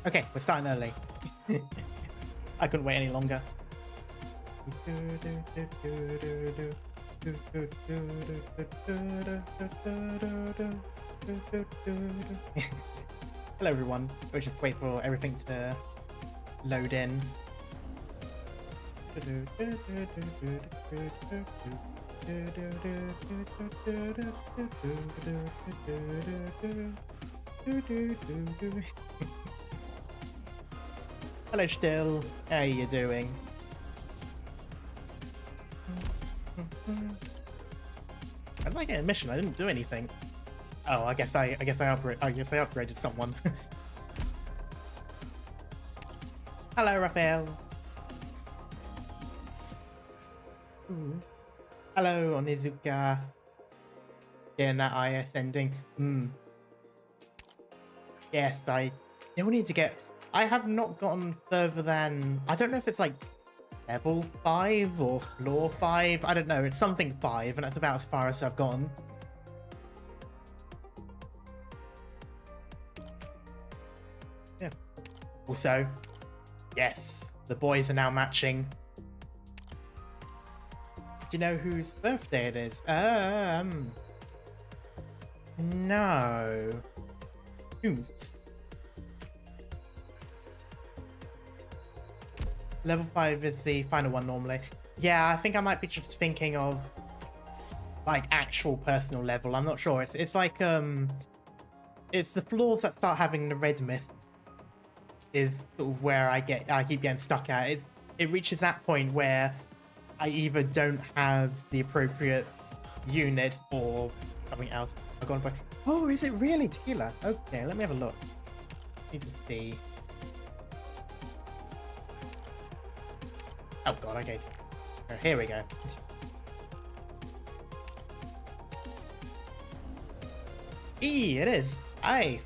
Okay, we're starting early. I couldn't wait any longer. Hello everyone. We'll just wait for everything to load in. Hello Still, how are you doing? How did I get a mission? I didn't do anything. Oh, I guess I upgraded someone. Hello Raphael. Ooh. Hello Onizuka. Getting that IS ending. Yes, I still need to get. I have not gotten further than, I don't know if it's like level 5 or floor 5. I don't know. It's something 5, and that's about as far as I've gotten. Yeah. Also, yes, the boys are now matching. Do you know whose birthday it is? No. Whose? Level 5 is the final one normally. Yeah, I think I might be just thinking of like actual personal level. I'm not sure. It's like it's the floors that start having the red mist is sort of where I keep getting stuck at. It reaches that point where I either don't have the appropriate unit or something else. I've gone for. Oh, is it really tequila? Okay, let me have a look. Need to see. Oh god, okay. Oh, here we go. E, it is. Nice.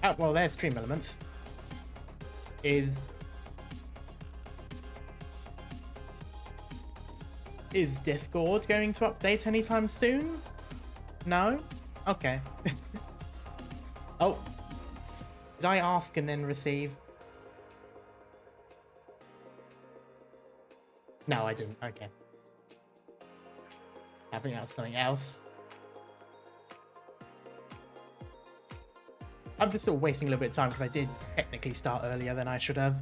Oh, well, there's stream elements. Is Discord going to update anytime soon? No? Okay. Oh. Did I ask and then receive? No, I didn't. Okay. I think that's something else. I'm just sort of wasting a little bit of time because I did technically start earlier than I should have.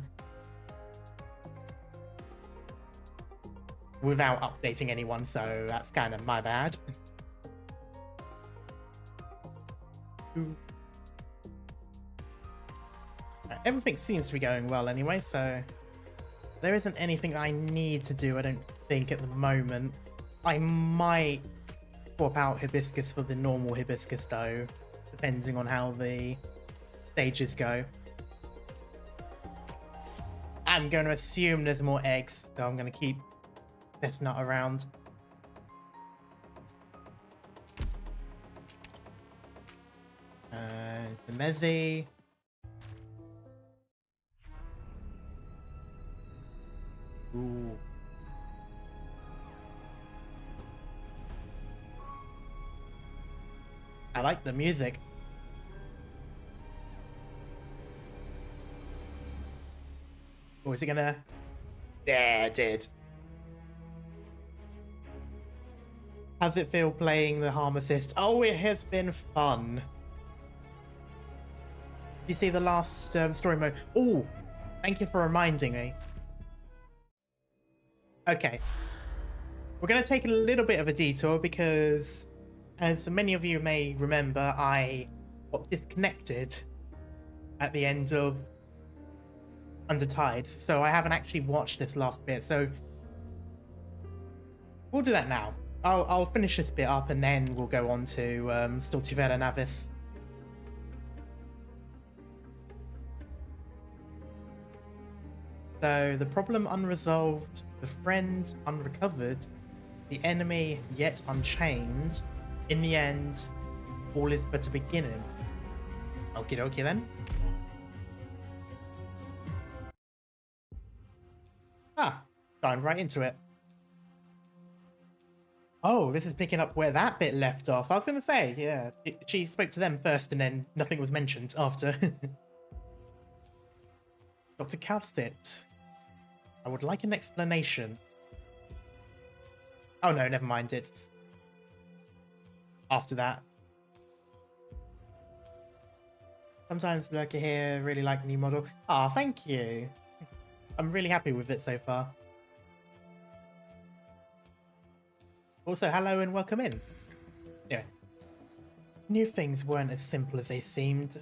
Without updating anyone, so that's kind of my bad. Everything seems to be going well anyway, so there isn't anything I need to do, I don't think, at the moment. I might swap out Hibiscus for the normal Hibiscus, though, depending on how the stages go. I'm going to assume there's more eggs, so I'm going to keep Chestnut around. The Mezzi. Ooh. I like the music. Or is it gonna? Yeah, it did. How's it feel playing the Harm Assist? Oh, it has been fun. You see the last story mode? Oh, thank you for reminding me. Okay. We're going to take a little bit of a detour because, as many of you may remember, I got disconnected at the end of Undertide, so I haven't actually watched this last bit, so we'll do that now. I'll finish this bit up and then we'll go on to Stultifera Navis. So, the problem unresolved, the friend unrecovered, the enemy yet unchained. In the end, all is but a beginning. Okie dokie then. Diving right into it. Oh, this is picking up where that bit left off. I was going to say, yeah, she spoke to them first and then nothing was mentioned after. Dr. Calcit, I would like an explanation. Oh no, never mind, it's after that. Sometimes Lurker here really like the new model. Ah, thank you. I'm really happy with it so far. Also, hello and welcome in. Yeah. Knew things weren't as simple as they seemed.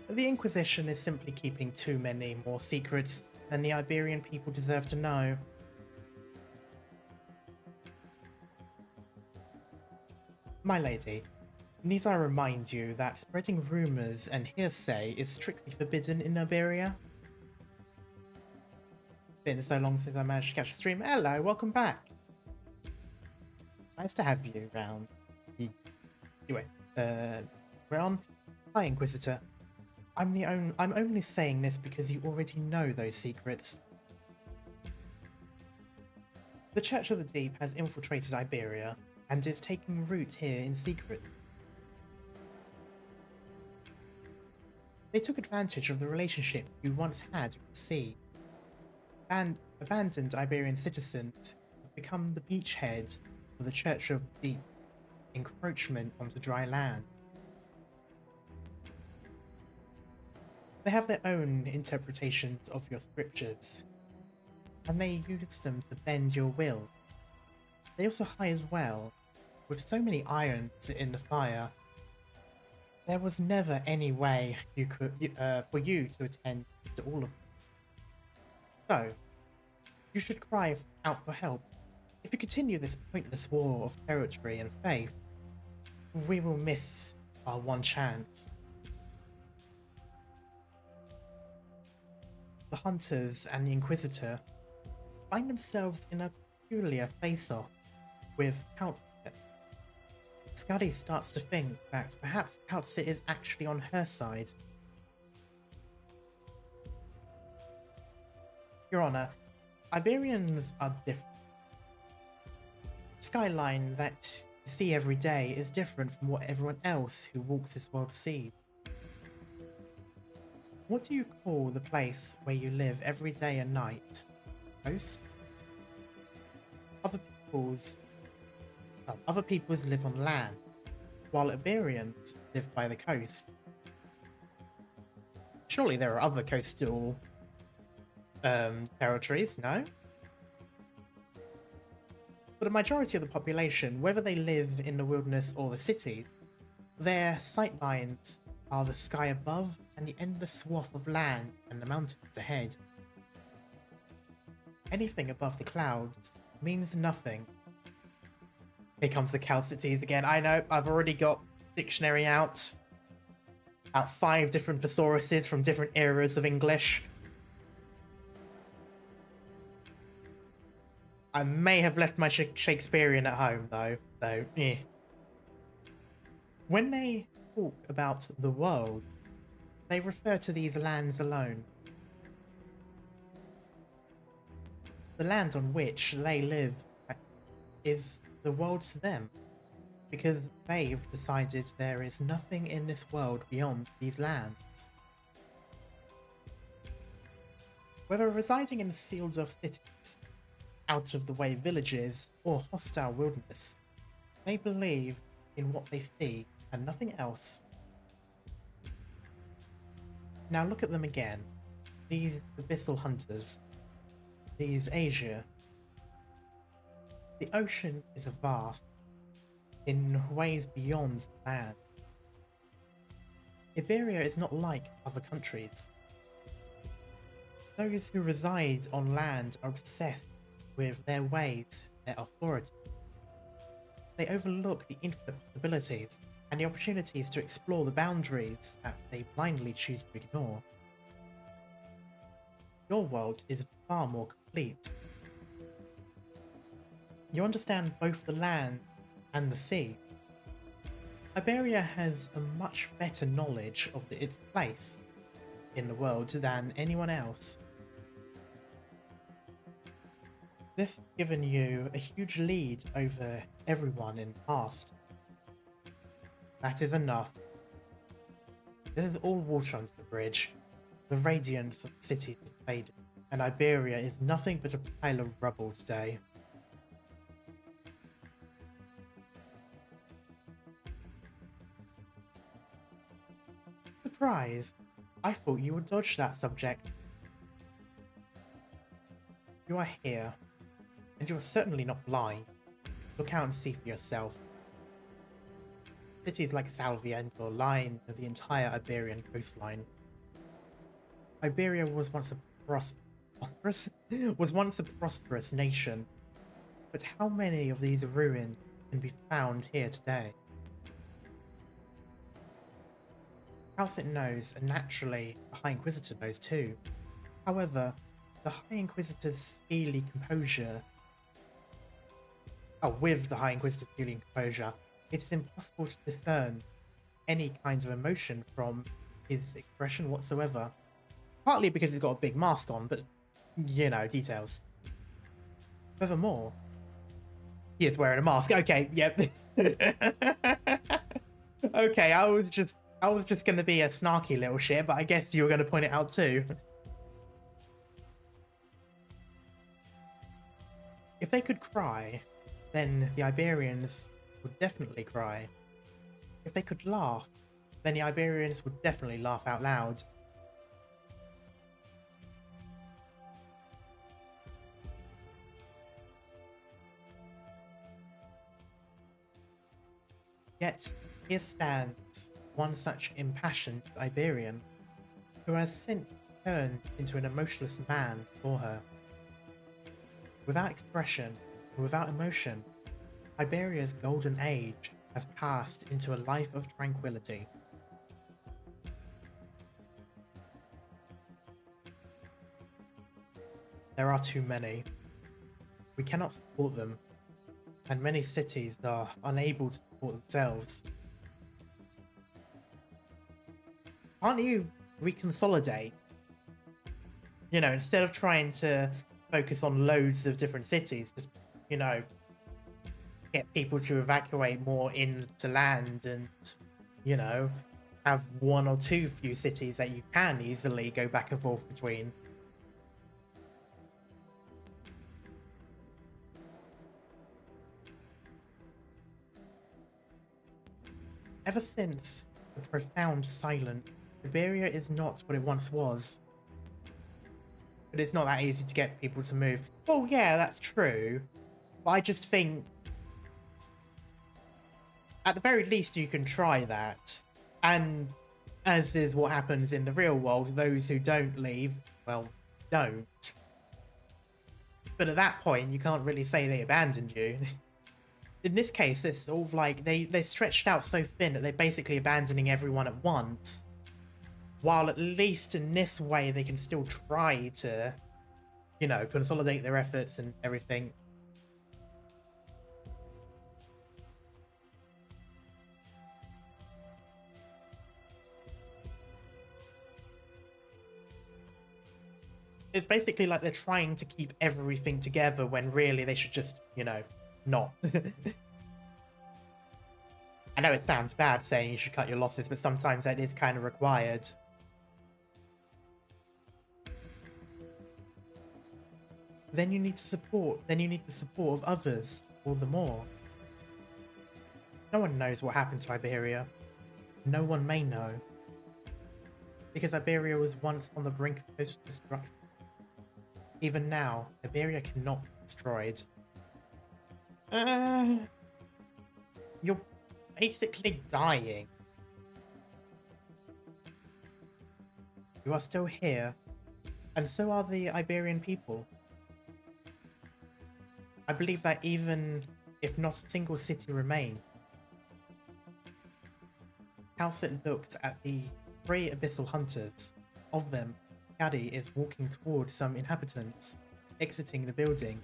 The Inquisition is simply keeping too many more secrets than the Iberian people deserve to know. My lady, need I remind you that spreading rumors and hearsay is strictly forbidden in Iberia? Been so long since I managed to catch a stream. Hello, welcome back. Nice to have you around. Anyway, we're on. Hi, Inquisitor. I'm only saying this because you already know those secrets. The Church of the Deep has infiltrated Iberia and is taking root here in secret. They took advantage of the relationship you once had with the sea, and abandoned Iberian citizens have become the beachhead for the Church of the Deep encroachment onto dry land. They have their own interpretations of your scriptures, and they use them to bend your will. They also hide as well. With so many irons in the fire, there was never any way for you to attend to all of them. So, you should cry out for help. If you continue this pointless war of territory and faith, we will miss our one chance. The Hunters and the Inquisitor find themselves in a peculiar face-off with Calcit. Scuddy starts to think that perhaps Calcit is actually on her side. Your Honor, Iberians are different. The skyline that you see every day is different from what everyone else who walks this world sees. What do you call the place where you live every day and night? Coast? Other peoples live on land, while Iberians live by the coast. Surely there are other coastal territories, no? For the majority of the population, whether they live in the wilderness or the city, their sightlines are the sky above and the endless swath of land and the mountains ahead. Anything above the clouds means nothing. Here comes the Calcites again. I know, I've already got dictionary out. About 5 different thesauruses from different eras of English. I may have left my Shakespearean at home though, When they talk about the world, they refer to these lands alone. The land on which they live is the world to them, because they've decided there is nothing in this world beyond these lands. Whether residing in the sealed-off cities, out-of-the-way villages, or hostile wilderness, they believe in what they see and nothing else. Now look at them again, these abyssal hunters, these Asia. The ocean is vast, in ways beyond the land. Iberia is not like other countries. Those who reside on land are obsessed with their ways, their authority. They overlook the infinite possibilities and the opportunities to explore the boundaries that they blindly choose to ignore. Your world is far more complete. You understand both the land and the sea. Iberia has a much better knowledge of its place in the world than anyone else. This has given you a huge lead over everyone in the past. That is enough. This is all water under the bridge. The radiance of the city has faded, and Iberia is nothing but a pile of rubble today. Surprise! I thought you would dodge that subject. You are here, and you are certainly not blind. Look out and see for yourself. Cities like Salviento line the entire Iberian coastline. Iberia was once a prosperous nation, but how many of these ruins can be found here today? House it knows, and naturally, the High Inquisitor knows too. However, the High Inquisitor's steely composure... with the High Inquisitor's steely composure, it is impossible to discern any kinds of emotion from his expression whatsoever. Partly because he's got a big mask on, but, you know, details. Furthermore, he is wearing a mask. Okay, yep. Okay, I was just gonna be a snarky little shit, but I guess you were gonna point it out too. If they could cry, then the Iberians would definitely cry. If they could laugh, then the Iberians would definitely laugh out loud. Yet, here stands one such impassioned Iberian, who has since turned into an emotionless man for her. Without expression, and without emotion, Iberia's golden age has passed into a life of tranquility. There are too many. We cannot support them, and many cities are unable to support themselves. Can't you reconsolidate? You know, instead of trying to focus on loads of different cities, just, you know, get people to evacuate more into land and, you know, have one or two few cities that you can easily go back and forth between. Ever since the profound silence, Iberia is not what it once was. But it's not that easy to get people to move. Well, yeah, that's true. But I just think, at the very least, you can try that. And as is what happens in the real world, those who don't leave, well, don't. But at that point, you can't really say they abandoned you. In this case, it's sort of like they stretched out so thin that they're basically abandoning everyone at once. While at least in this way, they can still try to, you know, consolidate their efforts and everything. It's basically like they're trying to keep everything together when really they should just, you know, not. I know it sounds bad saying you should cut your losses, but sometimes that is kind of required. Then you need to support. Then you need the support of others all the more. No one knows what happened to Iberia. No one may know. Because Iberia was once on the brink of total destruction. Even now, Iberia cannot be destroyed. You're basically dying. You are still here, and so are the Iberian people. I believe that even if not a single city remained, Calcit looked at the 3 abyssal hunters. Of them, Gaddy is walking toward some inhabitants, exiting the building.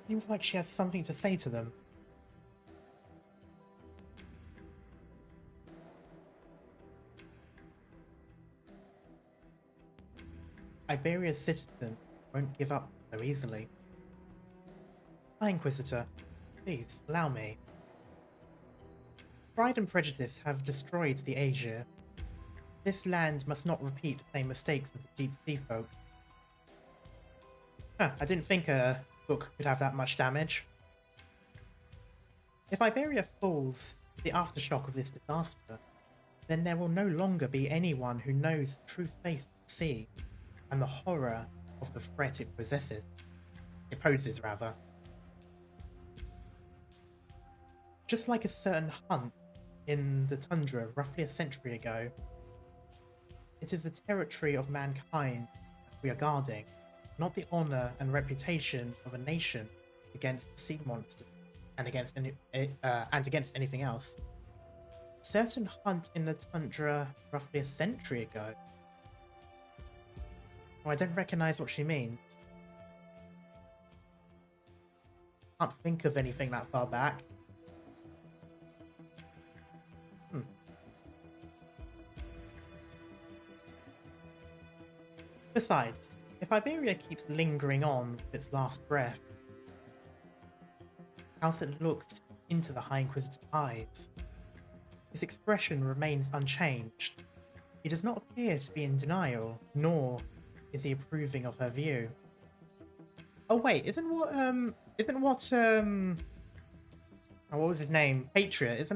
Seems like she has something to say to them. Iberia's citizens won't give up so easily. Hi, Inquisitor. Please, allow me. Pride and prejudice have destroyed the Asia. This land must not repeat the same mistakes of the deep sea folk. Huh, I didn't think a book could have that much damage. If Iberia falls to the aftershock of this disaster, then there will no longer be anyone who knows the true face of the sea and the horror of the threat it possesses. It poses, rather. Just like a certain hunt in the tundra roughly a century ago, it is the territory of mankind that we are guarding, not the honor and reputation of a nation against the sea monster and against anything else. Certain hunt in the tundra roughly a century ago. Oh, I don't recognize what she means. Can't think of anything that far back. Besides, if Iberia keeps lingering on with its last breath, Alcid looks into the High Inquisitor's eyes. His expression remains unchanged. He does not appear to be in denial, nor is he approving of her view. Oh wait, what was his name? Patriot,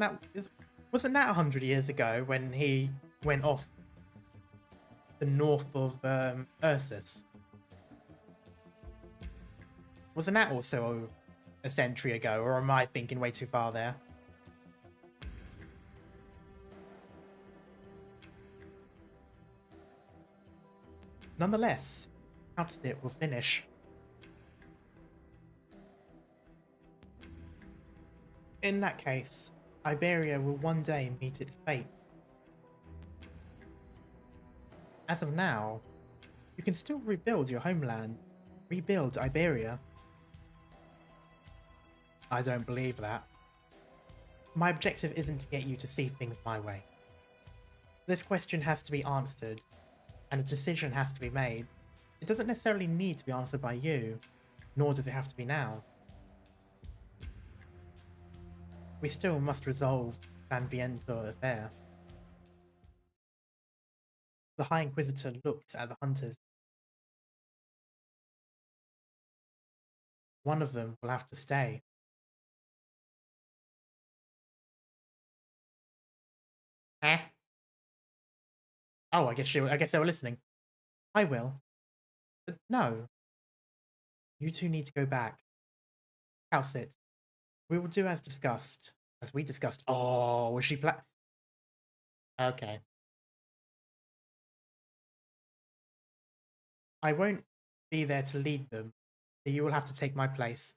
wasn't that 100 years ago when he went off the north of Ursus? Wasn't that also a century ago, or am I thinking way too far there? Nonetheless, Outfit will finish. In that case, Iberia will one day meet its fate. As of now, you can still rebuild your homeland. Rebuild Iberia. I don't believe that. My objective isn't to get you to see things my way. This question has to be answered, and a decision has to be made. It doesn't necessarily need to be answered by you, nor does it have to be now. We still must resolve San Viento affair. The High Inquisitor looks at the hunters. One of them will have to stay. Eh? Oh, I guess they were listening. I will. But no. You two need to go back. Calcit. We will do as discussed. As we discussed. Oh, was she Okay. I won't be there to lead them. So you will have to take my place.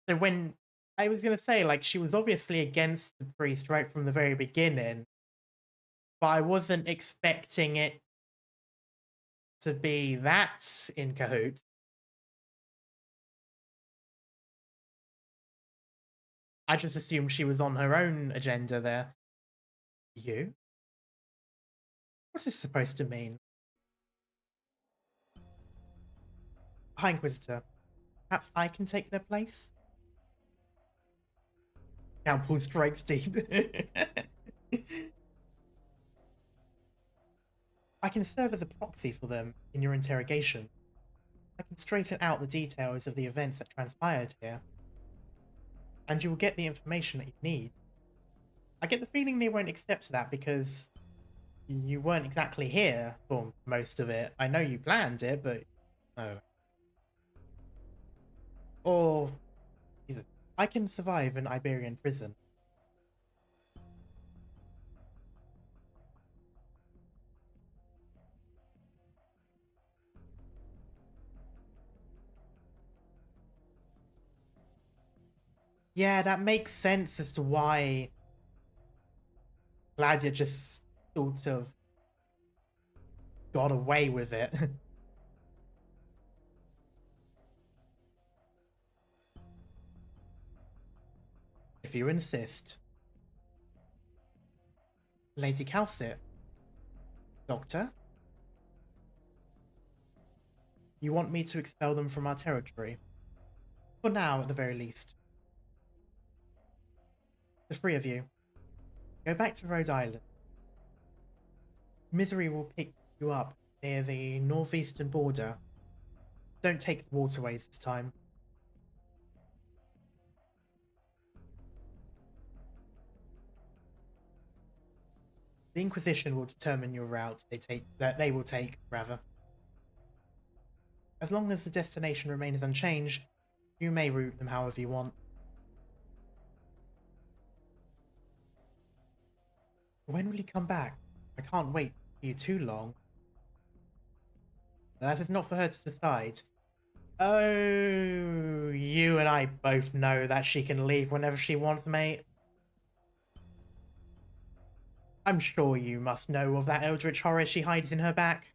So when I was going to say, like, she was obviously against the priest right from the very beginning, but I wasn't expecting it to be that in cahoots. I just assumed she was on her own agenda there. You? What's this supposed to mean? High Inquisitor, perhaps I can take their place? Downpour strikes deep. I can serve as a proxy for them in your interrogation. I can straighten out the details of the events that transpired here. And you will get the information that you need. I get the feeling they won't accept that because you weren't exactly here for most of it. I know you planned it, but no. Or, Jesus, I can survive an Iberian prison. Yeah, that makes sense as to why Gladia just sort of got away with it. If you insist. Lady Calcit. Doctor? You want me to expel them from our territory? For now, at the very least. The three of you, go back to Rhode Island. Misery will pick you up near the northeastern border. Don't take the waterways this time. The Inquisition will determine your route they will take, rather. As long as the destination remains unchanged, you may route them however you want. When will you come back? I can't wait for you too long. That is not for her to decide. Oh, you and I both know that she can leave whenever she wants, mate. I'm sure you must know of that eldritch horror she hides in her back.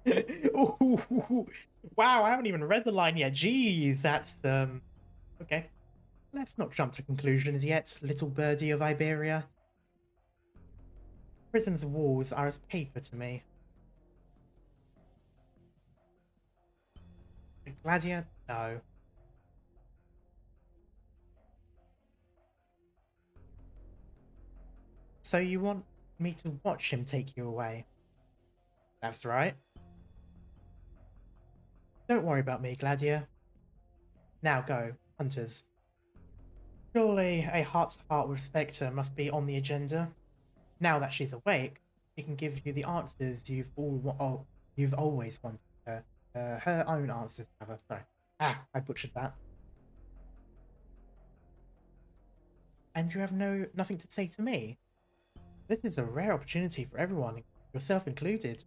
Ooh, wow, I haven't even read the line yet. Jeez, that's, okay. Let's not jump to conclusions yet, little birdie of Iberia. Prison's walls are as paper to me. Gladia? No. So you want me to watch him take you away? That's right. Don't worry about me, Gladia. Now go, hunters. Surely a heart-to-heart with Spectre must be on the agenda. Now that she's awake, she can give you the answers you've always wanted her. Her own answers, rather. Sorry. I butchered that. And you have nothing to say to me? This is a rare opportunity for everyone, yourself included.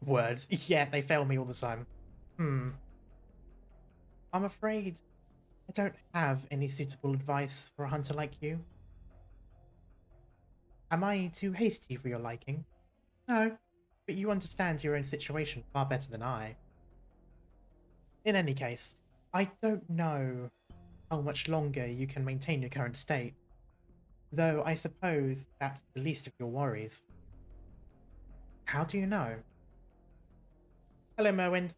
Words. Yeah, they fail me all the time. I'm afraid I don't have any suitable advice for a hunter like you. Am I too hasty for your liking? No, but you understand your own situation far better than I. In any case, I don't know how much longer you can maintain your current state, though I suppose that's the least of your worries. How do you know? Hello, Merwind.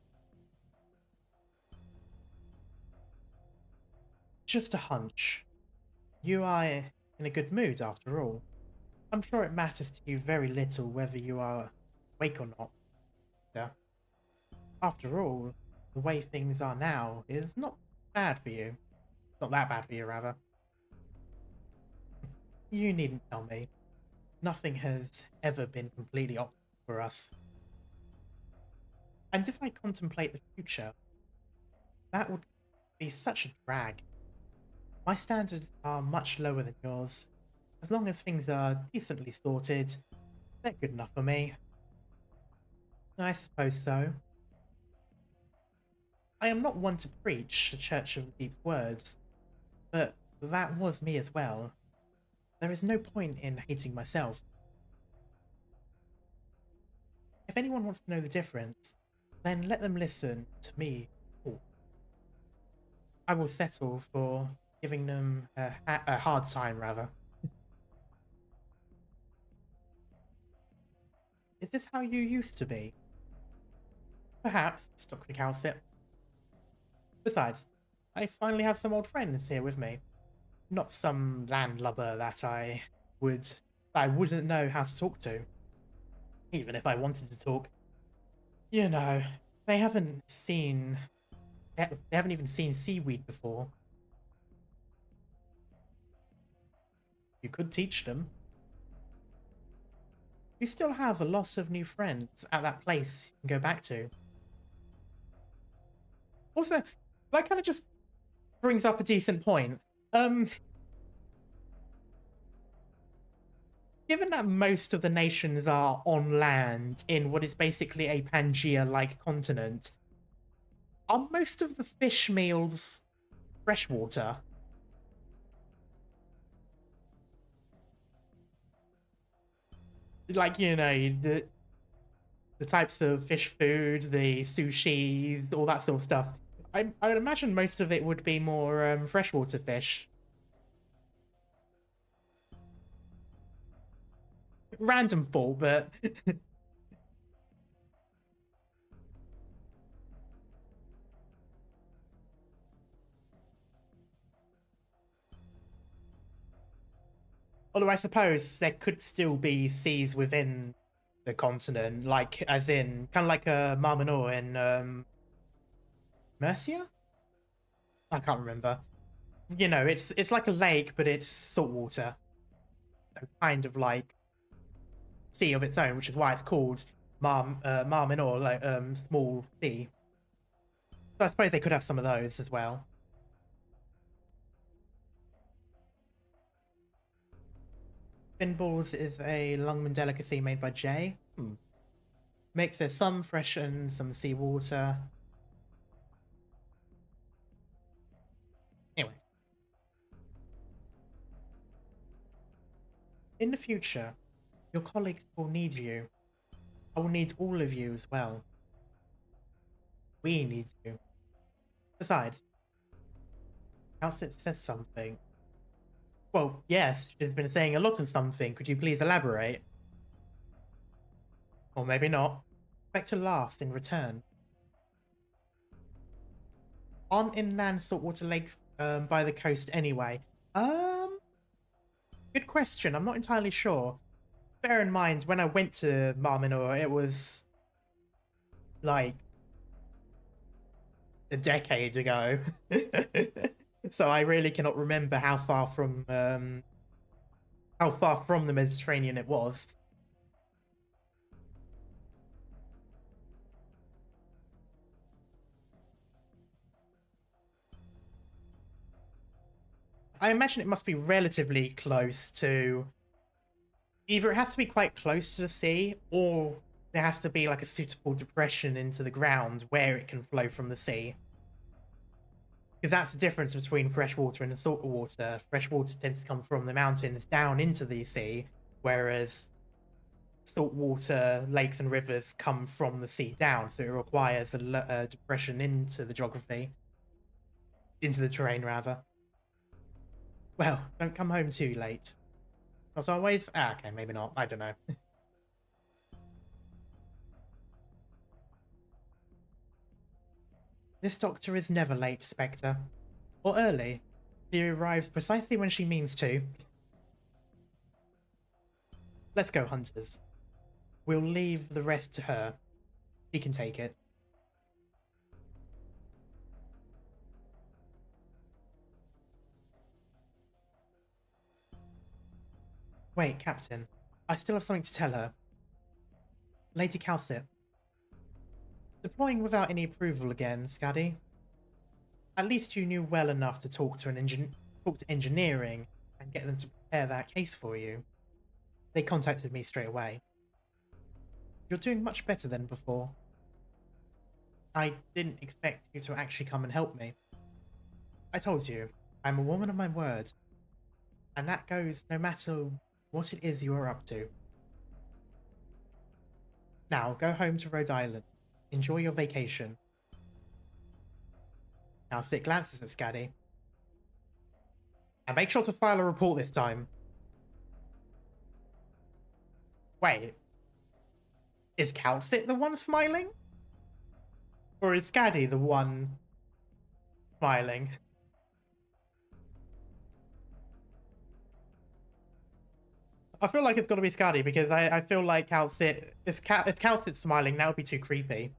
Just a hunch. You are in a good mood, after all. I'm sure it matters to you very little whether you are awake or not. Yeah. After all, the way things are now is not bad for you. Not that bad for you, rather. You needn't tell me. Nothing has ever been completely optimal for us. And if I contemplate the future, that would be such a drag. My standards are much lower than yours. As long as things are decently sorted, they're good enough for me. I suppose so. I am not one to preach the Church of the Deep Words, but that was me as well. There is no point in hating myself. If anyone wants to know the difference, then let them listen to me talk. I will settle for giving them a hard time, rather. Is this how you used to be? Perhaps, Dr. Calcit. Besides, I finally have some old friends here with me. Not some landlubber that I wouldn't know how to talk to. Even if I wanted to talk. You know, they haven't even seen seaweed before. You could teach them. You still have a lot of new friends at that place you can go back to. Also, that kind of just brings up a decent point. Given that most of the nations are on land in what is basically a Pangea-like continent, are most of the fish meals freshwater? Like, you know, the types of fish food, the sushis, all that sort of stuff. I would imagine most of it would be more freshwater fish. Random thought, but Although I suppose there could still be seas within the continent, like as in kind of like a Marmanor in Mercia. I can't remember. You know, it's like a lake, but it's saltwater, kind of like sea of its own, which is why it's called Marmanor, like small sea. So I suppose they could have some of those as well. Finballs is a Longman delicacy made by Jay. Mixes some fresh and some seawater. Anyway. In the future, your colleagues will need you. I will need all of you as well. We need you. Besides, Alcid says something. Well, yes, she's been saying a lot of something. Could you please elaborate? Or maybe not. Spectre laughs in return. Aren't inland saltwater lakes by the coast anyway? Good question. I'm not entirely sure. Bear in mind, when I went to Marminor, it was like a decade ago. So I really cannot remember how far from the Mediterranean it was. I imagine it must be relatively close to... Either it has to be quite close to the sea, or there has to be like a suitable depression into the ground where it can flow from the sea. Because that's the difference between freshwater and saltwater. Freshwater tends to come from the mountains down into the sea, whereas saltwater lakes and rivers come from the sea down, so it requires a depression into the geography. Into the terrain, rather. Well, don't come home too late. Not always? Ah, okay, maybe not. I don't know. This doctor is never late, Spectre. Or early. She arrives precisely when she means to. Let's go, hunters. We'll leave the rest to her. She can take it. Wait, Captain. I still have something to tell her. Lady Calcit. Deploying without any approval again, Scuddy. At least you knew well enough to talk to engineering and get them to prepare that case for you. They contacted me straight away. You're doing much better than before. I didn't expect you to actually come and help me. I told you, I'm a woman of my word. And that goes no matter what it is you are up to. Now, go home to Rhode Island. Enjoy your vacation. Now, Sit glances at Scaddy. And make sure to file a report this time. Wait. Is Calcit the one smiling? Or is Scaddy the one smiling? I feel like it's got to be Scuddy because I feel like Calcit... If Calcit's smiling, that would be too creepy.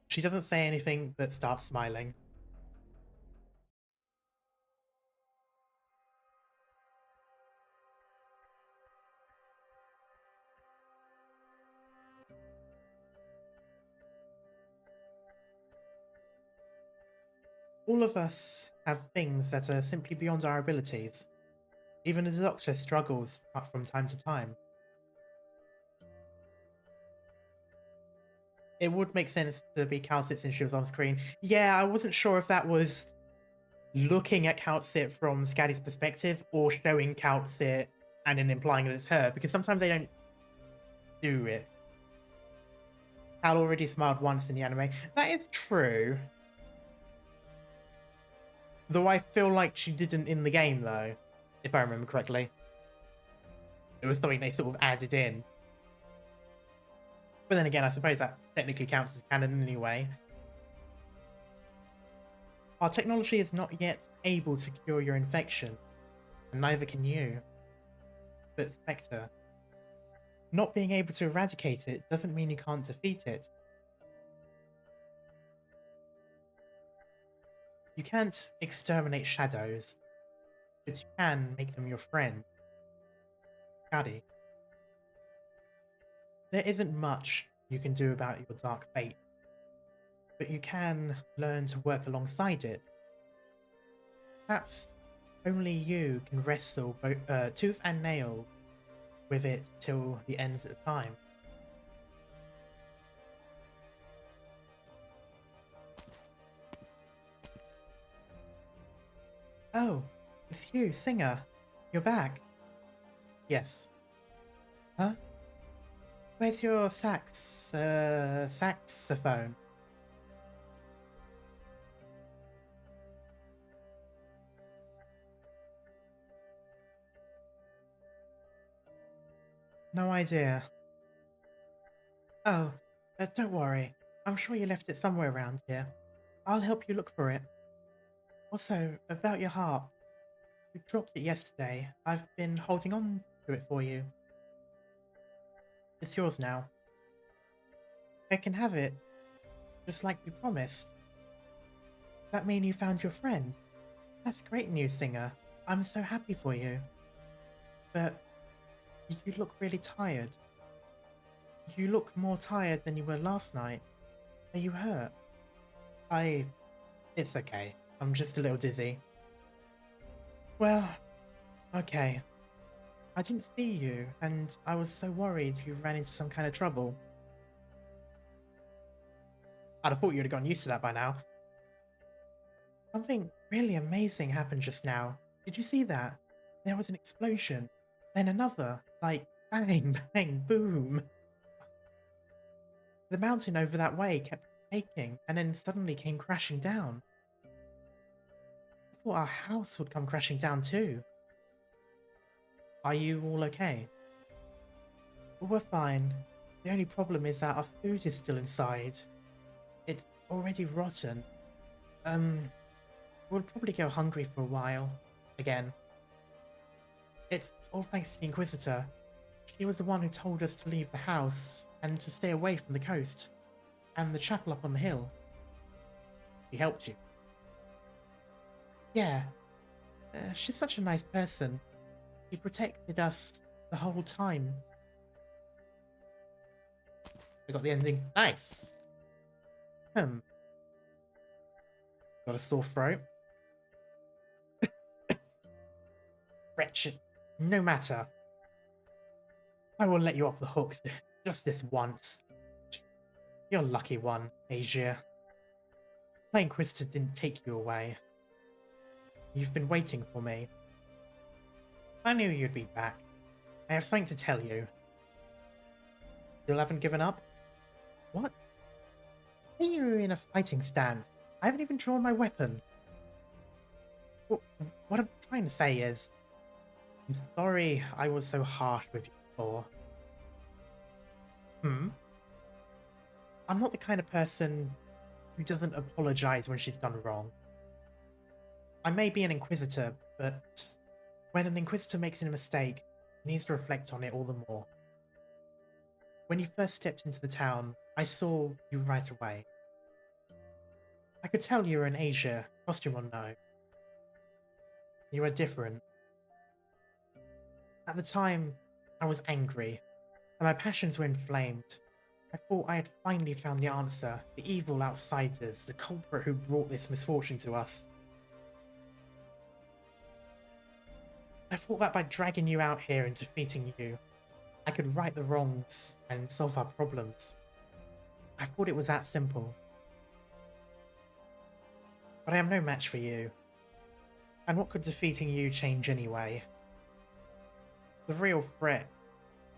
She doesn't say anything but starts smiling. All of us have things that are simply beyond our abilities. Even the Doctor struggles from time to time. It would make sense to be Calcit since she was on screen. Yeah, I wasn't sure if that was looking at Calcit from Scaddy's perspective or showing Calcit and then implying that it's her, because sometimes they don't do it. Cal already smiled once in the anime. That is true. Though I feel like she didn't in the game, though, if I remember correctly. It was something they sort of added in. But then again, I suppose that technically counts as canon anyway. Our technology is not yet able to cure your infection, and neither can you. But Spectre, not being able to eradicate it doesn't mean you can't defeat it. You can't exterminate shadows, but you can make them your friend. Howdy. There isn't much you can do about your dark fate, but you can learn to work alongside it. Perhaps only you can wrestle tooth and nail with it till the ends of time. Oh, it's you, Singer. You're back. Yes. Huh? Where's your saxophone? No idea. Oh, don't worry. I'm sure you left it somewhere around here. I'll help you look for it. Also, about your harp. You dropped it yesterday. I've been holding on to it for you. It's yours now. I can have it, just like we promised. That mean you found your friend? That's great news, Singer. I'm so happy for you. But you look really tired. You look more tired than you were last night. Are you hurt? It's okay. I'm just a little dizzy. Well, okay. I didn't see you, and I was so worried you ran into some kind of trouble. I'd have thought you'd have gotten used to that by now. Something really amazing happened just now. Did you see that? There was an explosion. Then another. Like, bang, bang, boom. The mountain over that way kept shaking, and then suddenly came crashing down. I thought our house would come crashing down too. Are you all okay? Well, we're fine. The only problem is that our food is still inside. It's already rotten. We'll probably go hungry for a while. Again. It's all thanks to the Inquisitor. She was the one who told us to leave the house and to stay away from the coast and the chapel up on the hill. She helped you. Yeah. She's such a nice person. She protected us the whole time. We got the ending. Nice. Got a sore throat. Wretched. No matter. I will let you off the hook just this once. You're a lucky one, Asia. The Inquisitor didn't take you away. You've been waiting for me. I knew you'd be back. I have something to tell you. Still haven't given up? What? Are you in a fighting stance? I haven't even drawn my weapon. What I'm trying to say is, I'm sorry I was so harsh with you before. I'm not the kind of person who doesn't apologize when she's done wrong. I may be an Inquisitor, but when an Inquisitor makes a mistake, he needs to reflect on it all the more. When you first stepped into the town, I saw you right away. I could tell you were in Asia, costume or no. You were different. At the time, I was angry, and my passions were inflamed. I thought I had finally found the answer, the evil outsiders, the culprit who brought this misfortune to us. I thought that by dragging you out here and defeating you, I could right the wrongs and solve our problems. I thought it was that simple. But I am no match for you. And what could defeating you change anyway? The real threat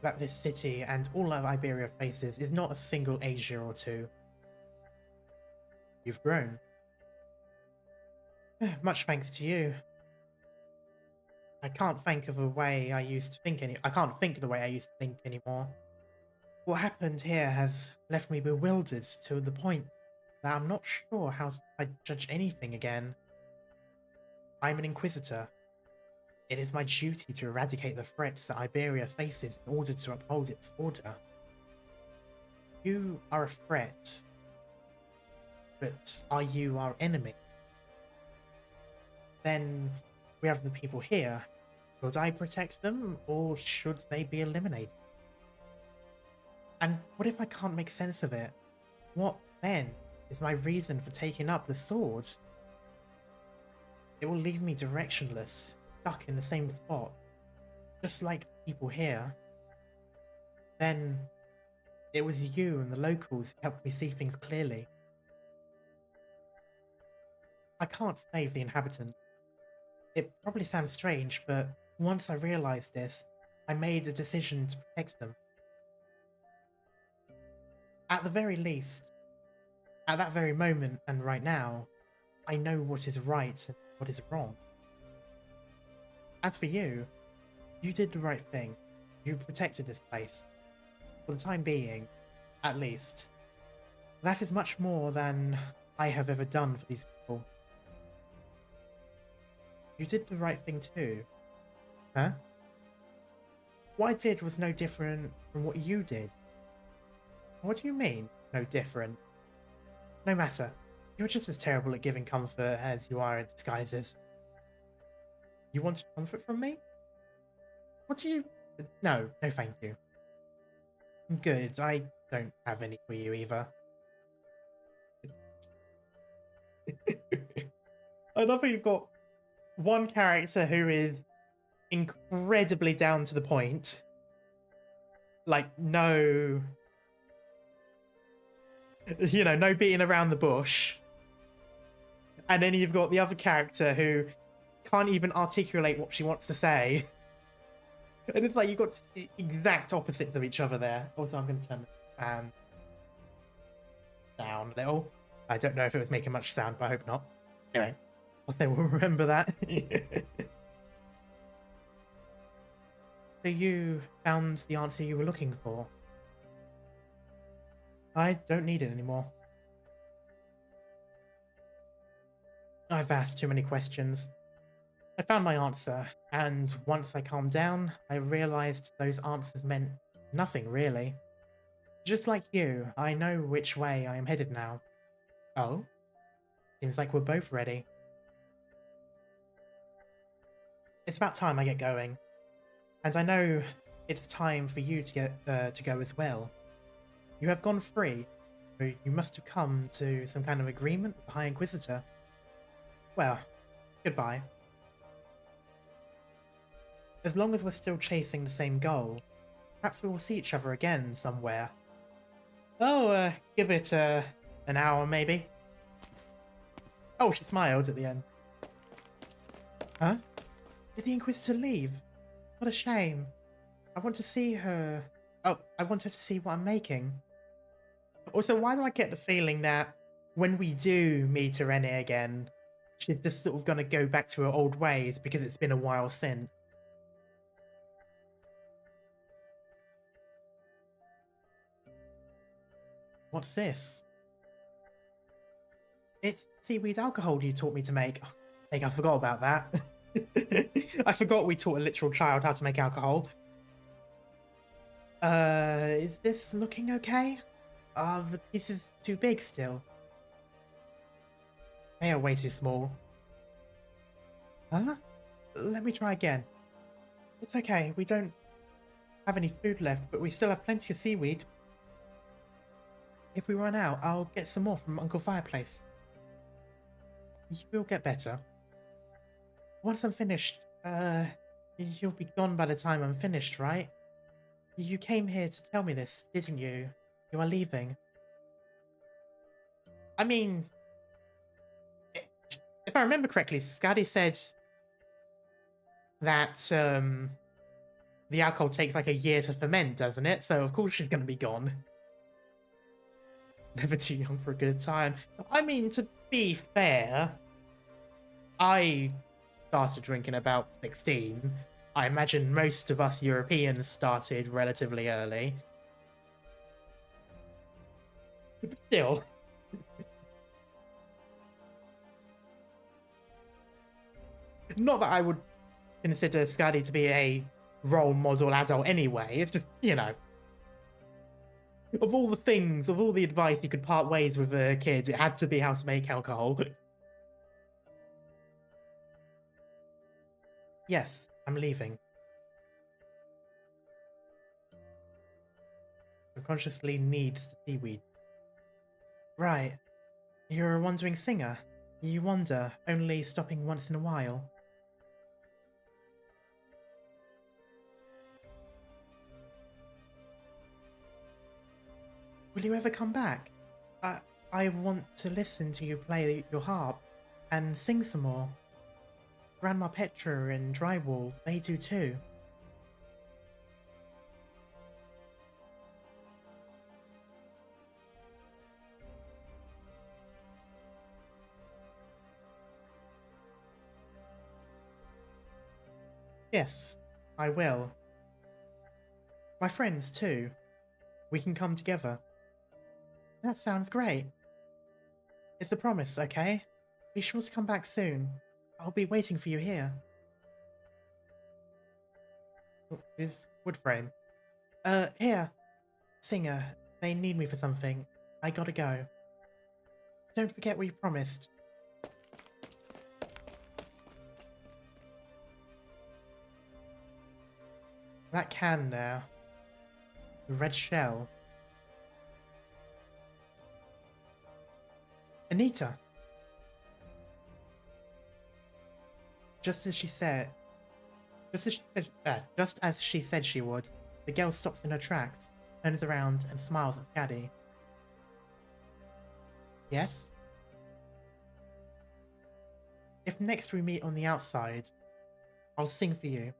that this city and all of Iberia faces is not a single Asia or two. You've grown. Much thanks to you. I can't think of the way I used to think I can't think the way I used to think anymore. What happened here has left me bewildered to the point that I'm not sure how I judge anything again. I'm an Inquisitor. It is my duty to eradicate the threats that Iberia faces in order to uphold its order. You are a threat, but are you our enemy? Then we have the people here. Should I protect them, or should they be eliminated? And what if I can't make sense of it? What then is my reason for taking up the sword? It will leave me directionless, stuck in the same spot, just like people here. Then it was you and the locals who helped me see things clearly. I can't save the inhabitants. It probably sounds strange, but once I realized this, I made a decision to protect them. At the very least, at that very moment and right now, I know what is right and what is wrong. As for you, you did the right thing. You protected this place. For the time being, at least. That is much more than I have ever done for these people. You did the right thing too. Huh? What I did was no different from what you did. What do you mean, no different? No matter. You're just as terrible at giving comfort as you are at disguises. You wanted comfort from me? What do you... No, no thank you. Good, I don't have any for you either. I love how you've got one character who is incredibly down to the point. Like, no... You know, no beating around the bush. And then you've got the other character who can't even articulate what she wants to say. And it's like you've got the exact opposites of each other there. Also, I'm going to turn the fan down a little. I don't know if it was making much sound, but I hope not. Anyway, I think we'll remember that. So you found the answer you were looking for. I don't need it anymore. I've asked too many questions. I found my answer, and once I calmed down, I realized those answers meant nothing, really. Just like you, I know which way I am headed now. Oh? Seems like we're both ready. It's about time I get going. And I know it's time for you to go as well. You have gone free, so you must have come to some kind of agreement with the High Inquisitor. Well, goodbye. As long as we're still chasing the same goal, perhaps we will see each other again somewhere. Oh, give it an hour maybe. Oh, she smiled at the end. Huh? Did the Inquisitor leave? What a shame. I want to see her. Oh, I want her to see what I'm making. Also, why do I get the feeling that when we do meet Irene again, she's just sort of going to go back to her old ways because it's been a while since? What's this? It's seaweed alcohol you taught me to make. Oh, I think I forgot about that. I forgot we taught a literal child how to make alcohol. Is this looking okay? Are the pieces too big still? They are way too small. Huh? Let me try again. It's okay, we don't have any food left, but we still have plenty of seaweed. If we run out, I'll get some more from Uncle Fireplace. You will get better. Once I'm finished, you'll be gone by the time I'm finished, right? You came here to tell me this, didn't you? You are leaving. I mean, if I remember correctly, Skadi said that the alcohol takes like a year to ferment, doesn't it? So of course she's going to be gone. Never too young for a good time. I mean, to be fair, I started drinking about 16. I imagine most of us Europeans started relatively early. But still. Not that I would consider Scuddy to be a role model adult anyway. It's just, you know, of all the things, of all the advice you could part ways with a kid, it had to be how to make alcohol. Yes, I'm leaving. Unconsciously needs the seaweed. Right. You're a wandering singer. You wander, only stopping once in a while. Will you ever come back? I want to listen to you play your harp and sing some more. Grandma Petra and Drywall, they do too. Yes, I will. My friends too. We can come together. That sounds great. It's a promise, okay? Be sure to come back soon. I'll be waiting for you here. Is wood frame. Here. Singer, they need me for something. I gotta go. Don't forget what you promised. That can now. The red shell. Anita! Just as she said she would, the girl stops in her tracks, turns around and smiles at Scuddy. Yes? If next we meet on the outside, I'll sing for you.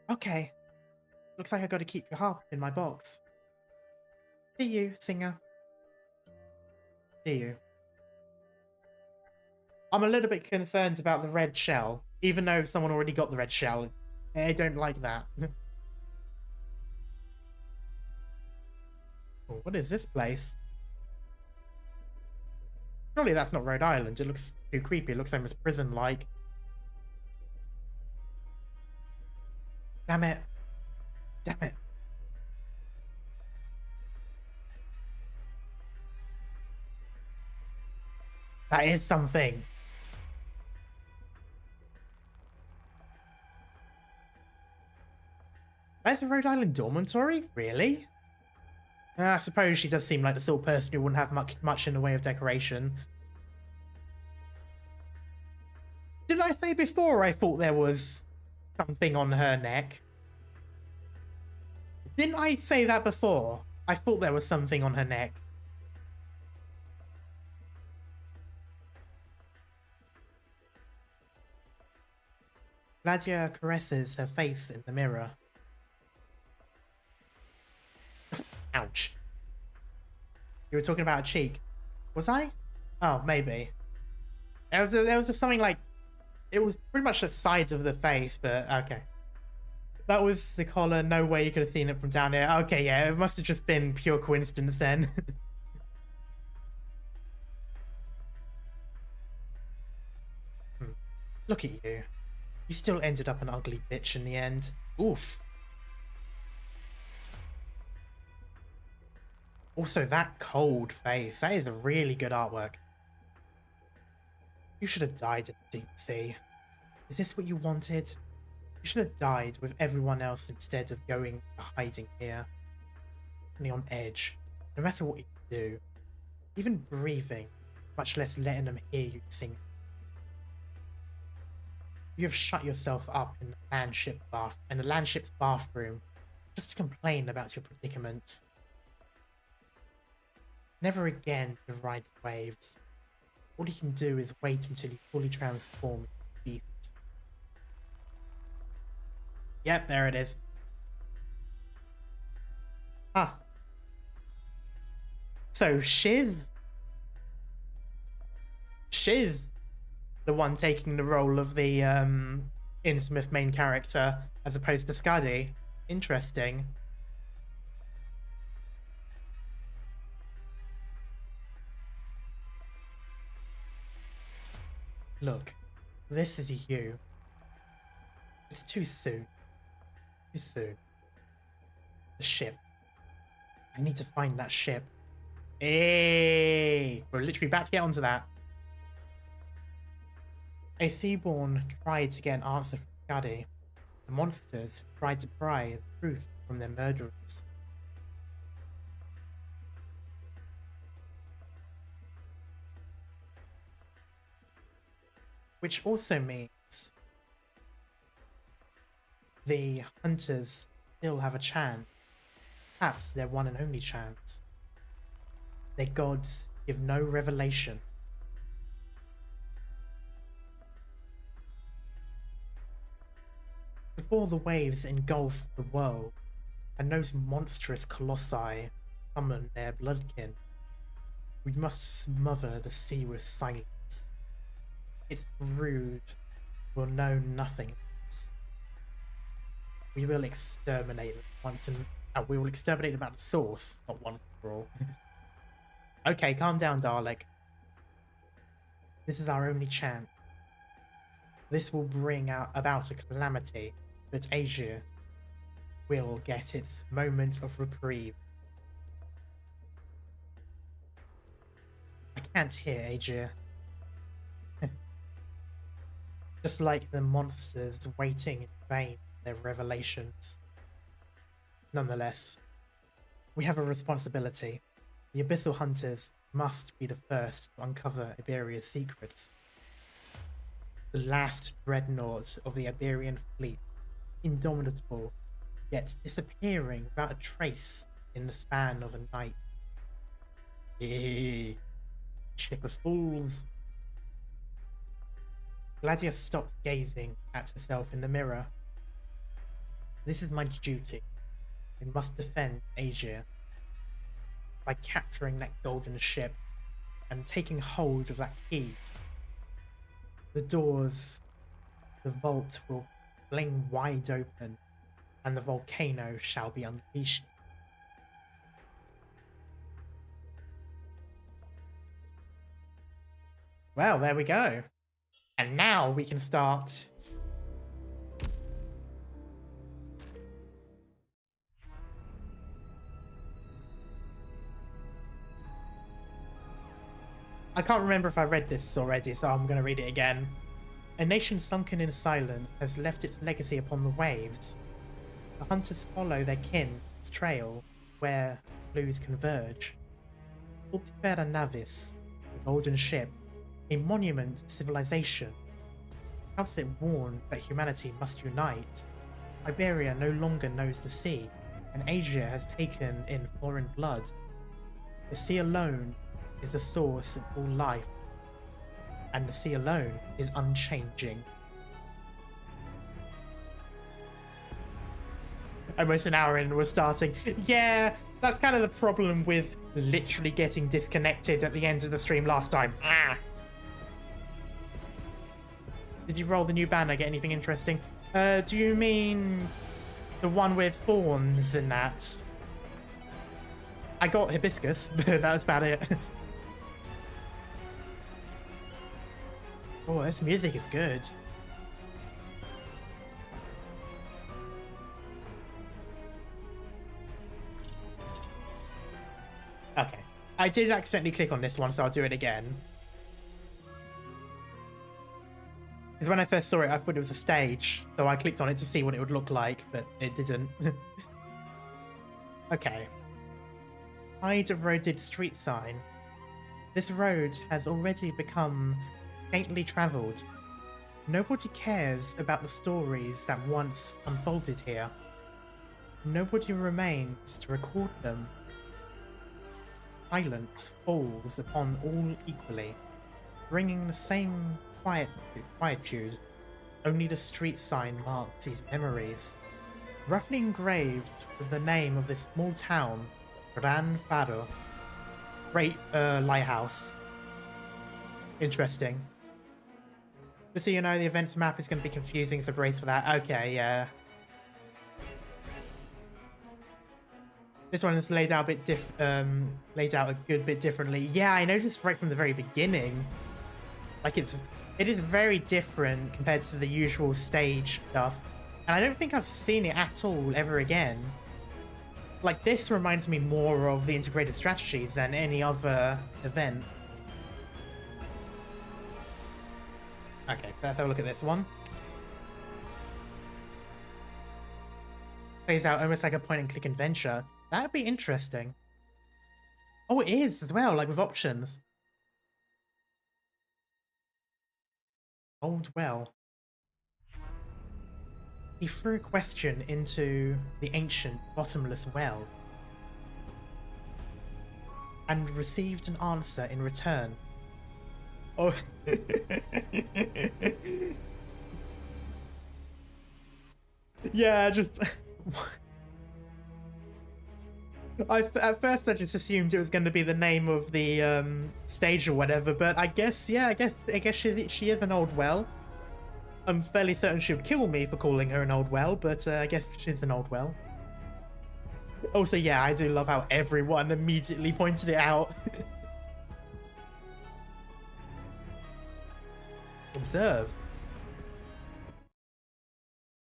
Okay. Looks like I gotta keep your harp in my box. See you, singer. See you. I'm a little bit concerned about the red shell, even though someone already got the red shell. I don't like that. Oh, what is this place? Surely that's not Rhode Island. It looks too creepy. It looks almost prison-like. Damn it. Damn it. That is something. That's a Rhode Island dormitory? Really? I suppose she does seem like the sort of person who wouldn't have much in the way of decoration. Did I say before I thought there was something on her neck? Didn't I say that before? I thought there was something on her neck. Gladia caresses her face in the mirror. Ouch. You were talking about a cheek. Was I? Oh, maybe. There was just something like... It was pretty much the sides of the face, but okay. That was the collar. No way you could have seen it from down here. Okay, yeah, it must have just been pure coincidence then. Look at you. You still ended up an ugly bitch in the end. Oof. Also, that cold face. That is a really good artwork. You should have died in the deep sea. Is this what you wanted? You should have died with everyone else instead of going hiding here. Only on edge. No matter what you do. Even breathing, much less letting them hear you sing. You have shut yourself up in the landship's bathroom just to complain about your predicament. Never again to ride the waves. All you can do is wait until you fully transform into a beast. Yep, there it is. Ah. So Shiz, the one taking the role of the Innsmouth main character as opposed to Scuddy. Interesting. Look, this is you. It's too soon. Too soon. The ship. I need to find that ship. Hey! We're literally about to get onto that. A Seaborn tried to get an answer from Scuddy. The monsters tried to pry the truth from their murderers. Which also means the hunters still have a chance. Perhaps their one and only chance. Their gods give no revelation. Before the waves engulf the world, and those monstrous colossi summon their bloodkin, we must smother the sea with silence. Its brood will know nothing else. We will exterminate them once and we will exterminate them at the source, not once for all. Okay, calm down, Dalek. This is our only chance. This will bring about a calamity, but Asia will get its moment of reprieve. I can't hear Asia. Just like the monsters waiting in vain for their revelations. Nonetheless, we have a responsibility. The Abyssal Hunters must be the first to uncover Iberia's secrets. The last dreadnought of the Iberian fleet, indomitable, yet disappearing without a trace in the span of a night. Ship of fools. Gladia stopped gazing at herself in the mirror. This is my duty. I must defend Asia by capturing that golden ship and taking hold of that key. The doors, the vault will fling wide open, and the volcano shall be unleashed. Well, there we go. And now we can start. I can't remember if I read this already, so I'm going to read it again. A nation sunken in silence has left its legacy upon the waves. The hunters follow their kin's trail where clues converge. Stultifera Navis, the golden ship, a monument to civilization. How's it warned that humanity must unite? Iberia no longer knows the sea, and Asia has taken in foreign blood. The sea alone is the source of all life, and the sea alone is unchanging. Almost an hour in, we're starting. Yeah, that's kind of the problem with literally getting disconnected at the end of the stream last time. Did you roll the new banner? Get anything interesting? Do you mean the one with thorns in that? I got hibiscus, but that's about it. Oh, this music is good. Okay. I did accidentally click on this one, so I'll do it again. Because when I first saw it, I thought it was a stage, so I clicked on it to see what it would look like, but it didn't. Okay. Side of roaded street sign. This road has already become faintly travelled. Nobody cares about the stories that once unfolded here. Nobody remains to record them. Silence falls upon all equally, bringing the same quietude. Only the street sign marks these memories, roughly engraved with the name of this small town, Gran Faro. Great lighthouse. Interesting. Just so you know, the events map is going to be confusing, so brace for that. Okay, yeah. This one is laid out a bit laid out a good bit differently. Yeah, I noticed right from the very beginning. Like it is very different compared to the usual stage stuff. And I don't think I've seen it at all ever again. Like, this reminds me more of the integrated strategies than any other event. Okay, so let's have a look at this one. Plays out almost like a point-and-click adventure. That'd be interesting. Oh, it is as well, like with options. Old well. He threw a question into the ancient bottomless well and received an answer in return. Oh. Yeah, just... at first I just assumed it was going to be the name of the stage or whatever, but I guess, yeah, I guess she is an old well. I'm fairly certain she would kill me for calling her an old well, but I guess she's an old well. Also, yeah, I do love how everyone immediately pointed it out. Observe.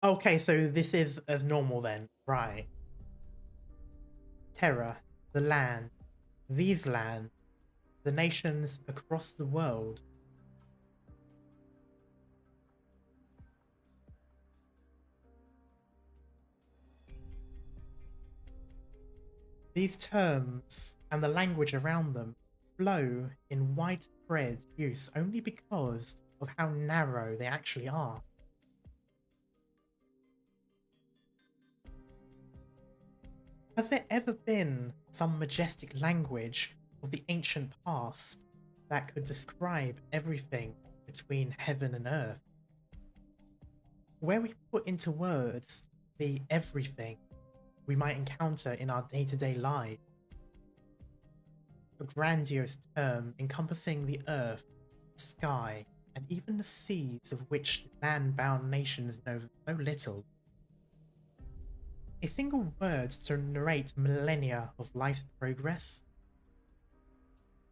Okay, so this is as normal then, right? Terra, the land, these lands, the nations across the world. These terms and the language around them flow in widespread use only because of how narrow they actually are. Has there ever been some majestic language of the ancient past that could describe everything between heaven and earth? Where we put into words the everything we might encounter in our day-to-day life. A grandiose term encompassing the earth, sky, and even the seas of which land-bound nations know so little. A single word to narrate millennia of life's progress?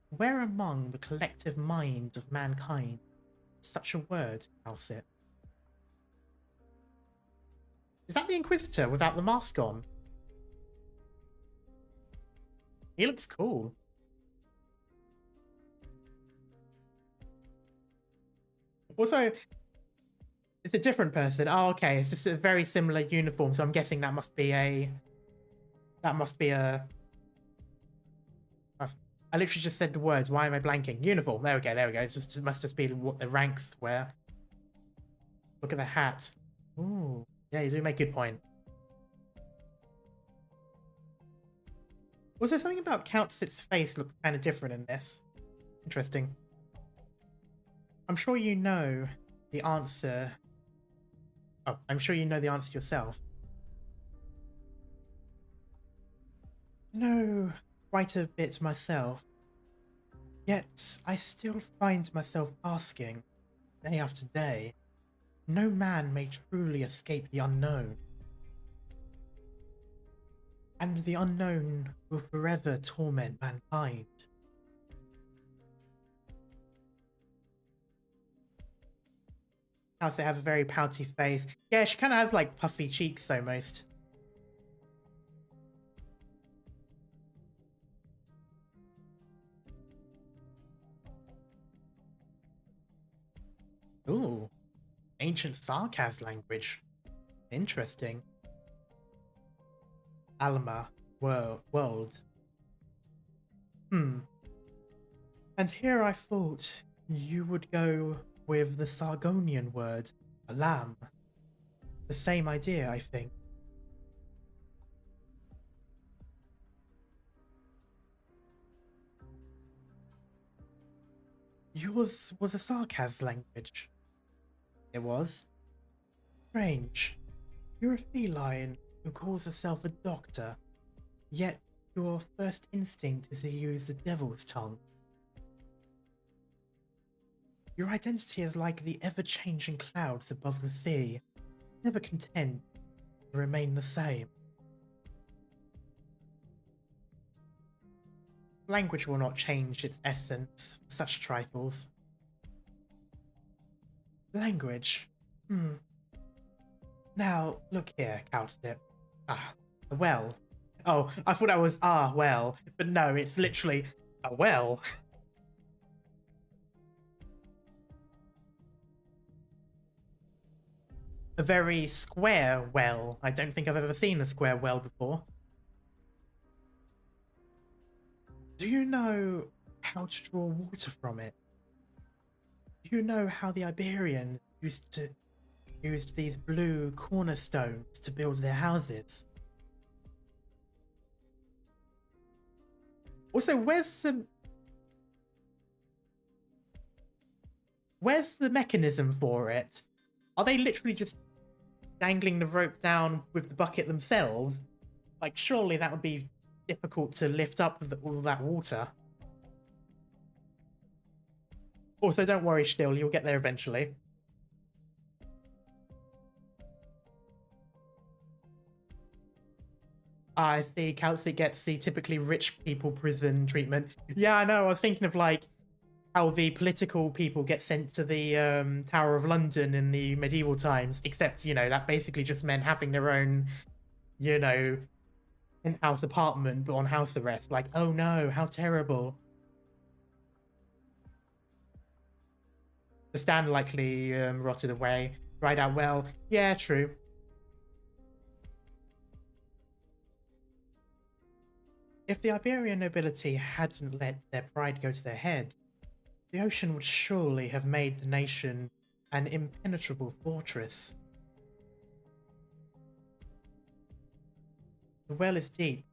Where among the collective mind of mankind such a word shall sit? Is that the Inquisitor without the mask on? He looks cool. Also, it's a different person. Oh, okay. It's just a very similar uniform, so I'm guessing that must be a... I literally just said the words. Why am I blanking? Uniform. There we go. There we go. It must just be what the ranks wear. Look at the hat. Ooh. Yeah, you do make a good point. Was there something about Countess's face looked kind of different in this? Interesting. I'm sure you know the answer. Oh, I'm sure you know the answer yourself. No, quite a bit myself. Yet I still find myself asking, day after day, no man may truly escape the unknown. And the unknown will forever torment mankind. Also have a very pouty face. Yeah, she kind of has like puffy cheeks almost. Ooh, ancient Sarkaz language. Interesting. Alma, world. And here I thought you would go with the Sargonian word, alam. The same idea, I think. Yours was a Sarkaz language. It was. Strange. You're a feline who calls herself a doctor, yet your first instinct is to use the devil's tongue. Your identity is like the ever-changing clouds above the sea, never content to remain the same. Language will not change its essence for such trifles. Language? Now, look here, Cowslip. Ah, a well. Oh, I thought that was well, but no, it's literally a well. A very square well. I don't think I've ever seen a square well before. Do you know how to draw water from it? Do you know how the Iberians used these blue cornerstones to build their houses? Also, where's the mechanism for it? Are they literally just dangling the rope down with the bucket themselves? Like, surely that would be difficult to lift up with all that water. Also, don't worry, Still, you'll get there eventually. I see, Calcic gets the typically rich people prison treatment. Yeah, I know, I was thinking of, like, how the political people get sent to the Tower of London in the medieval times, except, you know, that basically just meant having their own, you know, in-house apartment, but on house arrest. Like, oh no, how terrible. The stand likely rotted away. Dried out well. Yeah, true. If the Iberian nobility hadn't let their pride go to their head, the ocean would surely have made the nation an impenetrable fortress. The well is deep,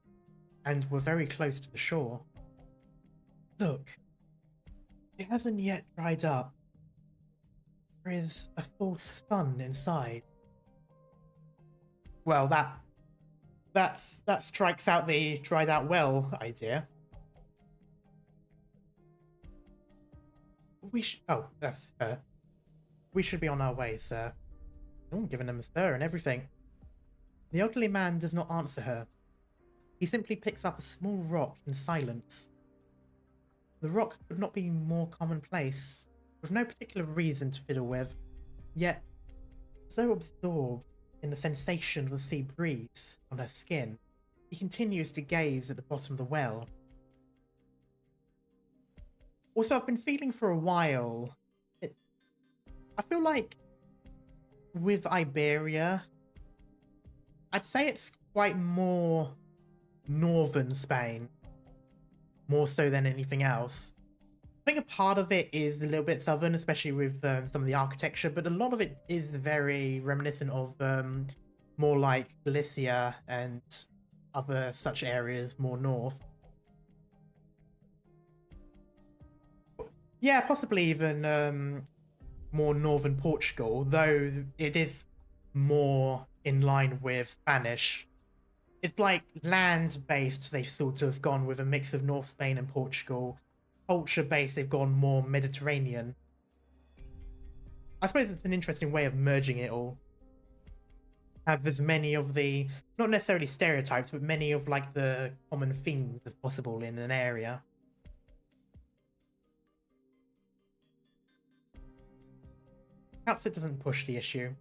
and we're very close to the shore. Look, it hasn't yet dried up. There is a false sun inside. Well, that strikes out the dried out well idea. Oh, that's her. We should be on our way, sir. Oh, giving them a stir and everything. The elderly man does not answer her. He simply picks up a small rock in silence. The rock could not be more commonplace, with no particular reason to fiddle with, yet so absorbed in the sensation of the sea breeze on her skin, he continues to gaze at the bottom of the well. Also, I've been feeling for a while, I feel like with Iberia, I'd say it's quite more northern Spain, more so than anything else. I think a part of it is a little bit southern, especially with some of the architecture, but a lot of it is very reminiscent of more like Galicia and other such areas more north. Yeah, possibly even more northern Portugal, though it is more in line with Spanish. It's like land-based, they've sort of gone with a mix of North Spain and Portugal. Culture-based, they've gone more Mediterranean. I suppose it's an interesting way of merging it all. Have as many of the, not necessarily stereotypes, but many of like the common themes as possible in an area. Outset doesn't push the issue.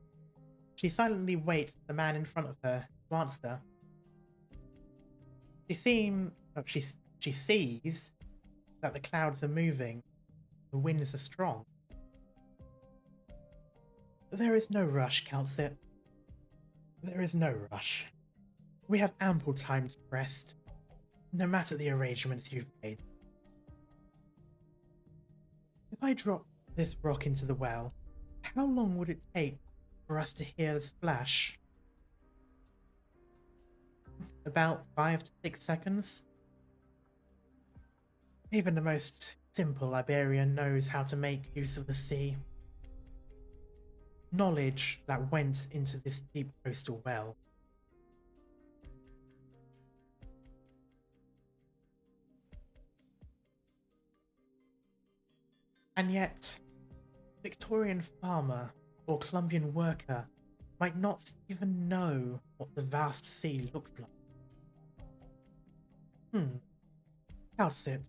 She silently waits for the man in front of her to answer. She sees that the clouds are moving, the winds are strong. There is no rush, Calcit. There is no rush. We have ample time to rest, no matter the arrangements you've made. If I drop this rock into the well, how long would it take for us to hear the splash? About 5 to 6 seconds. Even the most simple Iberian knows how to make use of the sea. Knowledge that went into this deep coastal well. And yet, Victorian farmer or Colombian worker might not even know what the vast sea looks like. Calcit,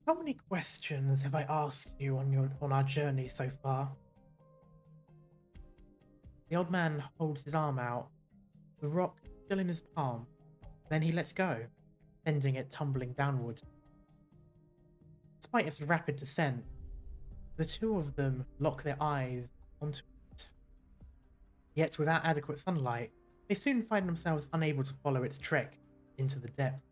how many questions have I asked you on our journey so far? The old man holds his arm out, the rock still in his palm. Then he lets go, sending it tumbling downward. Despite its rapid descent, the two of them lock their eyes onto it. Yet without adequate sunlight, they soon find themselves unable to follow its trek into the depth.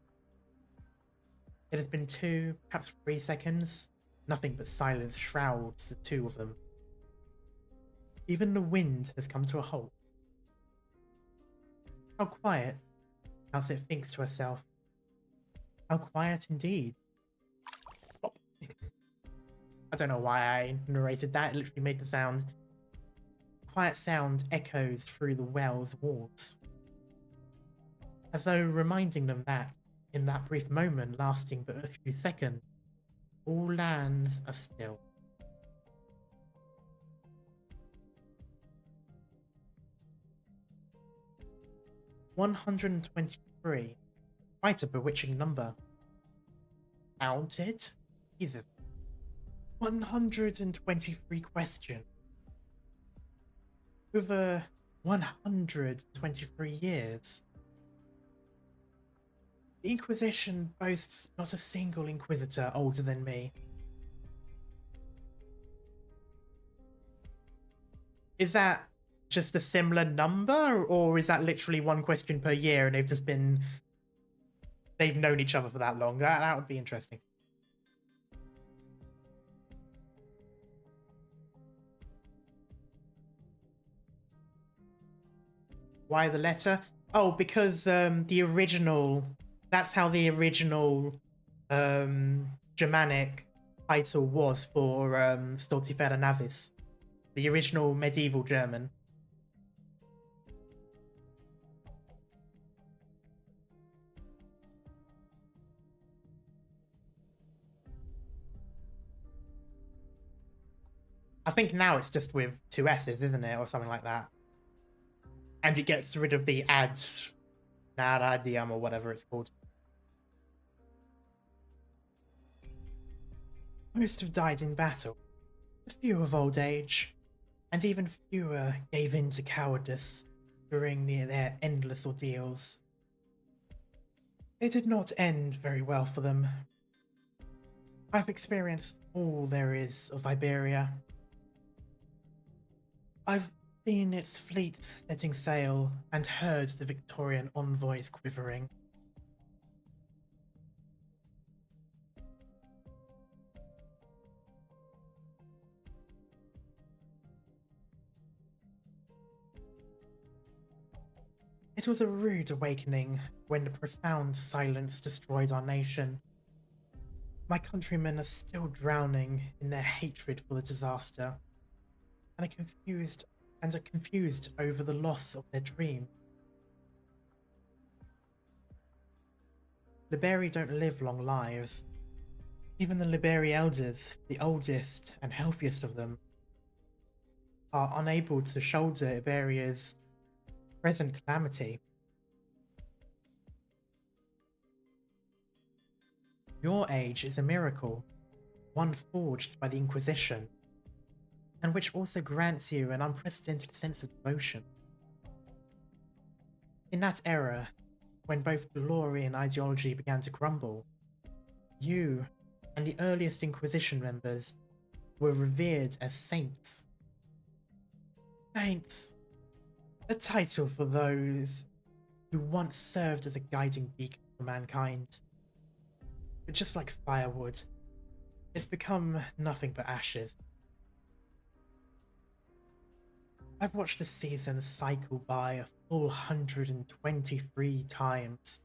It has been 2, perhaps 3 seconds. Nothing but silence shrouds the two of them. Even the wind has come to a halt. How quiet, Alcet thinks to herself. How quiet indeed. Plop. I don't know why I narrated that, it literally made the sound. Quiet sound echoes through the well's walls, as though reminding them that, in that brief moment lasting but a few seconds, all lands are still. "123. Quite a bewitching number. Counted? Jesus. 123 questions. Over 123 years. The Inquisition boasts not a single Inquisitor older than me. Is that just a similar number, or is that literally one question per year and they've known each other for that long? That would be interesting. Why the letter? Oh, because the original... That's how the original Germanic title was for Stultifera Navis. The original medieval German. I think now it's just with 2 S's, isn't it? Or something like that. And it gets rid of the Narragoniam or whatever it's called. Most have died in battle, a few of old age, and even fewer gave in to cowardice during their endless ordeals. It did not end very well for them. I've experienced all there is of Iberia. I've seen its fleet setting sail and heard the Victorian envoys quivering. It was a rude awakening when the profound silence destroyed our nation. My countrymen are still drowning in their hatred for the disaster, and are confused over the loss of their dream. Liberi don't live long lives. Even the Liberi elders, the oldest and healthiest of them, are unable to shoulder Iberia's present calamity. Your age is a miracle, one forged by the Inquisition, and which also grants you an unprecedented sense of devotion. In that era, when both glory and ideology began to crumble, you and the earliest Inquisition members were revered as saints. Saints, a title for those who once served as a guiding beacon for mankind. But just like firewood, it's become nothing but ashes. I've watched the season cycle by a full 123 times.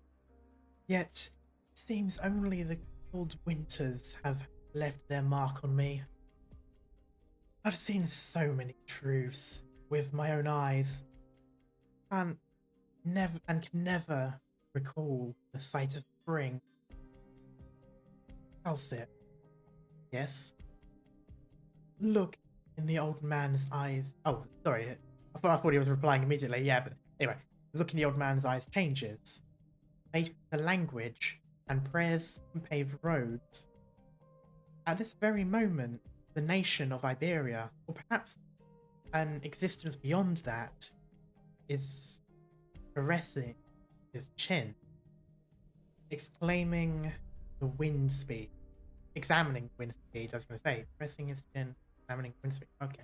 Yet, it seems only the cold winters have left their mark on me. I've seen so many truths with my own eyes, and can never recall the sight of spring. Alcet. Yes? Look in the old man's eyes. Oh, sorry. I thought he was replying immediately. Yeah, but anyway. Look in the old man's eyes changes. Faith to language, and prayers and paved roads. At this very moment, the nation of Iberia, or perhaps an existence beyond that is caressing his chin, exclaiming the wind speed, examining wind speed, I was going to say, caressing his chin, examining wind speed. Okay.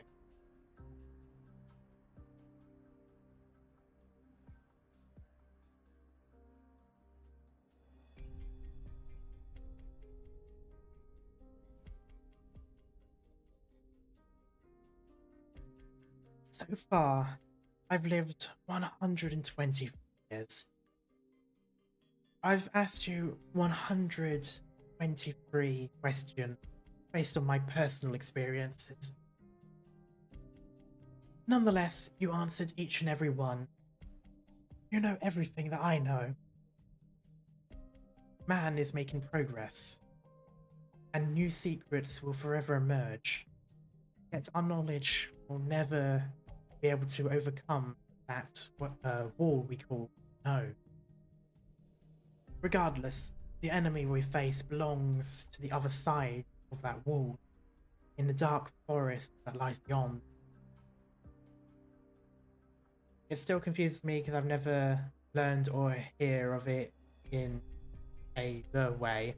So far, I've lived 120 years. I've asked you 123 questions based on my personal experiences. Nonetheless, you answered each and every one. You know everything that I know. Man is making progress, and new secrets will forever emerge. Yet our knowledge will never be able to overcome that wall we call no. Regardless, the enemy we face belongs to the other side of that wall, in the dark forest that lies beyond. It still confuses me because I've never learned or hear of it in the way.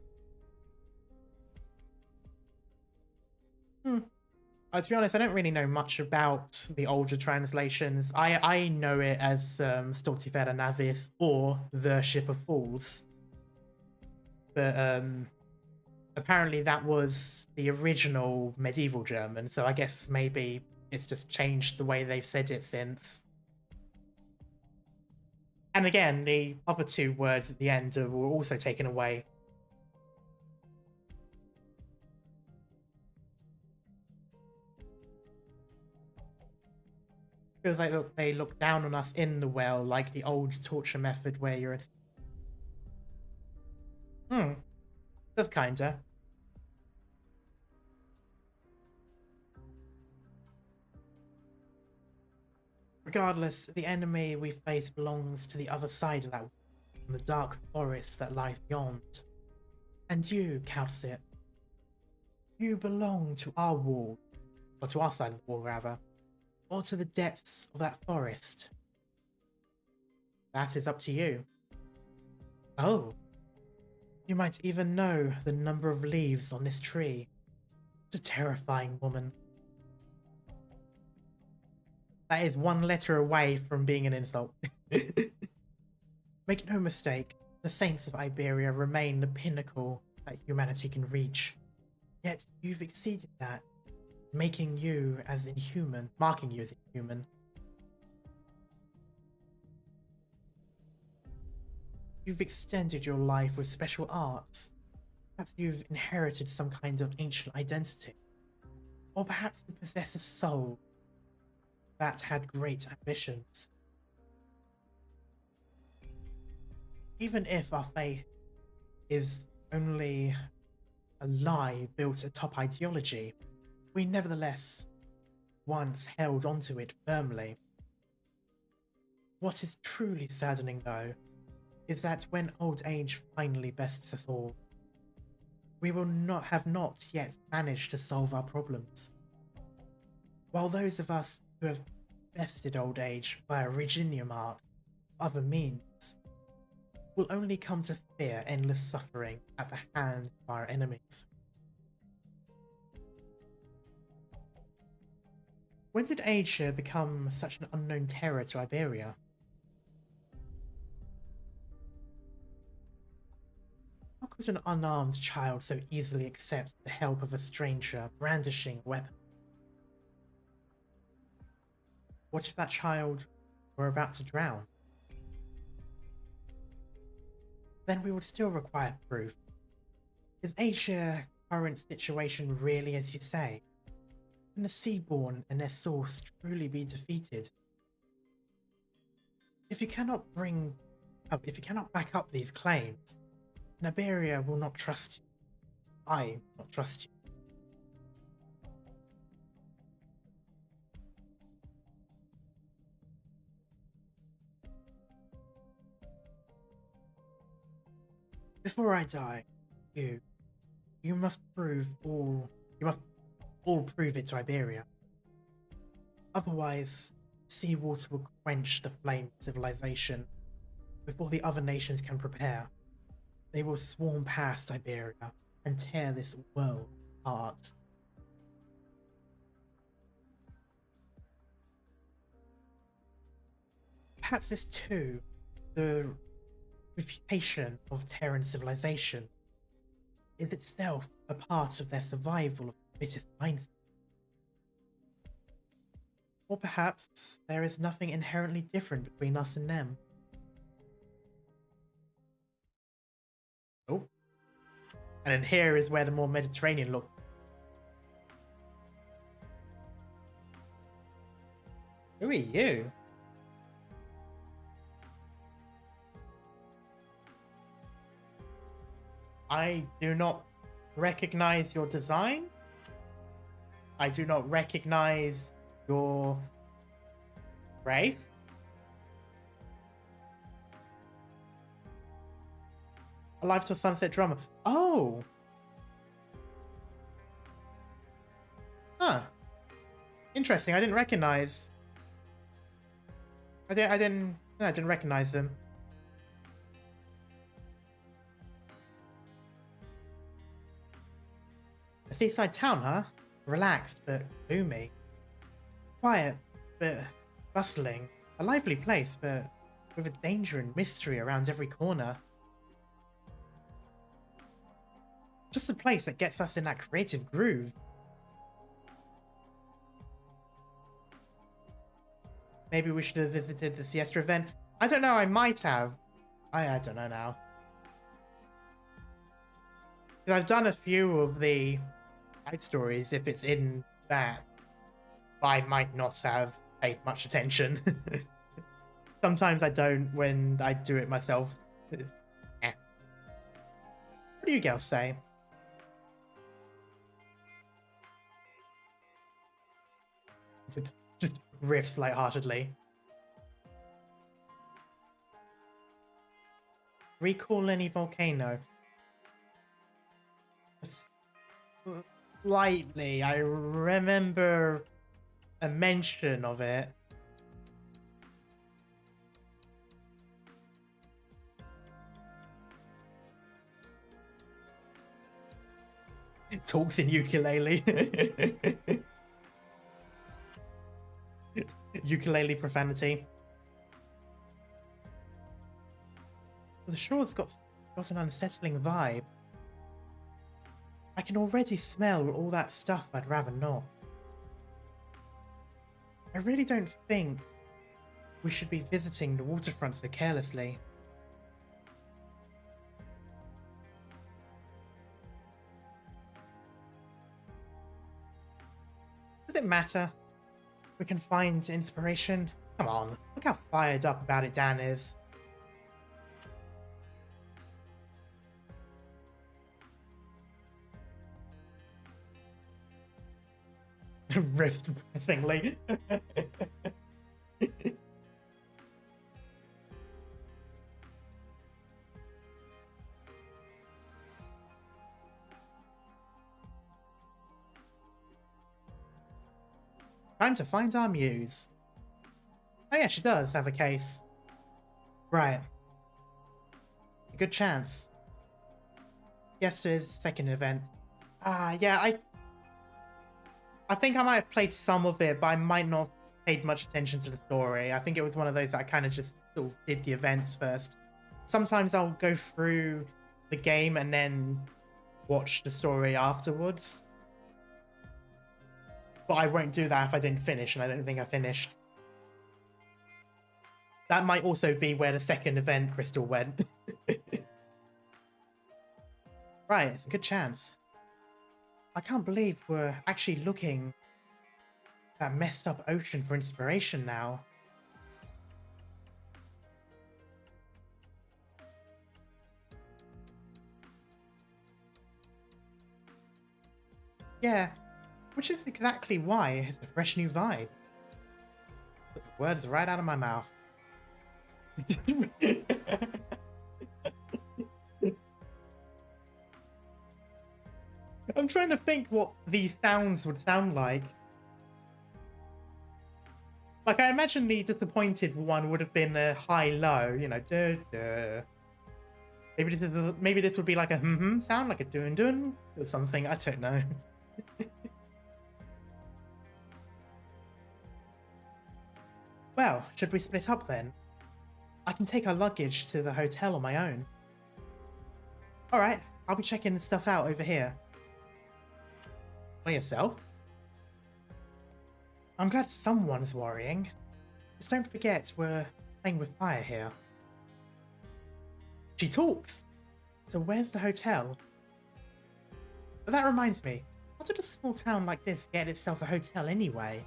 To be honest, I don't really know much about the older translations. I know it as Stultifera Navis or the Ship of Fools. But apparently that was the original medieval German, so I guess maybe it's just changed the way they've said it since. And again, the other two words at the end were also taken away. Feels like they look down on us in the well, like the old torture method where you're in. Just kinda. Regardless, the enemy we face belongs to the other side of that, the dark forest that lies beyond. And you, Calcit, you belong to our wall, or to our side of the wall rather, or to the depths of that forest. That is up to you. Oh, you might even know the number of leaves on this tree. It's a terrifying woman. That is one letter away from being an insult. Make no mistake, the saints of Iberia remain the pinnacle that humanity can reach. Yet you've exceeded that, marking you as inhuman. You've extended your life with special arts. Perhaps you've inherited some kind of ancient identity. Or perhaps you possess a soul that had great ambitions. Even if our faith is only a lie built atop ideology, we nevertheless once held onto it firmly. What is truly saddening, though, is that when old age finally bests us all, we will not yet managed to solve our problems. While those of us who have bested old age via Narragoniam art, other means, will only come to fear endless suffering at the hands of our enemies. When did Asia become such an unknown terror to Iberia? How could an unarmed child so easily accept the help of a stranger brandishing a weapon? What if that child were about to drown? Then we would still require proof. Is Asia's current situation really as you say? Can the Seaborn and their source truly be defeated? If you cannot back up these claims, Iberia will not trust you. I will not trust you. Before I die, you must all prove it to Iberia. Otherwise, seawater will quench the flame of civilization before the other nations can prepare. They will swarm past Iberia and tear this world apart. Perhaps this too, the reputation of Terran civilization, is itself a part of their survival of the fittest mindset. Or perhaps there is nothing inherently different between us and them. Oh. And then here is where the more Mediterranean look. Who are you? I do not recognize your design. I do not recognize your race. Alive Till Sunset drummer. Oh. Huh. Interesting. I didn't recognize. I didn't recognize them. A seaside town, huh? Relaxed but gloomy. Quiet but bustling. A lively place, but with a danger and mystery around every corner. Just a place that gets us in that creative groove. Maybe we should have visited the Siesta event. I don't know, I might have. I don't know now. I've done a few of the side stories, if it's in that. I might not have paid much attention. Sometimes I don't when I do it myself. What do you girls say? Just riffs lightheartedly. Recall any volcano? Slightly. I remember a mention of it. It talks in ukulele. Ukulele profanity. The shore's got an unsettling vibe. I can already smell all that stuff I'd rather not. I really don't think we should be visiting the waterfront so carelessly. Does it matter? We can find inspiration. Come on, look how fired up about it Dan is. Wrist pressingly. Time to find our muse. Oh yeah, she does have a case. Right. A good chance. Yesterday's second event. Yeah, I think I might have played some of it, but I might not have paid much attention to the story. I think it was one of those that I kind of just sort of did the events first. Sometimes I'll go through the game and then watch the story afterwards. But I won't do that if I didn't finish, and I don't think I finished. That might also be where the second event Crystal went. Right, it's a good chance. I can't believe we're actually looking at that messed up ocean for inspiration now. Yeah, which is exactly why it has a fresh new vibe. But the words right out of my mouth. I'm trying to think what these sounds would sound like. Like, I imagine the disappointed one would have been a high-low, you know, duh, duh. Maybe this would be like a sound, like a dun-dun or something. I don't know. Well, should we split up then? I can take our luggage to the hotel on my own. All right, I'll be checking the stuff out over here. By yourself? I'm glad someone's worrying. Just don't forget we're playing with fire here. She talks! So where's the hotel? But that reminds me, how did a small town like this get itself a hotel anyway?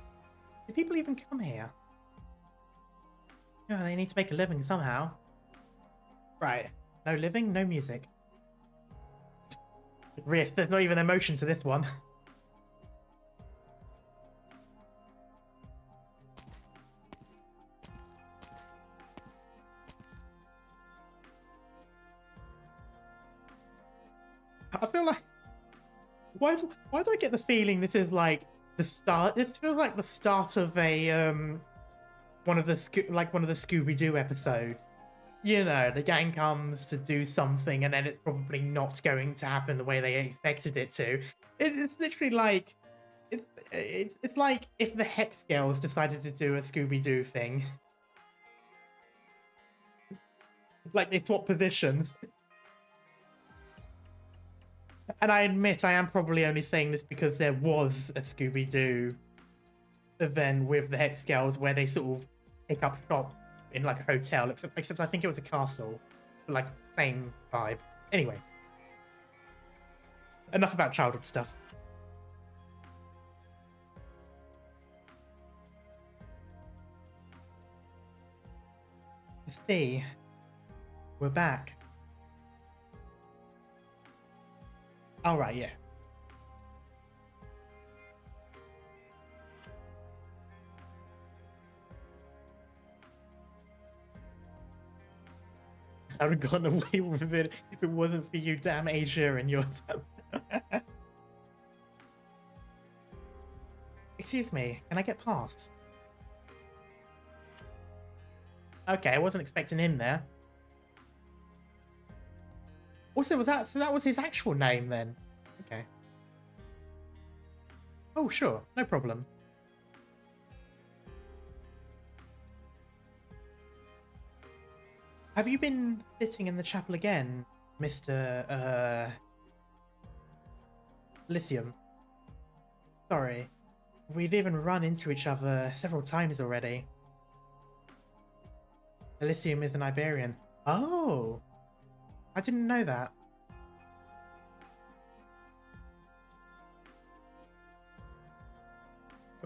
Do people even come here? Oh, they need to make a living somehow. Right, no living, no music. Riff, there's not even emotion to this one. I feel like why do I get the feeling this is like the start? It feels like the start of a one of the Scooby-Doo episodes. You know, the gang comes to do something and then it's probably not going to happen the way they expected it to. It's literally like it's like if the Hex Girls decided to do a Scooby-Doo thing. Like they swap positions. And I admit I am probably only saying this because there was a Scooby-Doo event with the Hex Girls where they sort of pick up shop in like a hotel, except I think it was a castle. Like, same vibe. Anyway. Enough about childhood stuff. See, we're back. All right, yeah. I would have gone away with it if it wasn't for you, damn Asia and your Excuse me, can I get past? Okay, I wasn't expecting him there. Also, that was his actual name then? Okay. Oh, sure, no problem. Have you been sitting in the chapel again, Mr. Elysium? Sorry. We've even run into each other several times already. Elysium is an Iberian. Oh! I didn't know that.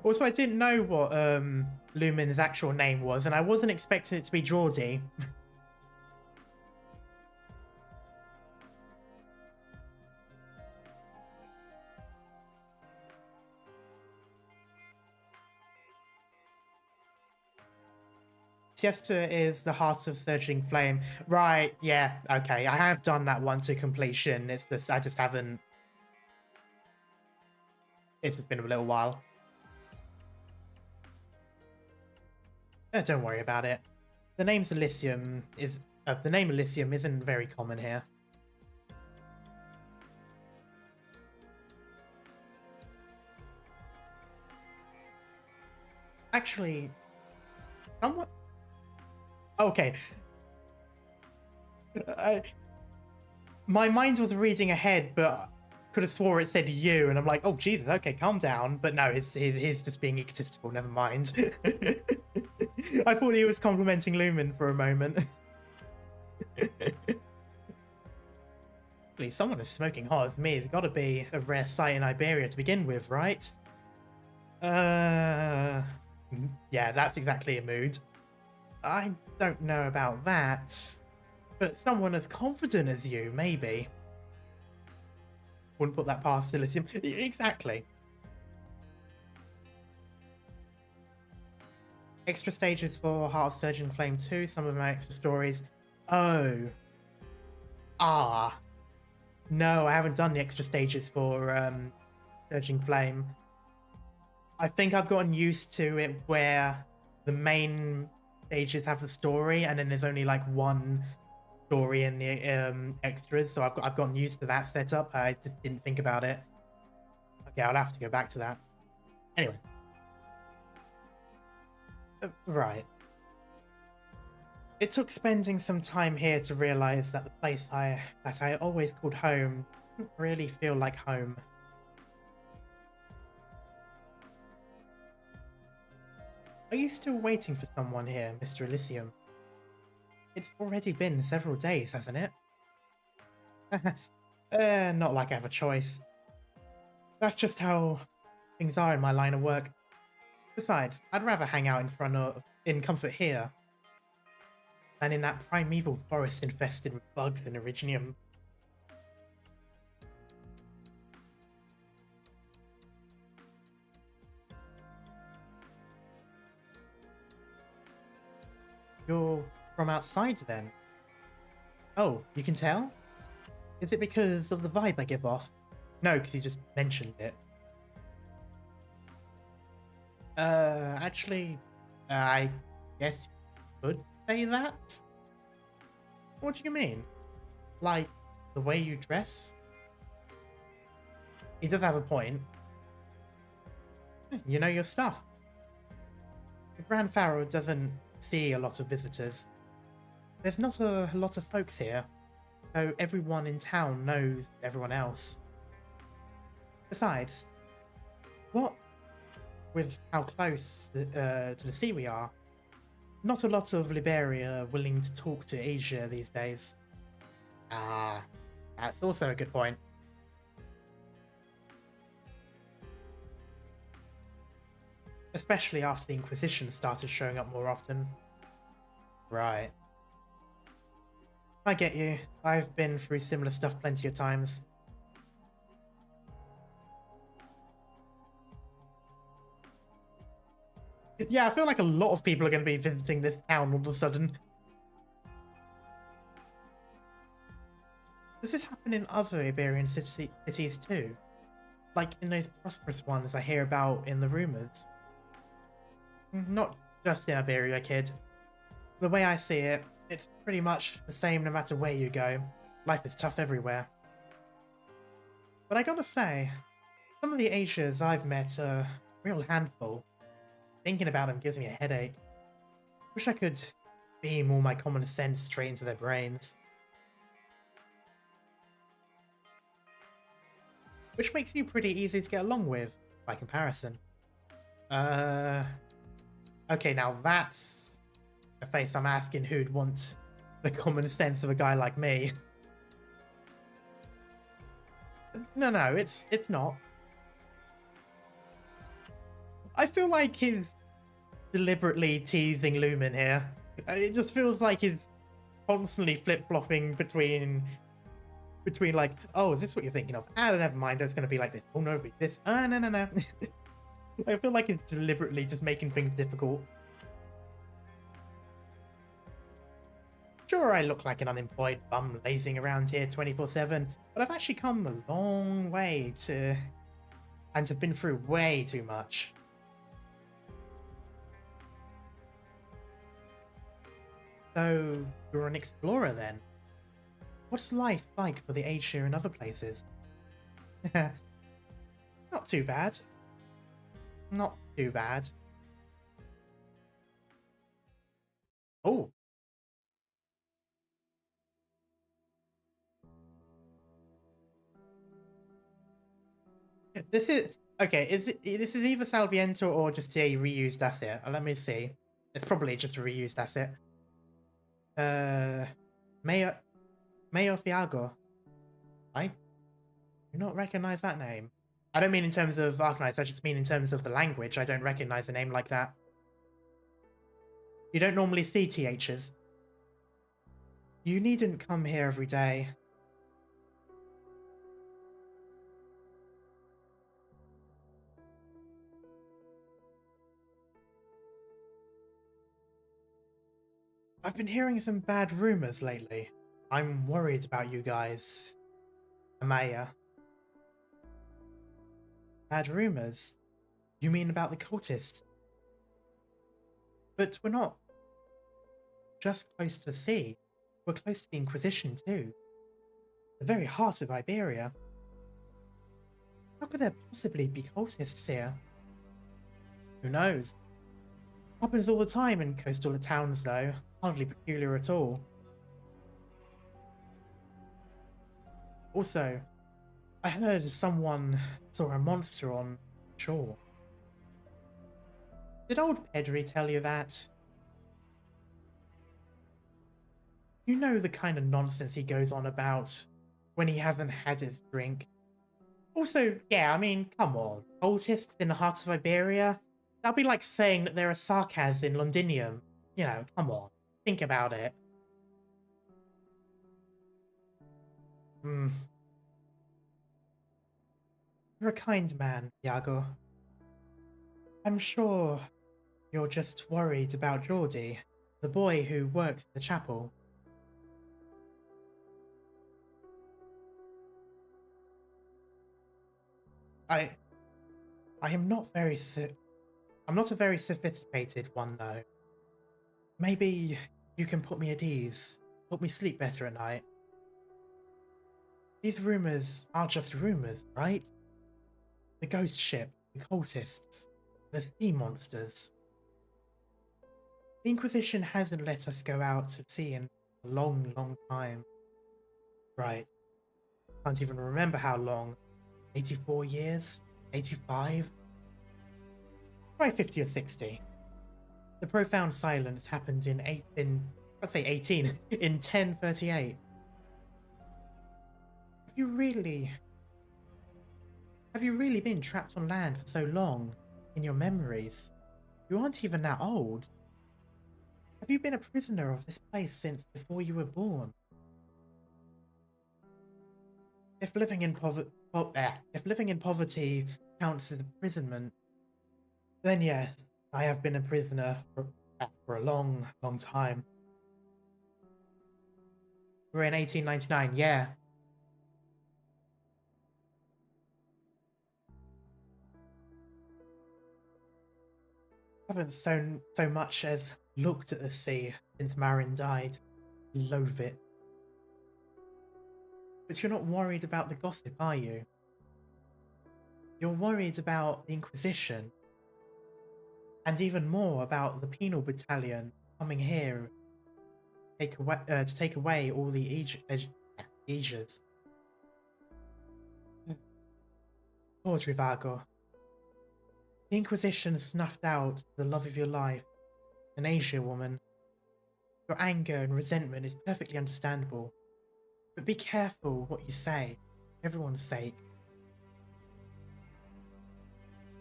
Also, I didn't know what Lumen's actual name was, and I wasn't expecting it to be Geordie. Siesta is the Heart of Surging Flame. Right, yeah, okay. I have done that one to completion. It's just, I just haven't... It's just been a little while. Don't worry about it. The name Elysium isn't very common here. Actually, somewhat... Okay. My mind was reading ahead, but could have swore it said you, and I'm like, oh Jesus, okay, calm down. But no, he's just being egotistical. Never mind. I thought he was complimenting Lumen for a moment. Please, someone as smoking hot as me has got to be a rare sight in Iberia to begin with, right? Yeah, that's exactly a mood. I don't know about that, but someone as confident as you, maybe. Wouldn't put that past Elysium. Exactly. Extra stages for Heart of Surging Flame 2, some of my extra stories. Oh. Ah. No, I haven't done the extra stages for Surging Flame. I think I've gotten used to it where the main stages have the story, and then there's only like one story in the extras. So I've gotten used to that setup. I just didn't think about it. Okay, I'll have to go back to that. Anyway, right. It took spending some time here to realize that the place that I always called home didn't really feel like home. Are you still waiting for someone here, Mr. Elysium? It's already been several days, hasn't it? Not like I have a choice. That's just how things are in my line of work. Besides, I'd rather hang out in comfort here than in that primeval forest infested with bugs and Narragoniam. You're from outside then? Oh, you can tell? Is it because of the vibe I give off? No, because you just mentioned it. Actually, I guess you could say that? What do you mean? Like, the way you dress? He does have a point. You know your stuff. The Grand Pharaoh doesn't see a lot of visitors. There's not a lot of folks here, so everyone in town knows everyone else. Besides, what with how close to the sea we are, not a lot of Liberia are willing to talk to Asia these days. Ah, that's also a good point. Especially after the Inquisition started showing up more often. Right. I get you. I've been through similar stuff plenty of times. Yeah, I feel like a lot of people are going to be visiting this town all of a sudden. Does this happen in other Iberian cities too? Like in those prosperous ones I hear about in the rumors? Not just in Iberia, kid. The way I see it, it's pretty much the same no matter where you go. Life is tough everywhere. But I gotta say, some of the Asians I've met are a real handful. Thinking about them gives me a headache. Wish I could beam all my common sense straight into their brains. Which makes you pretty easy to get along with, by comparison. Okay, now that's a face I'm asking who'd want the common sense of a guy like me. No, it's not. I feel like he's deliberately teasing Lumen here. It just feels like he's constantly flip-flopping between like, oh, is this what you're thinking of? Ah, never mind, it's going to be like this. Oh, no, be this. Ah, no. I feel like it's deliberately just making things difficult. Sure, I look like an unemployed bum lazing around here 24/7, but I've actually come a long way and have been through way too much. So, you're an explorer then? What's life like for the Asia and other places? Not too bad. Not too bad. Oh. This is... Okay, this is either Salviento or just a reused asset. Let me see. It's probably just a reused asset. Mayor Fiago. I do not recognize that name. I don't mean in terms of Arknights, I just mean in terms of the language. I don't recognize a name like that. You don't normally see THs. You needn't come here every day. I've been hearing some bad rumors lately. I'm worried about you guys. Amaya. Bad rumors? You mean about the cultists? But we're not just close to the sea. We're close to the Inquisition too. The very heart of Iberia. How could there possibly be cultists here? Who knows? Happens all the time in coastal towns though. Hardly peculiar at all. Also, I heard someone saw a monster on shore. Did old Pedri tell you that? You know the kind of nonsense he goes on about when he hasn't had his drink. Also, yeah, I mean, come on. Cultists in the heart of Iberia? That'd be like saying that there are Sarkaz in Londinium. You know, come on. Think about it. You're a kind man, Iago. I'm sure you're just worried about Geordie, the boy who works in the chapel. I am not very I'm not a very sophisticated one though. Maybe you can put me at ease, help me sleep better at night. These rumors are just rumors, right? The ghost ship, the cultists, the sea monsters. The Inquisition hasn't let us go out to sea in a long, long time. Right. Can't even remember how long. 84 years? 85? Try 50 or 60. The profound silence happened in 18, in 1038. Have you really been trapped on land for so long, in your memories? You aren't even that old. Have you been a prisoner of this place since before you were born? If living in poverty counts as imprisonment, then yes, I have been a prisoner for a long, long time. We're in 1899, yeah. I haven't so much as looked at the sea since Marin died. Loathe it. But you're not worried about the gossip, are you? You're worried about the Inquisition, and even more about the penal battalion coming here to take away all the aegis. Poor Trivago. The Inquisition snuffed out the love of your life, an Asia woman. Your anger and resentment is perfectly understandable, but be careful what you say, for everyone's sake.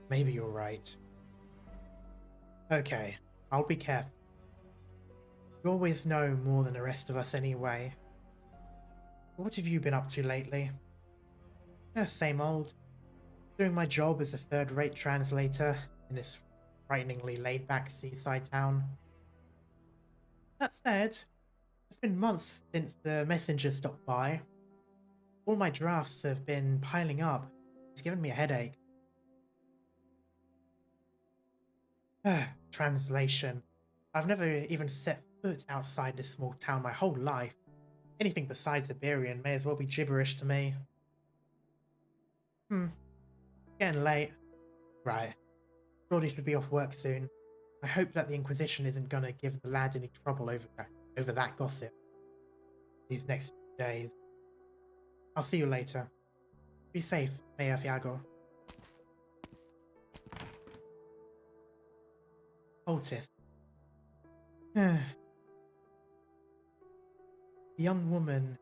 Maybe you're right. Okay, I'll be careful. You always know more than the rest of us anyway. What have you been up to lately? Same old. Doing my job as a third-rate translator in this frighteningly laid-back seaside town. That said, it's been months since the messenger stopped by. All my drafts have been piling up. It's given me a headache. Translation. I've never even set foot outside this small town my whole life. Anything besides Iberian may as well be gibberish to me. Getting late. Right. Geordie should be off work soon. I hope that the Inquisition isn't gonna give the lad any trouble over that gossip these next few days. I'll see you later. Be safe, Mayor Fiago. Cultist. The young woman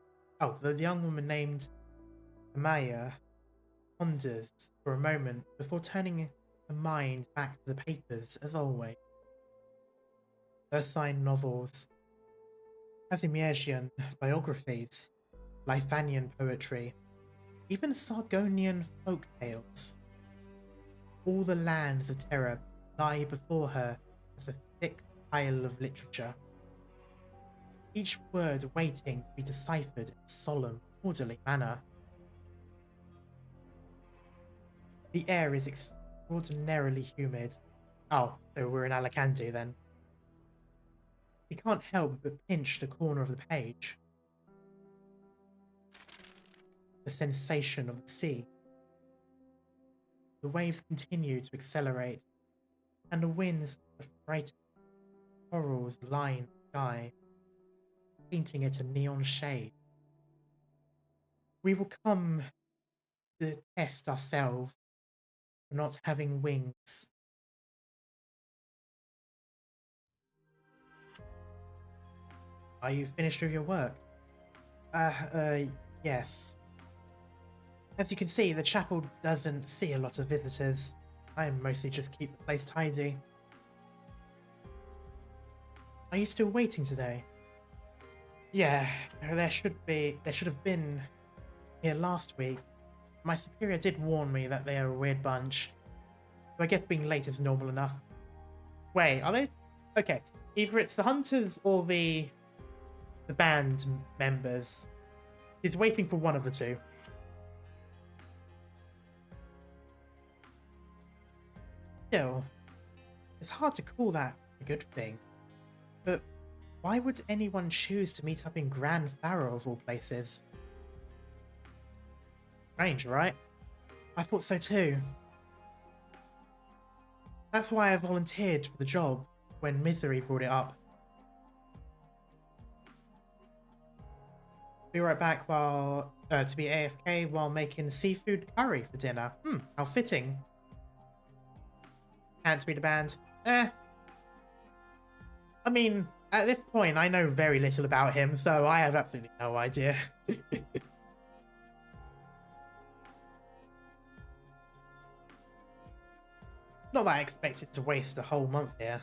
named Amaya ponders for a moment before turning her mind back to the papers as always. Ursine novels, Casimirian biographies, Lifanian poetry, even Sargonian folk tales. All the lands of terror lie before her as a thick pile of literature, each word waiting to be deciphered in a solemn, orderly manner. The air is extraordinarily humid. Oh, so we're in Alicante then. you can't help but pinch the corner of the page. The sensation of the sea. The waves continue to accelerate, and the winds of bright corals line the sky, painting it a neon shade. We will come to test ourselves for not having wings. Are you finished with your work? Yes. As you can see, the chapel doesn't see a lot of visitors. I mostly just keep the place tidy. Are you still waiting today? Yeah, there should have been here last week. My superior did warn me that they are a weird bunch. So I guess being late is normal enough. Wait, are they? Okay, either it's the hunters or the band members. He's waiting for one of the two. Still, it's hard to call that a good thing. But why would anyone choose to meet up in Grand Pharaoh of all places? Strange, right? I thought so too. That's why I volunteered for the job when Misery brought it up. Be right back while to be AFK while making seafood curry for dinner. How fitting. Can't be the band. I mean, at this point, I know very little about him, so I have absolutely no idea. Not that I expected to waste a whole month here.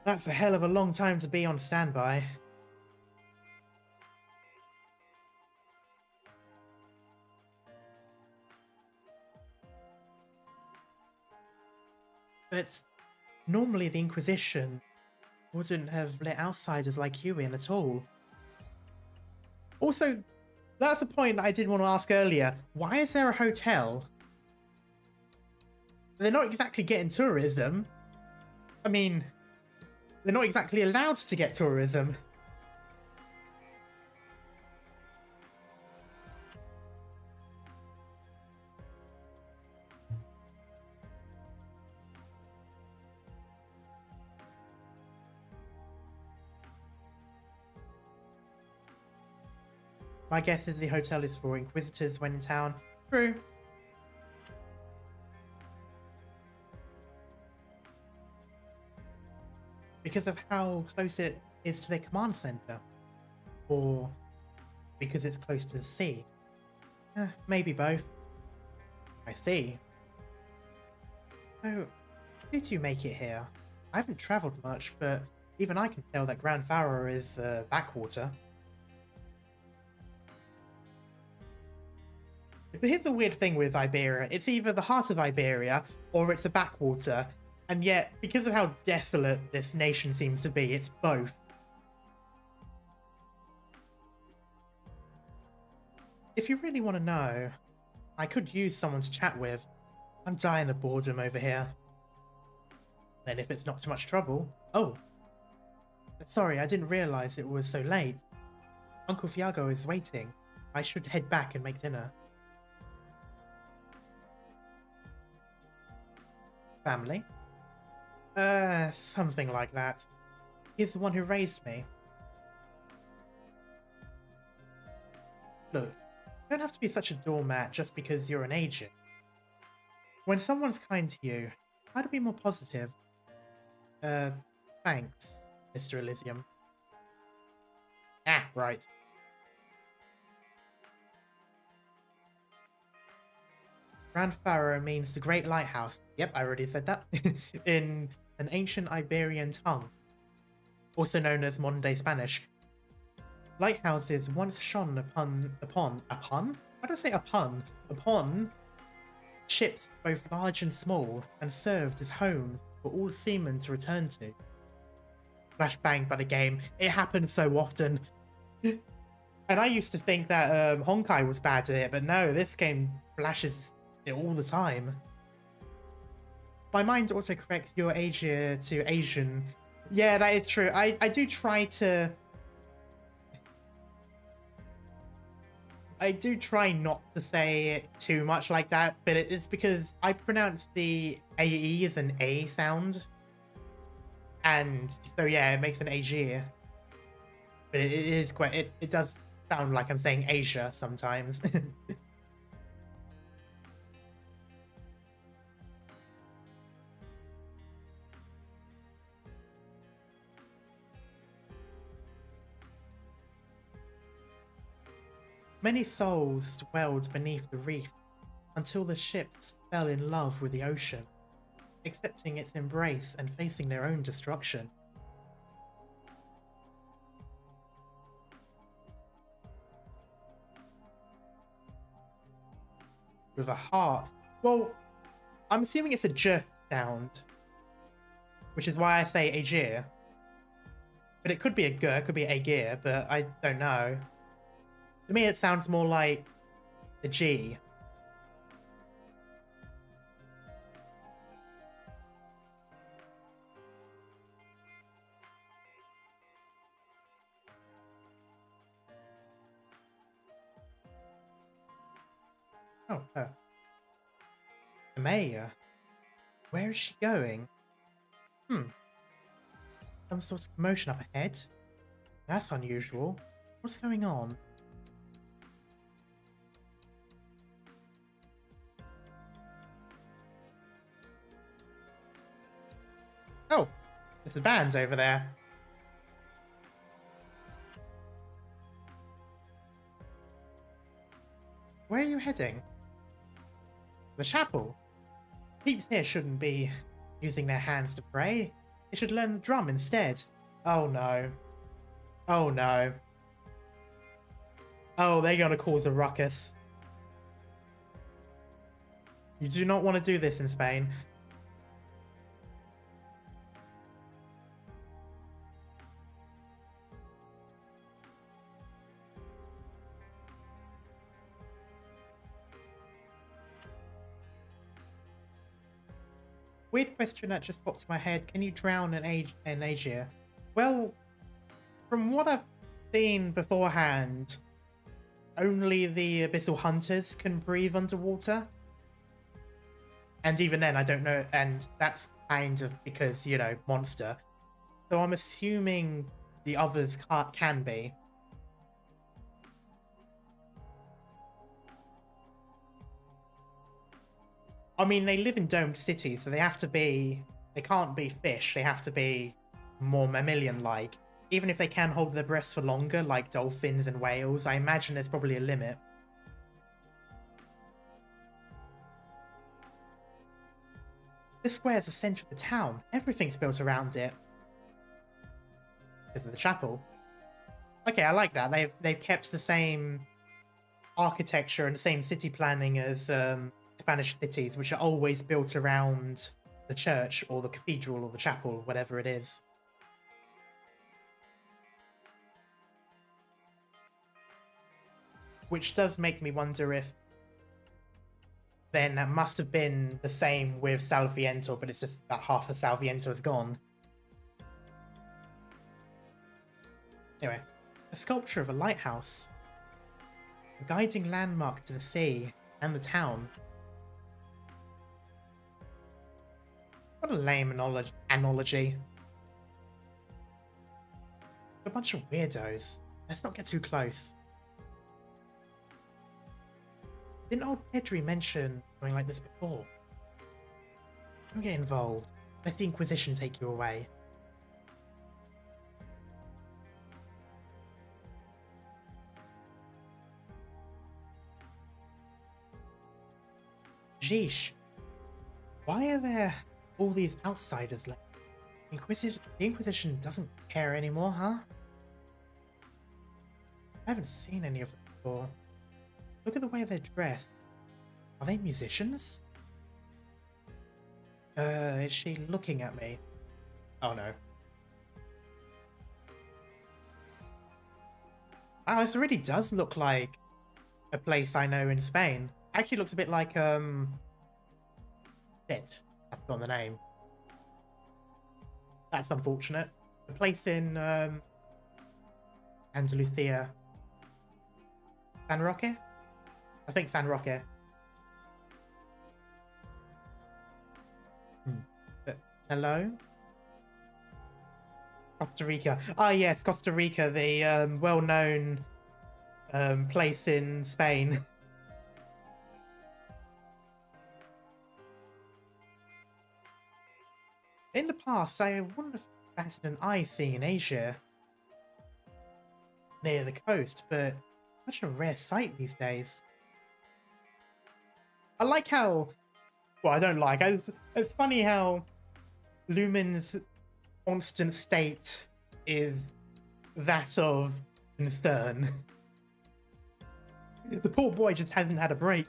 That's a hell of a long time to be on standby. But normally the Inquisition wouldn't have let outsiders like you in at all. Also, that's a point I did want to ask earlier. Why is there a hotel? They're not exactly getting tourism. I mean, they're not exactly allowed to get tourism. My guess is the hotel is for Inquisitors when in town. True. Because of how close it is to their command center? Or because it's close to the sea? Maybe both. I see. So, did you make it here? I haven't travelled much, but even I can tell that Grand Pharaoh is backwater. Here's the weird thing with Iberia. It's either the heart of Iberia or it's a backwater. And yet, because of how desolate this nation seems to be, it's both. If you really want to know, I could use someone to chat with. I'm dying of boredom over here. And if it's not too much trouble... Oh. Sorry, I didn't realize it was so late. Uncle Fiago is waiting. I should head back and make dinner. Family? Something like that. He's the one who raised me. Look, you don't have to be such a doormat just because you're an agent. When someone's kind to you, try to be more positive. Thanks, Mr. Elysium. Ah, right. Grand Pharaoh means the Great Lighthouse. Yep, I already said that. In an ancient Iberian tongue, also known as modern-day Spanish. Lighthouses once shone upon ships both large and small, and served as homes for all seamen to return to. Flashbang by the game. It happens so often. And I used to think that Honkai was bad at it, but no, this game flashes it all the time. My mind autocorrects your Asia to Asian Yeah, that is true. I do try to... I do try not to say it too much like that, but it's because I pronounce the AE as an A sound. And so, yeah, it makes an Asia. But it is quite... It does sound like I'm saying Asia sometimes. Many souls dwelled beneath the reef until the ships fell in love with the ocean, accepting its embrace and facing their own destruction. With a heart. Well, I'm assuming it's a j sound, which is why I say Aegir. But it could be a g, it could be Aegir, but I don't know. To me, it sounds more like a G. Oh, Amaya. Where is she going? Some sort of commotion up ahead? That's unusual. What's going on? Oh, there's a band over there. Where are you heading? The chapel. Peeps here shouldn't be using their hands to pray. They should learn the drum instead. Oh no. Oh no. Oh, they're gonna cause a ruckus. You do not want to do this in Spain. Weird question that just popped in my head. Can you drown in Asia? Well, from what I've seen beforehand, only the Abyssal Hunters can breathe underwater. And even then, I don't know. And that's kind of because, you know, monster. So I'm assuming the others can be. I mean, they live in domed cities, so they have to be... They can't be fish. They have to be more mammalian-like. Even if they can hold their breaths for longer, like dolphins and whales, I imagine there's probably a limit. This square is the center of the town. Everything's built around it. Because of the chapel. Okay, I like that. They've kept the same architecture and the same city planning as Spanish cities, which are always built around the church or the cathedral or the chapel, whatever it is. Which does make me wonder if then that must have been the same with Salviento, but it's just that half of Salviento is gone. Anyway, a sculpture of a lighthouse. A guiding landmark to the sea and the town. What a lame analogy. A bunch of weirdos. Let's not get too close. Didn't old Pedri mention something like this before? Don't get involved. Let the Inquisition take you away. Jeesh. Why are there all these outsiders left? The Inquisition doesn't care anymore, huh? I haven't seen any of them before. Look at the way they're dressed. Are they musicians? Is she looking at me? Oh no. Wow, this really does look like a place I know in Spain. Actually looks a bit like, shit. I've forgotten the name. That's unfortunate. The place in Andalusia. San Roque? I think San Roque. Hello? Costa Rica. Ah, yes, Costa Rica, the well-known place in Spain. In the past, I wouldn't have batted an eye seeing in Asia near the coast, but such a rare sight these days. I like how... Well, I don't like... It's funny how Lumen's constant state is that of concern. The poor boy just hasn't had a break.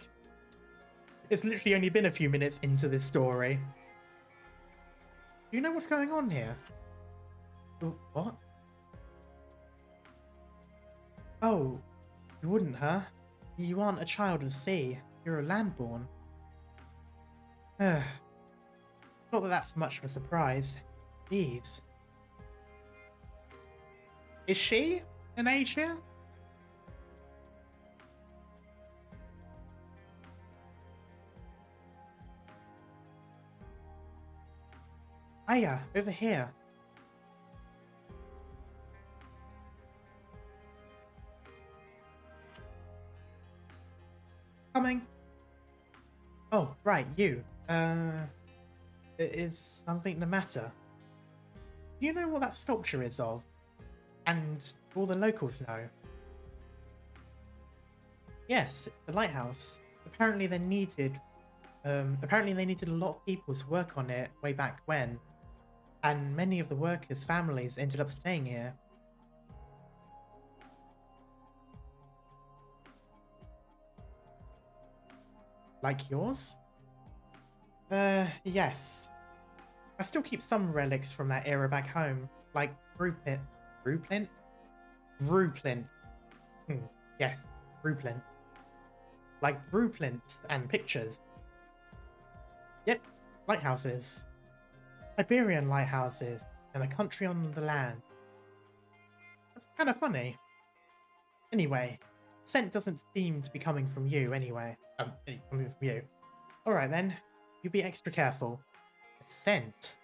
It's literally only been a few minutes into this story. Do you know what's going on here? What? Oh, you wouldn't, huh? You aren't a child of the sea. You're a landborn. Not that that's much of a surprise. Jeez. Is she an Asia? Aya, over here. Coming. Oh, right, you. Is something the matter? Do you know what that sculpture is of? And all the locals know? Yes, the lighthouse. Apparently they needed a lot of people to work on it way back when. And many of the workers' families ended up staying here. Like yours? Yes. I still keep some relics from that era back home, like Bruplint. Yes, Bruplint. Like blueprints and pictures. Yep, lighthouses. Iberian lighthouses, and a country on the land. That's kind of funny. Anyway, scent doesn't seem to be coming from you anyway. Coming from you. Alright then, you be extra careful. A scent?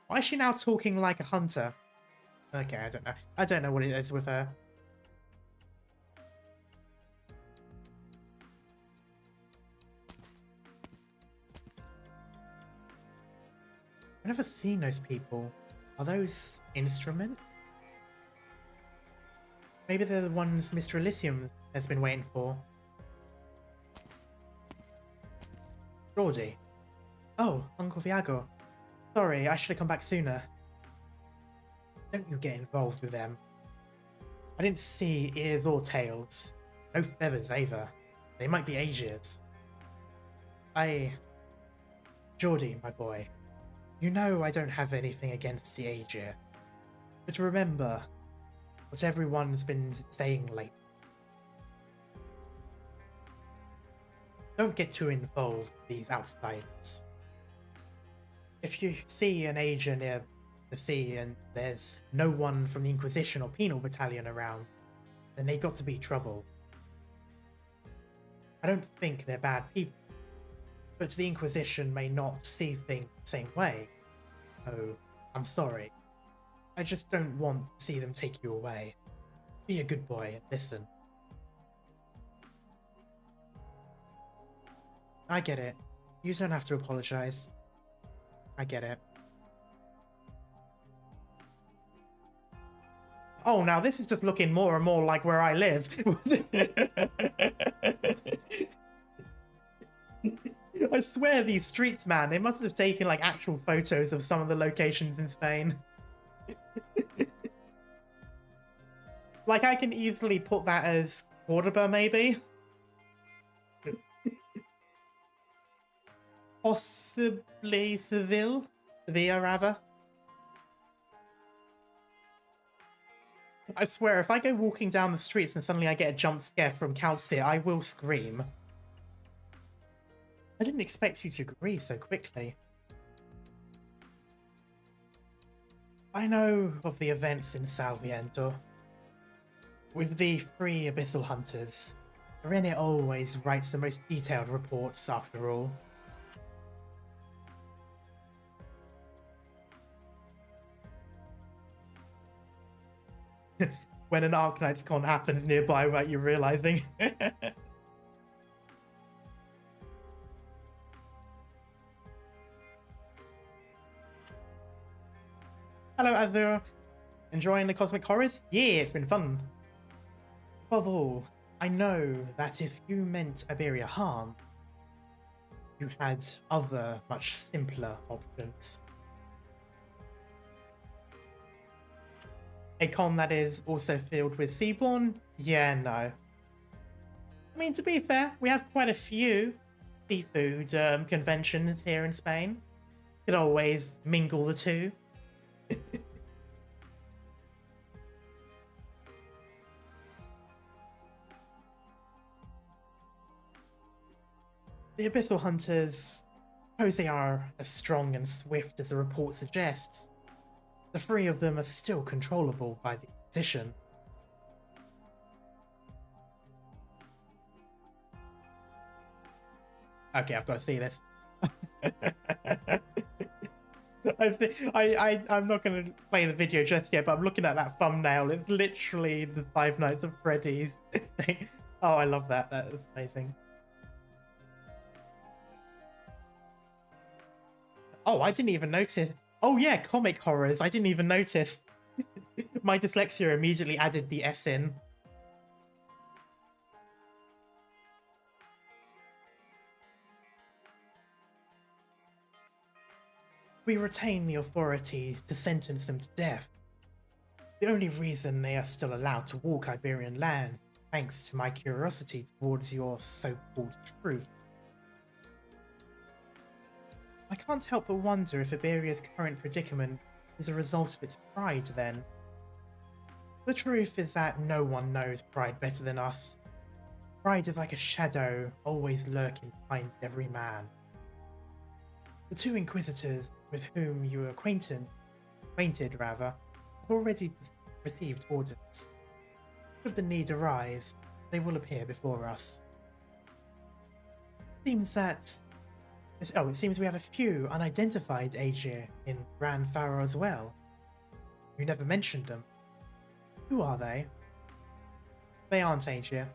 Why is she now talking like a hunter? Okay, I don't know. I don't know what it is with her. I've never seen those people. Are those instruments? Maybe they're the ones Mr. Elysium has been waiting for. Geordie. Oh, Uncle Viago. Sorry, I should have come back sooner. Don't you get involved with them. I didn't see ears or tails. No feathers either. They might be Asia's. Geordie, my boy. You know I don't have anything against the Asia. But remember what everyone's been saying lately. Don't get too involved with these outsiders. If you see an Asia near the sea and there's no one from the Inquisition or Penal Battalion around, then they got to be trouble. I don't think they're bad people, but the Inquisition may not see things the same way. Oh, I'm sorry. I just don't want to see them take you away. Be a good boy and listen. I get it. You don't have to apologize. I get it. Oh, now this is just looking more and more like where I live. I swear these streets, man, they must have taken like actual photos of some of the locations in Spain. Like I can easily put that as Cordoba, maybe. Possibly Seville, rather. I swear, if I go walking down the streets and suddenly I get a jump scare from Calcia, I will scream. I didn't expect you to agree so quickly. I know of the events in Salviento. With the three abyssal hunters, Rene always writes the most detailed reports after all. When an Arknights con happens nearby without you realizing. Hello, Azure. Enjoying the cosmic horrors? Yeah, it's been fun. Above all, I know that if you meant Iberia harm, you had other, much simpler options. A con that is also filled with seaborn? Yeah, no. I mean, to be fair, we have quite a few seafood conventions here in Spain. Could always mingle the two. The Abyssal Hunters, suppose they are as strong and swift as the report suggests. The three of them are still controllable by the Inquisition. Okay, I've got to see this. I'm not going to play the video just yet, but I'm looking at that thumbnail. It's literally the Five Nights of Freddy's thing. Oh, I love that. That is amazing. Oh, I didn't even notice. Oh yeah, comic horrors. I didn't even notice. My dyslexia immediately added the S in. We retain the authority to sentence them to death. The only reason they are still allowed to walk Iberian lands is thanks to my curiosity towards your so-called truth. I can't help but wonder if Iberia's current predicament is a result of its pride then. The truth is that no one knows pride better than us. Pride is like a shadow, always lurking behind every man. The two inquisitors with whom you are acquainted have already received orders. Should the need arise, they will appear before us. It seems we have a few unidentified Aegir in Gran Faro as well. You never mentioned them. Who are they? They aren't Aegir.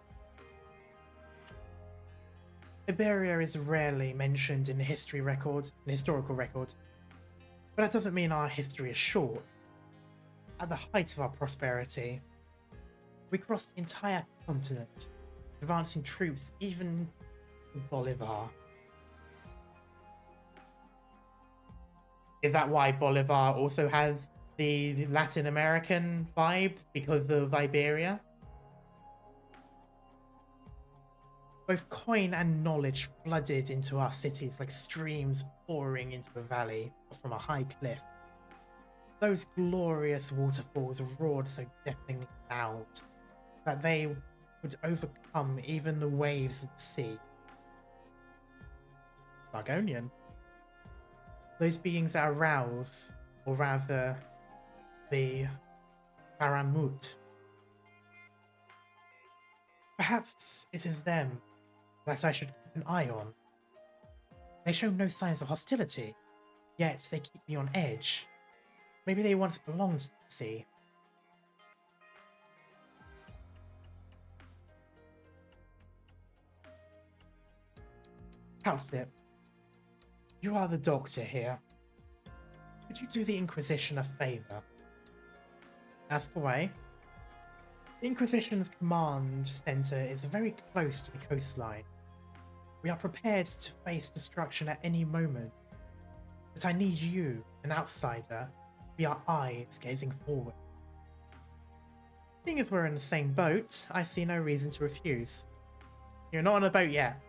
Iberia is rarely mentioned in the historical record, but that doesn't mean our history is short. At the height of our prosperity, we crossed the entire continent, advancing troops even to Bolivar. Is that why Bolivar also has the Latin American vibe because of Iberia? Both coin and knowledge flooded into our cities like streams pouring into a valley or from a high cliff. Those glorious waterfalls roared so deafeningly loud that they would overcome even the waves of the sea. Narragoniam. Those beings that arouse, or rather, the Paramut. Perhaps it is them that I should keep an eye on. They show no signs of hostility, yet they keep me on edge. Maybe they once belonged to the sea. Cowslip, you are the doctor here. Could you do the Inquisition a favor? Ask away. The Inquisition's command center is very close to the coastline. We are prepared to face destruction at any moment. But I need you, an outsider, to be our eyes gazing forward. Seeing as we're in the same boat, I see no reason to refuse. You're not on a boat yet.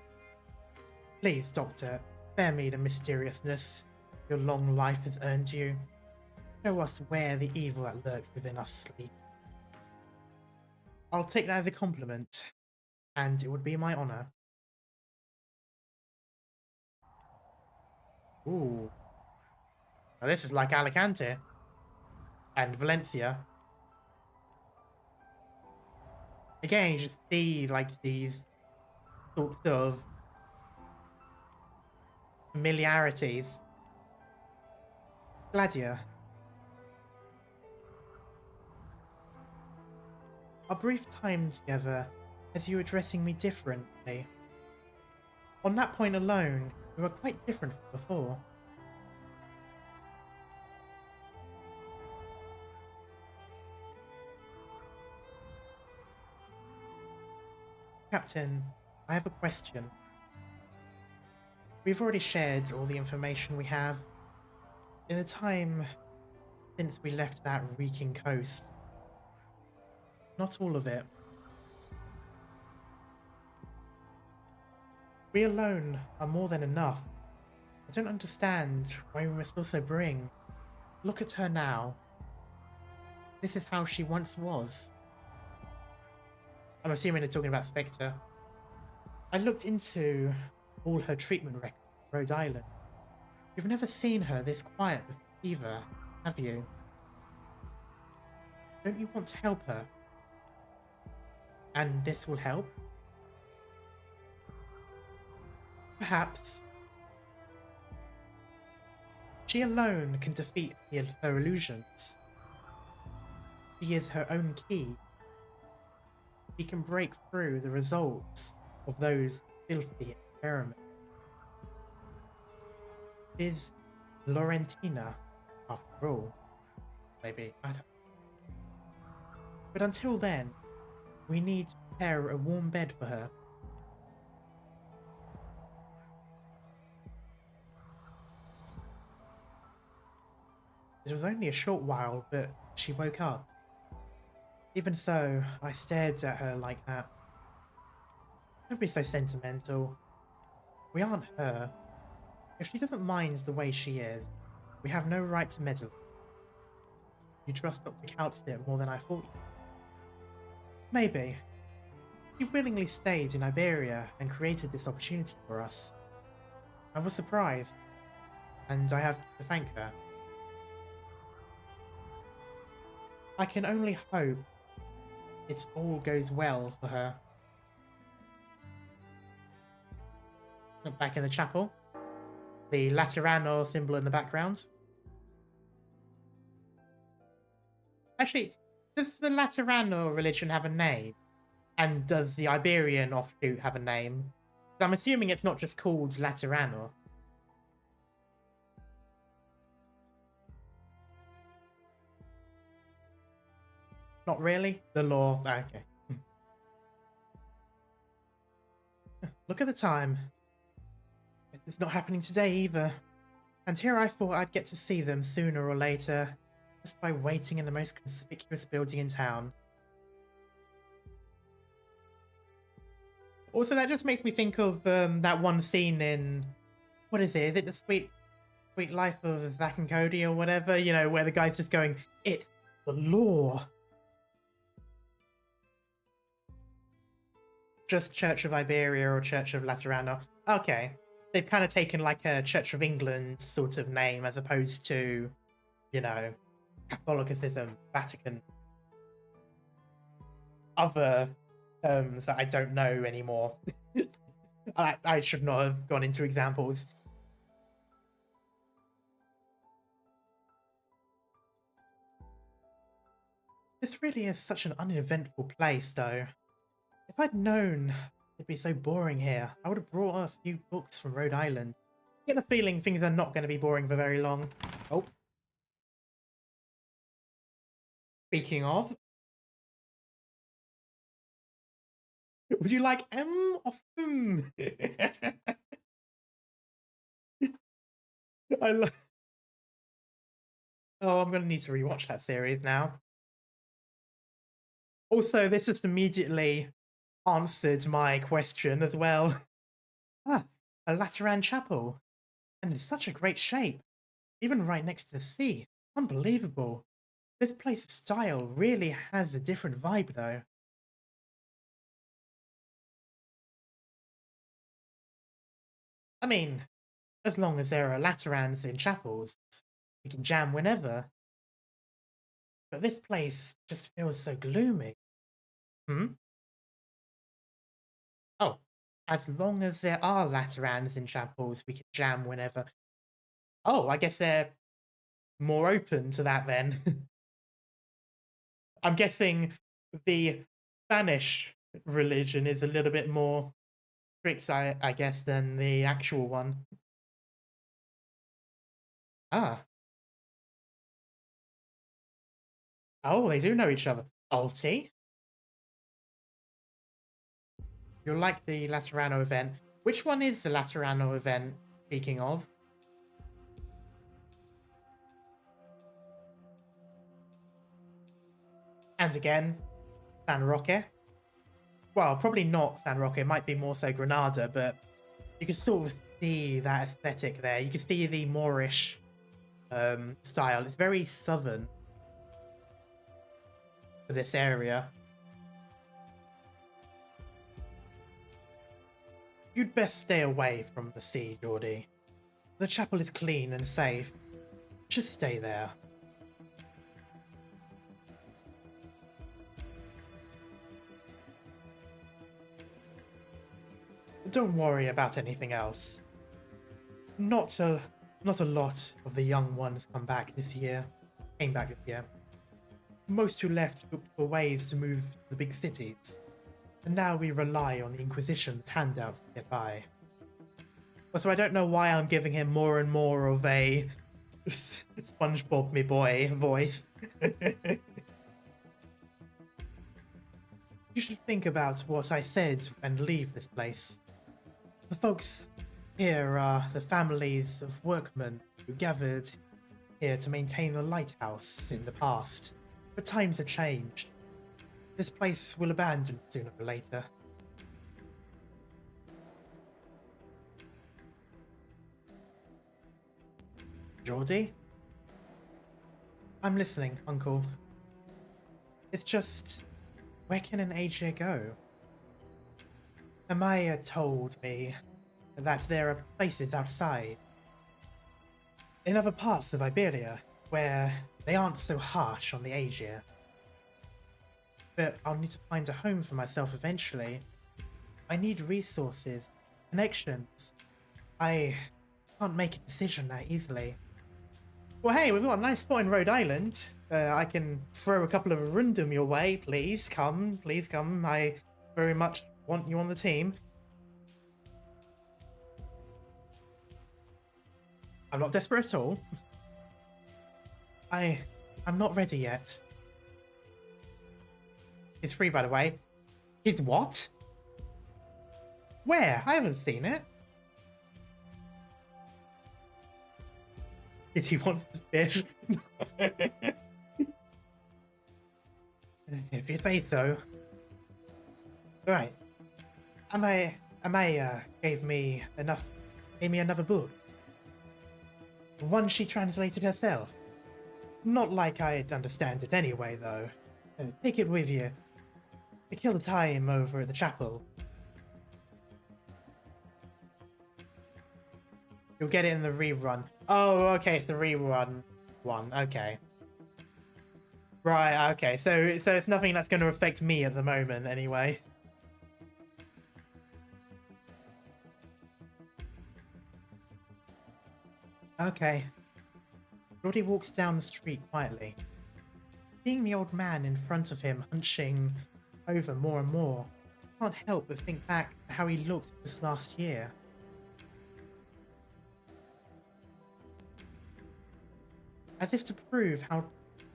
Please, Doctor, spare me the mysteriousness your long life has earned you. Show us where the evil that lurks within us sleeps. I'll take that as a compliment, and it would be my honor. Ooh. Now this is like Alicante. and Valencia. Again, you just see like these sorts of familiarities. Gladia, our brief time together has you addressing me differently. On that point alone, you were quite different from before. Captain, I have a question. We've already shared all the information we have. In the time since we left that reeking coast, not all of it. We alone are more than enough. I don't understand why we must also bring. Look at her now. This is how she once was. I'm assuming they're talking about Spectre. I looked into all her treatment records in Rhode Island. You've never seen her this quiet either, have you? Don't you want to help her? And this will help? Perhaps. She alone can defeat her illusions. She is her own key. She can break through the results of those filthy experiments. Is Laurentina, after all. Maybe, I don't. But until then, we need to prepare a warm bed for her. It was only a short while, but she woke up. Even so, I stared at her like that. Don't be so sentimental. We aren't her. If she doesn't mind the way she is, we have no right to meddle. You trust Dr. Couchsit more than I thought you. Maybe. She willingly stayed in Iberia and created this opportunity for us. I was surprised, and I have to thank her. I can only hope it all goes well for her. Look back in the chapel. The Laterano symbol in the background. Actually, does the Laterano religion have a name? And does the Iberian offshoot have a name? I'm assuming it's not just called Laterano. Not really? The law. Okay. Look at the time. It's not happening today either. And here I thought I'd get to see them sooner or later, just by waiting in the most conspicuous building in town. Also, that just makes me think of that one scene in... What is it? Is it the Sweet Life of Zack and Cody or whatever? You know, where the guy's just going, it's the law. Just Church of Iberia or Church of Laterano. Okay. They've kind of taken like a Church of England sort of name as opposed to, you know, Catholicism, Vatican. Other terms that I don't know anymore. I should not have gone into examples. This really is such an uneventful place, though. If I'd known it'd be so boring here, I would have brought a few books from Rhode Island. I get a feeling things are not going to be boring for very long. Oh. Speaking of, would you like M or M? I love. Oh, I'm going to need to rewatch that series now. Also, this just immediately answered my question as well. Ah, a Lateran chapel. And in such a great shape. Even right next to the sea. Unbelievable. This place's style really has a different vibe, though. I mean, as long as there are Laterans in chapels, we can jam whenever. But this place just feels so gloomy. Hmm? Oh, as long as there are Laterans in chapels, we can jam whenever. Oh, I guess they're more open to that then. I'm guessing the Spanish religion is a little bit more strict, I guess, than the actual one. Ah. Oh, they do know each other. Alti? You'll like the Laterano event. Which one is the Laterano event, speaking of? And again, San Roque. Well, probably not San Roque. It might be more so Granada, but you can sort of see that aesthetic there. You can see the Moorish style. It's very southern for this area. You'd best stay away from the sea, Geordie. The chapel is clean and safe. Just stay there. Don't worry about anything else. Not a lot of the young ones came back this year. Most who left looked for ways to move to the big cities, and now we rely on the Inquisition's handouts to get by. So I don't know why I'm giving him more and more of a SpongeBob me boy voice. You should think about what I said and leave this place. The folks here are the families of workmen who gathered here to maintain the lighthouse in the past. But times have changed. This place will abandon sooner or later. Geordie? I'm listening, Uncle. It's just, where can an Aegir go? Amaya told me that there are places outside, in other parts of Iberia, where they aren't so harsh on the Aegir. But I'll need to find a home for myself eventually. I need resources, connections. I can't make a decision that easily. Well, hey, we've got a nice spot in Rhode Island. I can throw a couple of Arundum your way. Please come. I very much want you on the team. I'm not desperate at all. I'm not ready yet. It's free, by the way. It's what? Where? I haven't seen it. Did he want the fish? If you say so. Right. Amaya gave me another book. One she translated herself. Not like I'd understand it anyway, though. Take it with you. To kill the time over at the chapel. You'll get it in the rerun. Oh, okay, it's the rerun one. Okay. Right, okay. So it's nothing that's going to affect me at the moment, anyway. Okay. Roddy walks down the street quietly. Seeing the old man in front of him hunching over more and more, can't help but think back to how he looked this last year. As if to prove how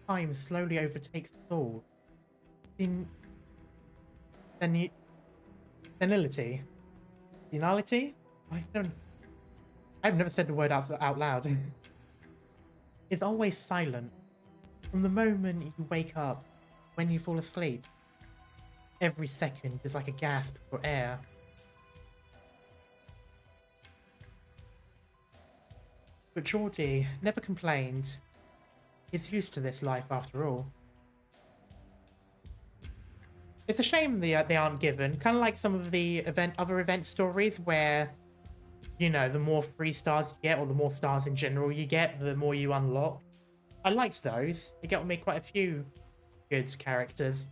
time slowly overtakes us all. Senility? Senility? I've never said the word out loud. Is always silent. From the moment you wake up, when you fall asleep, every second is like a gasp for air. But Geordie never complained. He's used to this life after all. It's a shame they aren't given, kind of like some of the other event stories where, you know, the more free stars you get, or the more stars in general you get, the more you unlock. I liked those. It got me quite a few good characters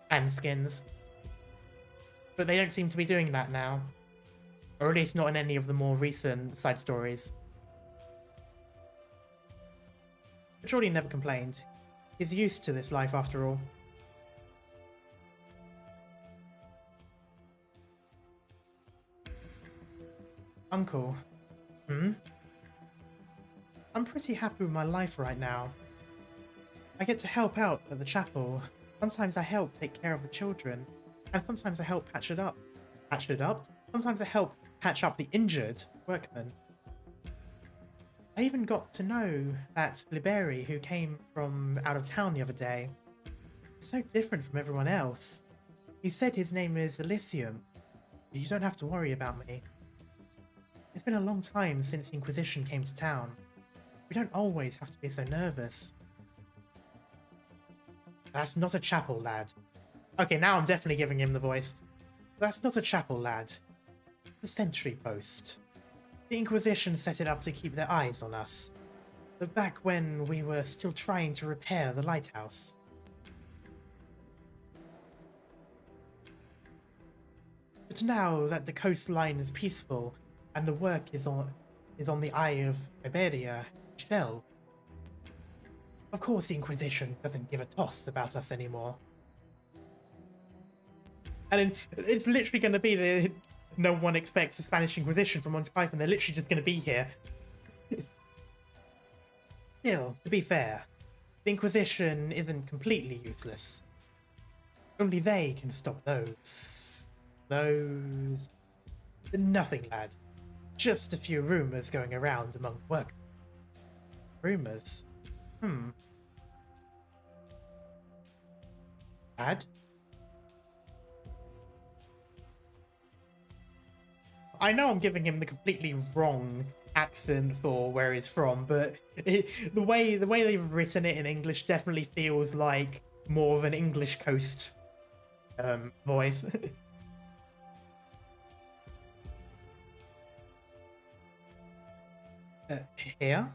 and skins. But they don't seem to be doing that now. Or at least not in any of the more recent side stories. But Jordy never complained. He's used to this life after all. Uncle. I'm pretty happy with my life right now. I get to help out at the chapel. Sometimes I help take care of the children. And sometimes I help patch it up. Patch it up? Sometimes I help patch up the injured workmen. I even got to know that Liberi who came from out of town the other day. He's so different from everyone else. He said his name is Elysium. You don't have to worry about me. It's been a long time since the Inquisition came to town. We don't always have to be so nervous. That's not a chapel, lad. Okay, now I'm definitely giving him the voice. That's not a chapel, lad. The sentry post. The Inquisition set it up to keep their eyes on us. But back when we were still trying to repair the lighthouse. But now that the coastline is peaceful and the work is on the Eye of Iberia, it fell. Of course the Inquisition doesn't give a toss about us anymore. And then it's literally going to be the... No one expects the Spanish Inquisition from Monty Python. They're literally just going to be here. Still, to be fair, the Inquisition isn't completely useless. Only they can stop those... Nothing, lad. Just a few rumors going around among work. Rumors? Lad? I know I'm giving him the completely wrong accent for where he's from, but the way they've written it in English definitely feels like more of an English coast voice. Here?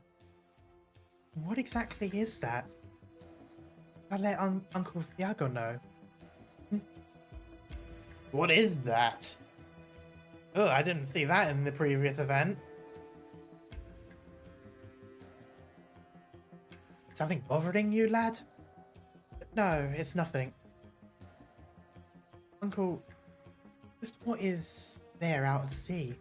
What exactly is that? I let Uncle Thiago know. What is that? Oh, I didn't see that in the previous event. Something bothering you, lad? No, it's nothing. Uncle, just what is there out at sea?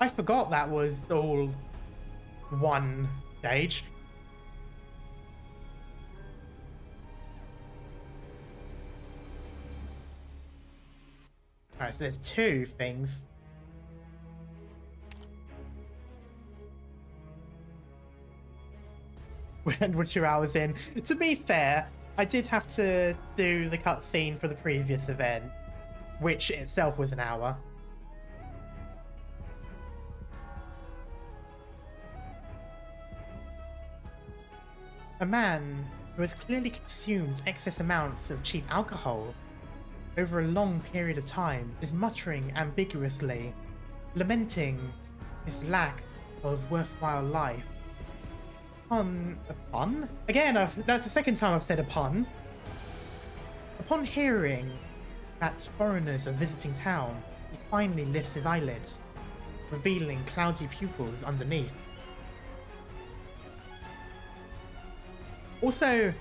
I forgot that was all one stage. Alright, so there's two things. We're 2 hours in. To be fair, I did have to do the cutscene for the previous event, which itself was an hour. A man who has clearly consumed excess amounts of cheap alcohol over a long period of time is muttering ambiguously, lamenting his lack of worthwhile life. A pun? Again, that's the second time I've said a pun. Upon hearing that foreigners are visiting town, he finally lifts his eyelids, revealing cloudy pupils underneath. Also,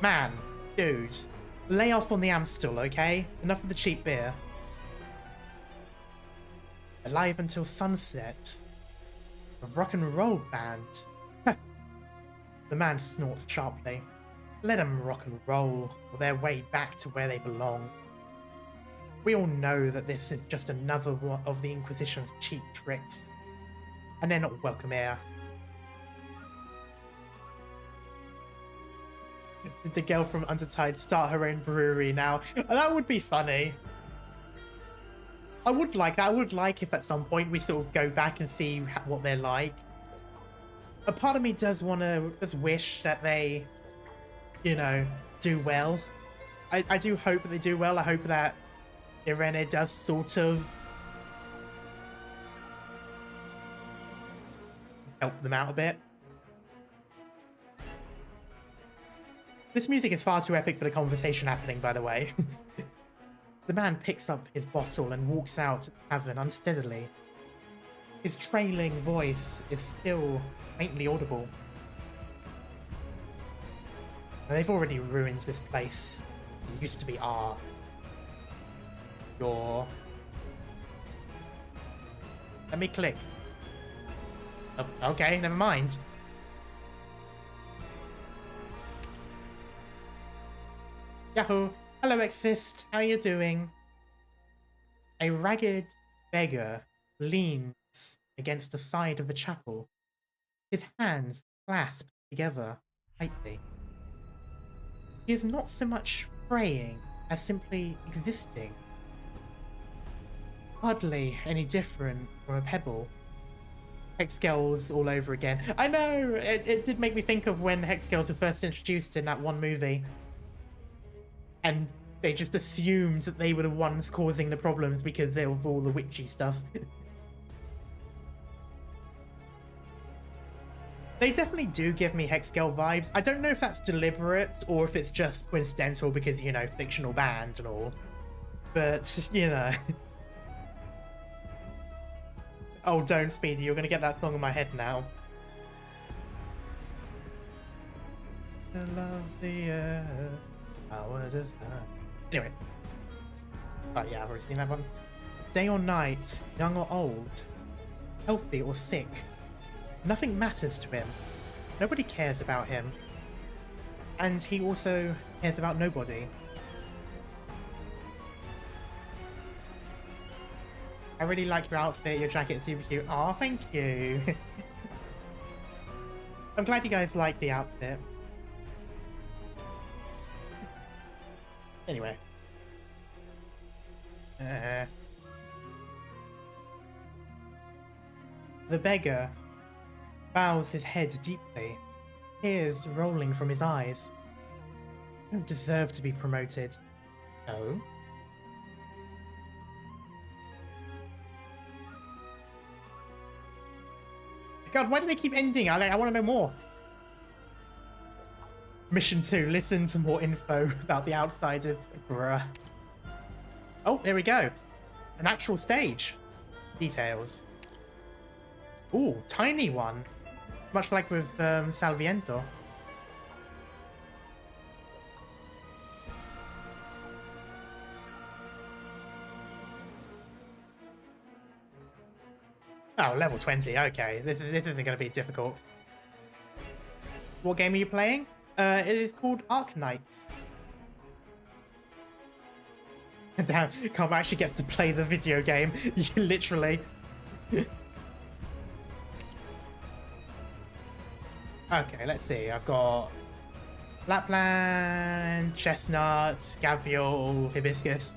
man, dude, lay off on the Amstel, okay? Enough of the cheap beer. Alive until sunset. A rock and roll band. The man snorts sharply. Let them rock and roll, or their way back to where they belong. We all know that this is just another one of the Inquisition's cheap tricks, and they're not welcome here. Did the girl from Undertide start her own brewery now? That would be funny. I would like that. I would like if at some point we sort of go back and see what they're like. A part of me does wish that they you know, do well. I do hope that they do well. I hope that Irene does sort of help them out a bit. This music is far too epic for the conversation happening, by the way. The man picks up his bottle and walks out of the tavern unsteadily. His trailing voice is still faintly audible. They've already ruined this place. It used to be our... your... Let me click. Oh, okay, never mind. Yahoo! Hello, Exist. How you doing? A ragged beggar leans against the side of the chapel, his hands clasped together tightly. He is not so much praying as simply existing. Hardly any different from a pebble. Hexgirls all over again. I know! It did make me think of when Hexgirls were first introduced in that one movie. And they just assumed that they were the ones causing the problems because they were all the witchy stuff. They definitely do give me Hexgirl vibes. I don't know if that's deliberate or if it's just coincidental because, you know, fictional band and all. But, you know. Oh, don't, Speedy. You're going to get that song in my head now. I love the earth. How does that? Anyway. Oh, yeah, I've already seen that one. Day or night, young or old, healthy or sick. Nothing matters to him. Nobody cares about him. And he also cares about nobody. I really like your outfit, your jacket's super cute. Aw, thank you. I'm glad you guys like the outfit. Anyway. The beggar bows his head deeply, tears rolling from his eyes. You don't deserve to be promoted. No. God, why do they keep ending? I want to know more. Mission 2, listen to more info about the outside of... Bruh. Oh, there we go. An actual stage. Details. Ooh, tiny one. Much like with Salviento. Oh, level 20. Okay, this isn't going to be difficult. What game are you playing? It is called Arknights. Damn, Carm actually gets to play the video game. Literally. Okay, let's see. I've got Lapland, Chestnut, Gavial, Hibiscus.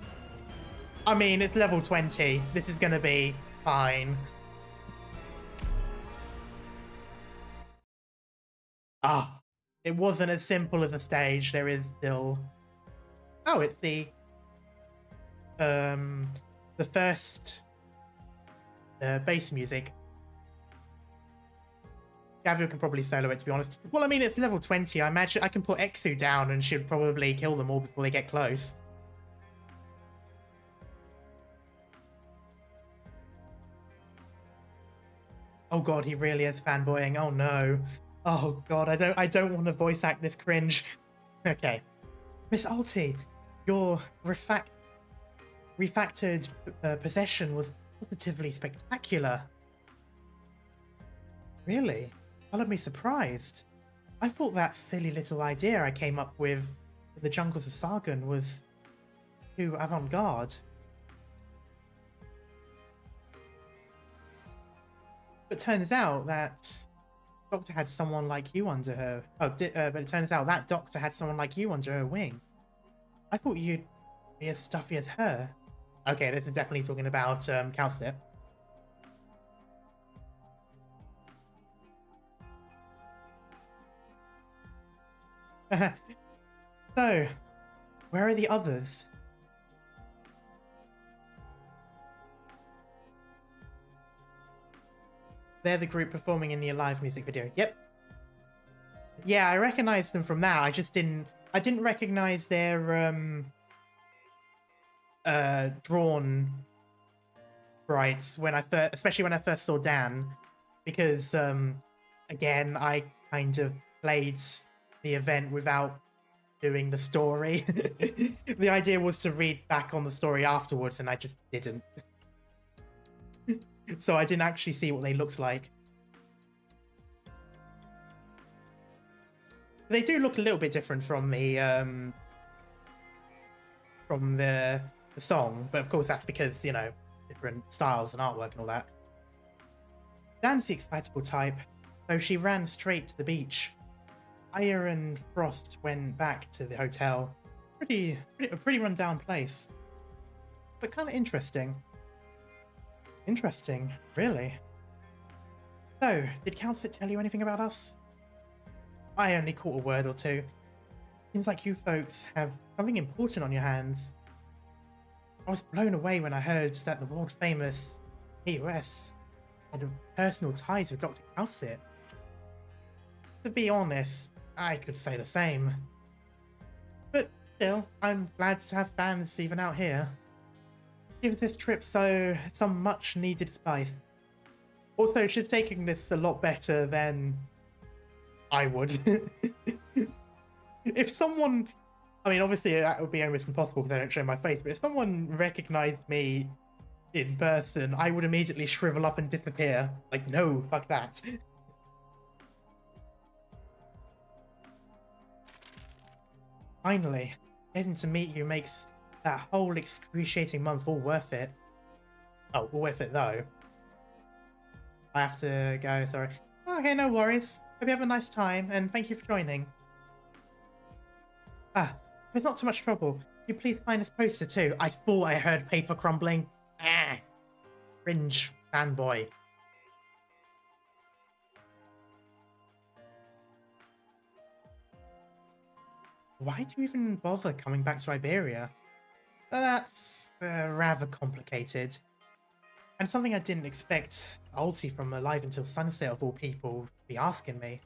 I mean, it's level 20. This is going to be fine. Ah, it wasn't as simple as a stage. There is still... Oh, it's the first bass music. Gavial can probably solo it, to be honest. Well, I mean, it's level 20. I imagine I can put Exu down and should probably kill them all before they get close. Oh god, he really is fanboying. Oh no. Oh god, I don't want to voice act this cringe. Okay. Miss Alti, your refactored possession was positively spectacular. Really? I'll be surprised. I thought that silly little idea I came up with in the jungles of Sargon was too avant-garde. But it turns out that Doctor had someone like you under her... Oh, but it turns out that Doctor had someone like you under her wing. I thought you'd be as stuffy as her. Okay, this is definitely talking about Calcit. So, where are the others? They're the group performing in the Alive music video. Yep. Yeah, I recognized them from that. I didn't recognize their drawn sprites when I first, especially when I first saw Dan, because again, I kind of played the event without doing the story. The idea was to read back on the story afterwards, and I just didn't. So I didn't actually see what they looked like. They do look a little bit different from the song, but of course that's because, you know, different styles and artwork and all that. Dan's the excitable type, so she ran straight to the beach. Aya and Frost went back to the hotel. A pretty run-down place, but kind of interesting. Interesting, really. So, did Calcit tell you anything about us? I only caught a word or two. Seems like you folks have something important on your hands. I was blown away when I heard that the world-famous AOS had personal ties with Dr. Calcit. To be honest, I could say the same. But still, I'm glad to have fans even out here. Gives this trip some much-needed spice. Also, she's taking this a lot better than I would. If someone... I mean, obviously, that would be almost impossible because I don't show my face, but if someone recognized me in person, I would immediately shrivel up and disappear. Like, no, fuck that. Finally, getting to meet you makes that whole excruciating month all worth it. Oh, all worth it though. I have to go, sorry. Okay, no worries. Hope you have a nice time, and thank you for joining. Ah, if it's not too much trouble, could you please sign this poster too? I thought I heard paper crumbling. Ah, cringe fanboy. Why do you even bother coming back to Iberia? That's rather complicated. And something I didn't expect Ulti from Alive Until Sunset of all people to be asking me.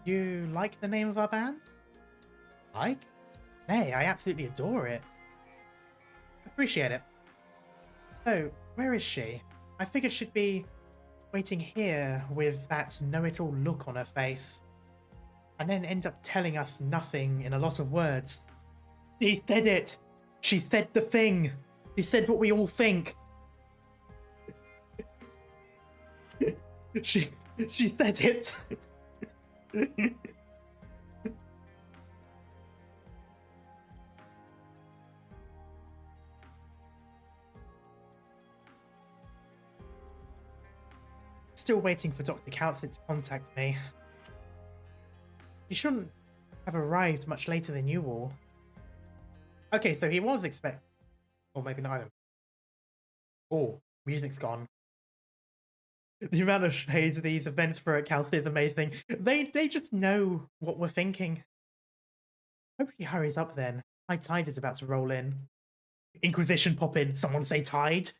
You like the name of our band? Like? Hey, I absolutely adore it. Appreciate it. So, where is she? I figured she'd be waiting here with that know-it-all look on her face, and then end up telling us nothing in a lot of words. She said it! She said the thing! She said what we all think! She said it! Still waiting for Dr. Calcit to contact me. He shouldn't have arrived much later than you all. Okay, so he was expect... Or maybe not. Oh, music's gone. The amount of shades these events throw at Calcit is amazing. They just know what we're thinking. Hope she hurries up then. High tide is about to roll in. Inquisition pop in. Someone say tide.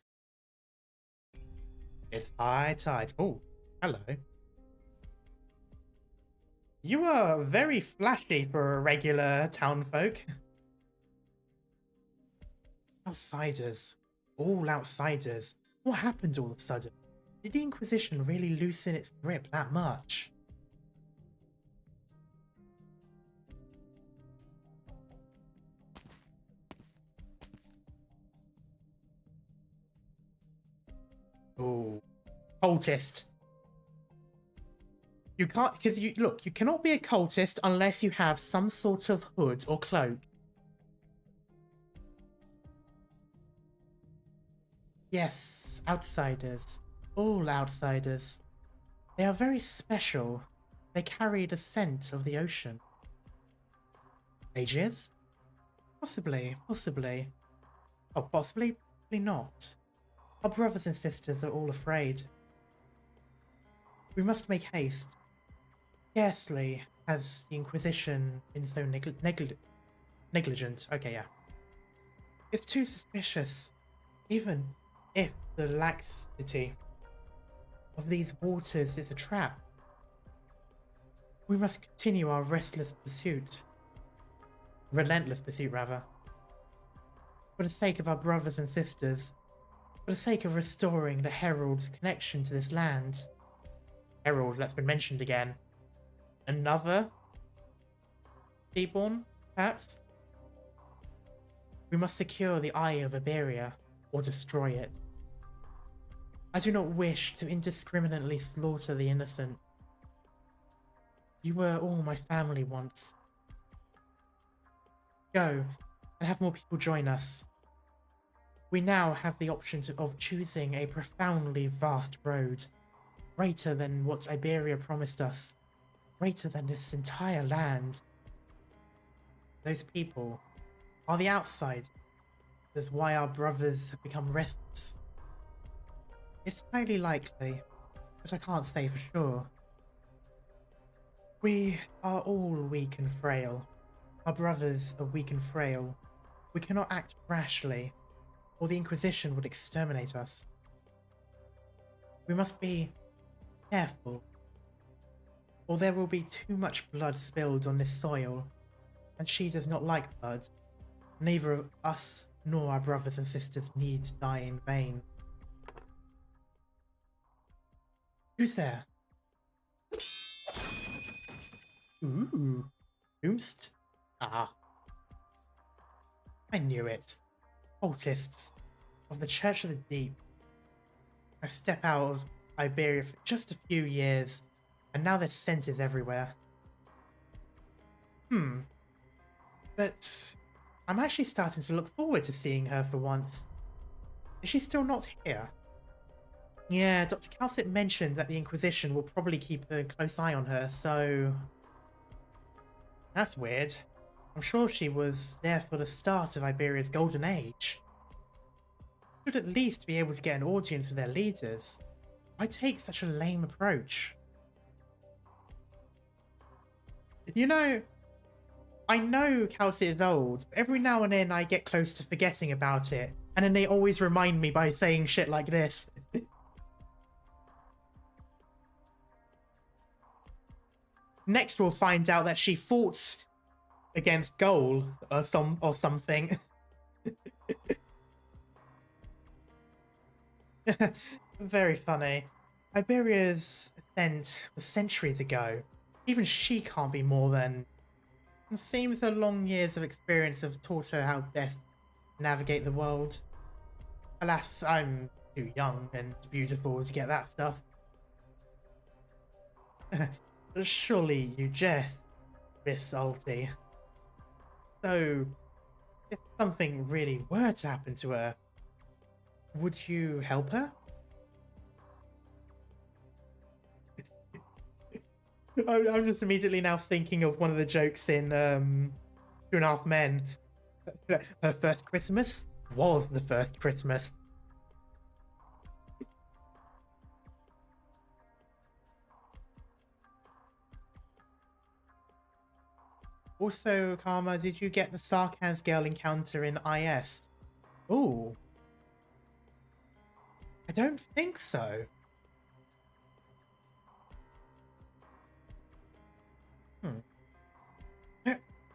It's high tide. Oh, hello. You are very flashy for a regular townfolk. Outsiders. All outsiders. What happened all of a sudden? Did the Inquisition really loosen its grip that much? Oh, cultist. You can't, because you cannot be a cultist unless you have some sort of hood or cloak. Yes, outsiders. All outsiders. They are very special. They carry the scent of the ocean. Mages? Possibly. Oh, possibly not. Our brothers and sisters are all afraid. We must make haste. Scarcely has the Inquisition been so negligent. Okay, yeah. It's too suspicious, even if the laxity of these waters is a trap. We must continue our relentless pursuit rather, for the sake of our brothers and sisters, for the sake of restoring the Herald's connection to this land. Herald, that's been mentioned again. Another Seaborn, perhaps? We must secure the Eye of Iberia, or destroy it. I do not wish to indiscriminately slaughter the innocent. You were all my family once. Go, and have more people join us. We now have the option of choosing a profoundly vast road, greater than what Iberia promised us, greater than this entire land. Those people are the outside. That's why our brothers have become restless. It's highly likely, but I can't say for sure. We are all weak and frail. Our brothers are weak and frail. We cannot act rashly, or the Inquisition would exterminate us. We must be careful, or there will be too much blood spilled on this soil, and she does not like blood. Neither of us nor our brothers and sisters need to die in vain. Who's there? Ooh, Doomst. Ah, I knew it. Cultists of the Church of the Deep. I step out of Iberia for just a few years, and now their scent is everywhere. But I'm actually starting to look forward to seeing her for once. Is she still not here? Yeah, Dr. Calcit mentioned that the Inquisition will probably keep a close eye on her, so... That's weird. I'm sure she was there for the start of Iberia's golden age. Should at least be able to get an audience with their leaders. Why take such a lame approach? You know, I know Calcit is old, but every now and then I get close to forgetting about it, and then they always remind me by saying shit like this. Next we'll find out that she fought against Goal or something. Very funny. Iberia's ascent was centuries ago. Even she can't be more than... It seems her long years of experience have taught her how best to navigate the world. Alas, I'm too young and beautiful to get that stuff. Surely you jest, Miss Salty. So, if something really were to happen to her, would you help her? I'm just immediately now thinking of one of the jokes in 2.5 Men. Her first Christmas was the first Christmas. Also, Karma, did you get the Sarkaz girl encounter in IS? Ooh. I don't think so.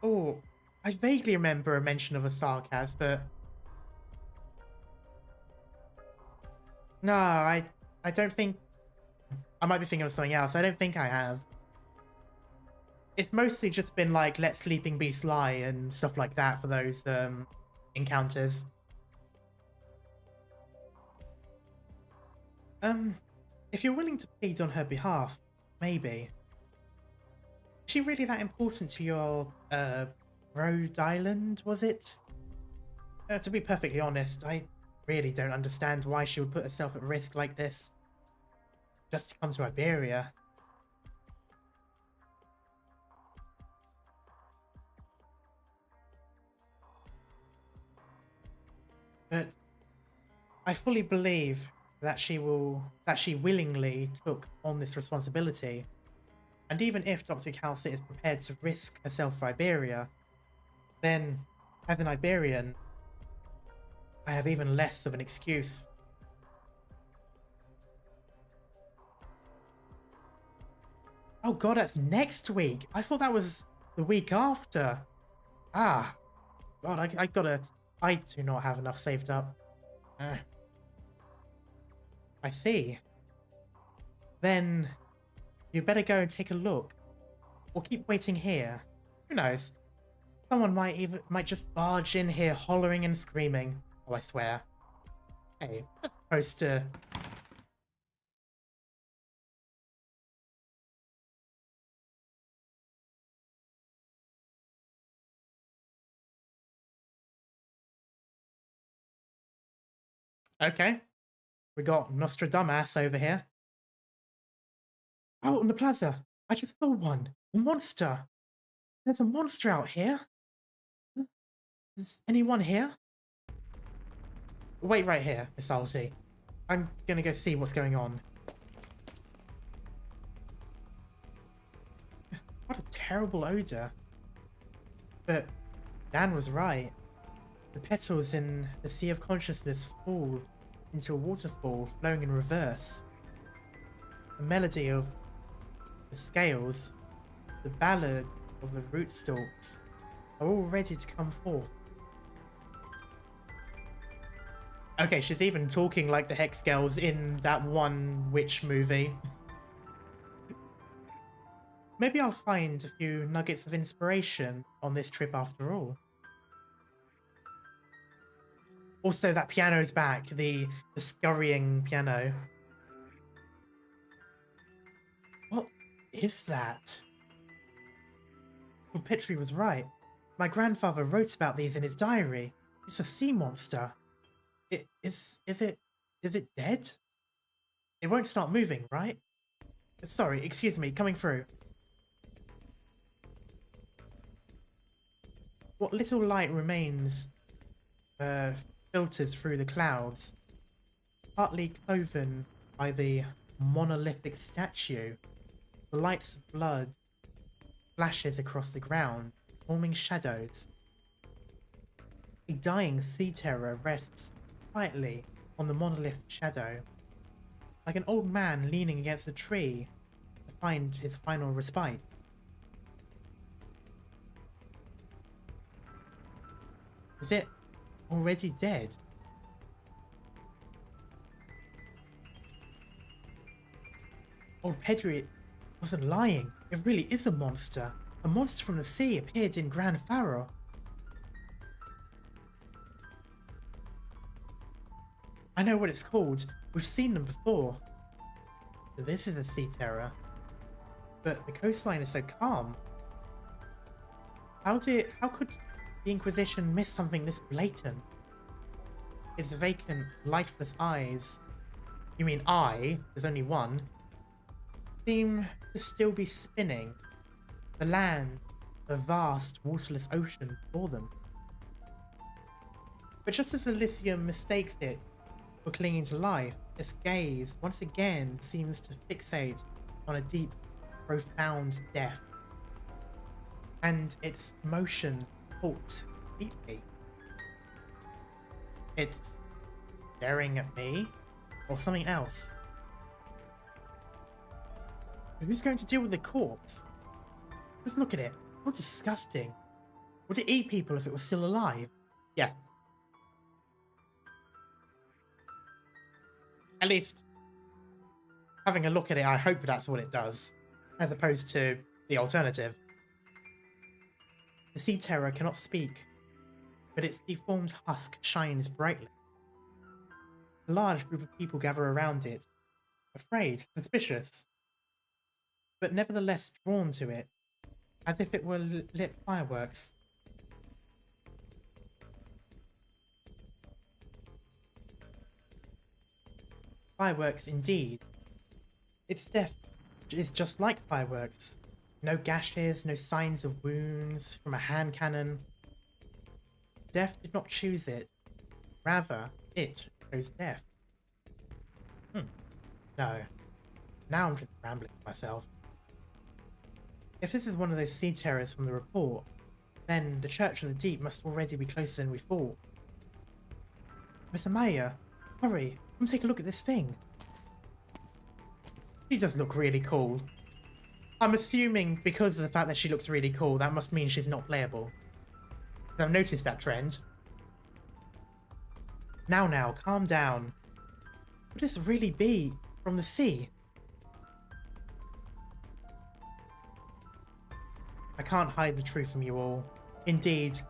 Oh, I vaguely remember a mention of a Sarkaz, but... No, I don't think... I might be thinking of something else. I don't think I have. It's mostly just been like, let Sleeping Beast lie and stuff like that for those encounters. If you're willing to plead on her behalf, maybe. Is she really that important to your, Rhode Island, was it? To be perfectly honest, I really don't understand why she would put herself at risk like this. Just to come to Iberia. But I fully believe that she willingly took on this responsibility. And even if Dr. Calcit is prepared to risk herself for Iberia, then, as an Iberian, I have even less of an excuse. Oh god, that's next week. I thought that was the week after. Ah, god, I do not have enough saved up. I see. Then you better go and take a look. Or keep waiting here. Who knows? Someone might just barge in here hollering and screaming. Oh, I swear. Hey, that's supposed to... Okay. We got Nostradamus over here. Out on the plaza. I just saw one. A monster. There's a monster out here. Is anyone here? Wait right here, Miss Salty. I'm gonna go see what's going on. What a terrible odor. But Dan was right. The petals in the Sea of Consciousness fall into a waterfall flowing in reverse. The melody of the scales, the ballad of the root-stalks are all ready to come forth. Okay, she's even talking like the Hex Girls in that one witch movie. Maybe I'll find a few nuggets of inspiration on this trip after all. Also, that piano's back, the scurrying piano. What is that? Well, Petrie was right. My grandfather wrote about these in his diary. It's a sea monster. Is it dead? It won't start moving, right? Sorry, excuse me, coming through. What little light remains filters through the clouds, partly cloven by the monolithic statue. The light's blood flashes across the ground, forming shadows. A dying sea terror rests quietly on the monolith's shadow, like an old man leaning against a tree to find his final respite. Is it already dead? Old Pedri wasn't lying. It really is a monster. A monster from the sea appeared in Grand Faro. I know what it's called. We've seen them before. So this is a sea terror. But the coastline is so calm. How could the Inquisition miss something this blatant? Its vacant, lifeless eyes. You mean eye? There's only one. Seem to still be spinning. The land, the vast, waterless ocean before them. But just as Elysium mistakes it for clinging to life, its gaze once again seems to fixate on a deep, profound death. And its motion halt completely. It's staring at me or something else. Who's going to deal with the corpse? Just look at it. How disgusting. Would it eat people if it was still alive? Yeah. At least, having a look at it, I hope that's what it does, as opposed to the alternative. The sea terror cannot speak, but its deformed husk shines brightly. A large group of people gather around it, afraid, suspicious, but nevertheless drawn to it, as if it were lit fireworks. Fireworks indeed. Its death is just like fireworks. No gashes, no signs of wounds from a hand cannon. Death did not choose it. Rather, it chose death. No. Now I'm just rambling to myself. If this is one of those sea terrors from the report, then the Church of the Deep must already be closer than we thought. Mr. Maya, hurry, come take a look at this thing. She does look really cool. I'm assuming because of the fact that she looks really cool, that must mean she's not playable. I've noticed that trend. Now, calm down. Could this really be from the sea? I can't hide the truth from you all. Indeed,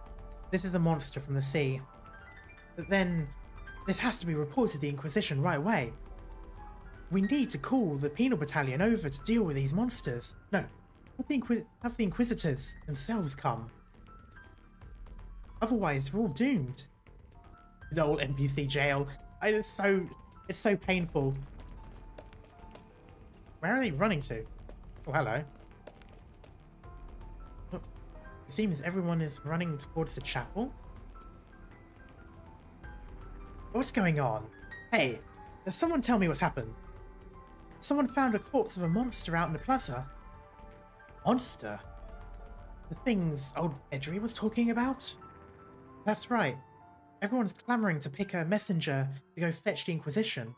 this is a monster from the sea. But then, this has to be reported to the Inquisition right away. We need to call the Penal Battalion over to deal with these monsters. No, have the Inquisitors themselves come. Otherwise, we're all doomed. The old NPC jail. It's so painful. Where are they running to? Oh, hello. Oh, it seems everyone is running towards the chapel. What's going on? Hey, does someone tell me what's happened? Someone found a corpse of a monster out in the plaza. Monster? The things old Edry was talking about? That's right. Everyone's clamoring to pick a messenger to go fetch the Inquisition.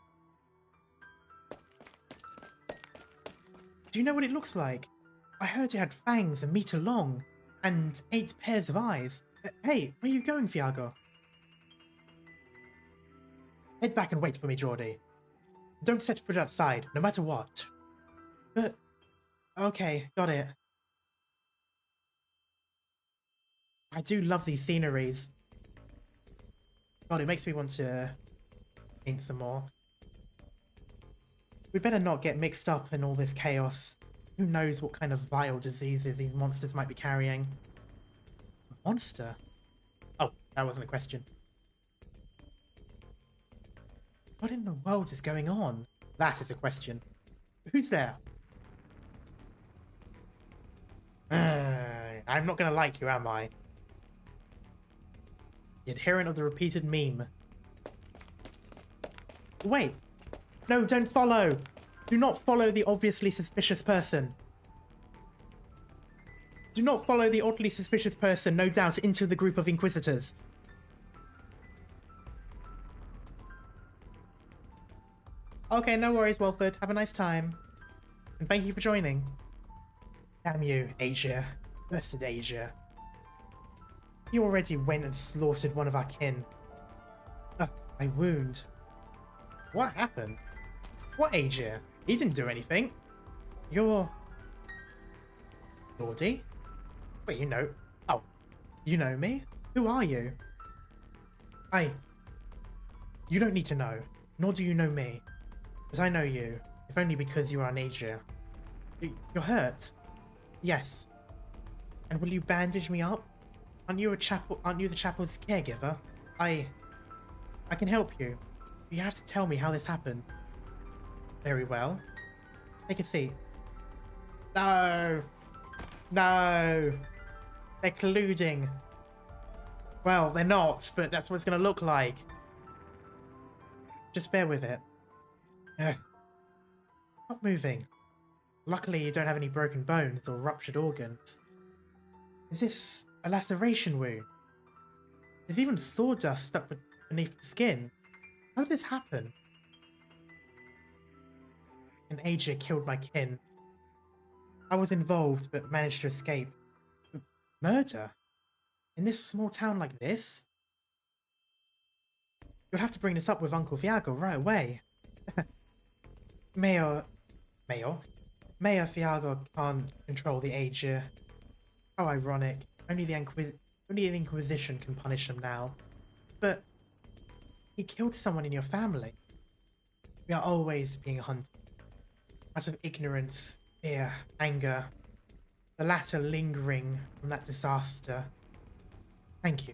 Do you know what it looks like? I heard it had fangs a meter long and 8 pairs of eyes. Hey, where are you going, Fiago? Head back and wait for me, Geordie. Don't set foot outside, no matter what. But... okay, got it. I do love these sceneries. God, it makes me want to paint some more. We better not get mixed up in all this chaos. Who knows what kind of vile diseases these monsters might be carrying. A monster? Oh, that wasn't a question. What in the world is going on? That is a question. Who's there? I'm not gonna like you, am I? The adherent of the repeated meme. Wait! No, don't follow! Do not follow the obviously suspicious person. Do not follow the oddly suspicious person, no doubt, into the group of Inquisitors. Okay, no worries, Wilford. Have a nice time. And thank you for joining. Damn you, Asia. Blessed Asia. You already went and slaughtered one of our kin. My wound. What happened? What Asia? He didn't do anything. You're... Lordy? Wait, you know... Oh, you know me? Who are you? You don't need to know, nor do you know me. But I know you, if only because you are an Asia. You're hurt? Yes. And will you bandage me up? Aren't you the chapel's caregiver? I can help you. You have to tell me how this happened. Very well. Take a seat. No! No! They're colluding. Well, they're not, but that's what it's going to look like. Just bear with it. Stop moving. Luckily, you don't have any broken bones or ruptured organs. Is this a laceration wound? There's even sawdust stuck beneath the skin. How did this happen? An Asia killed my kin. I was involved, but managed to escape. Murder? In this small town like this? You'll have to bring this up with Uncle Fiago right away. Mayor Fiago can't control the Asia. How ironic. Only the Inquisition can punish him now. But he killed someone in your family. We are always being hunted. Out of ignorance, fear, anger. The latter lingering from that disaster. Thank you.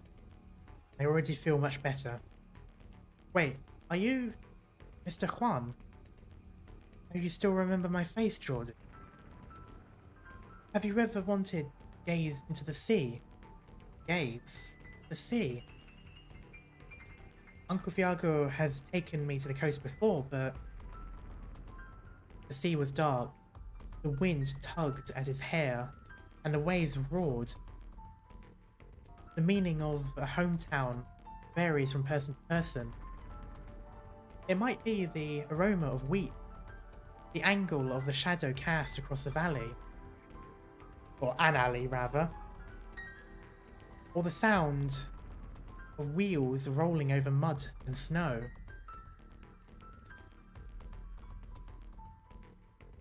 I already feel much better. Wait, are you Mr. Juan? Do you still remember my face, Jordan? Have you ever wanted to gaze into the sea? Gaze? The sea? Uncle Fiago has taken me to the coast before, but the sea was dark. The wind tugged at his hair. and the waves roared. The meaning of a hometown varies from person to person. It might be the aroma of wheat, the angle of the shadow cast across the valley, or an alley rather, or the sound of wheels rolling over mud and snow.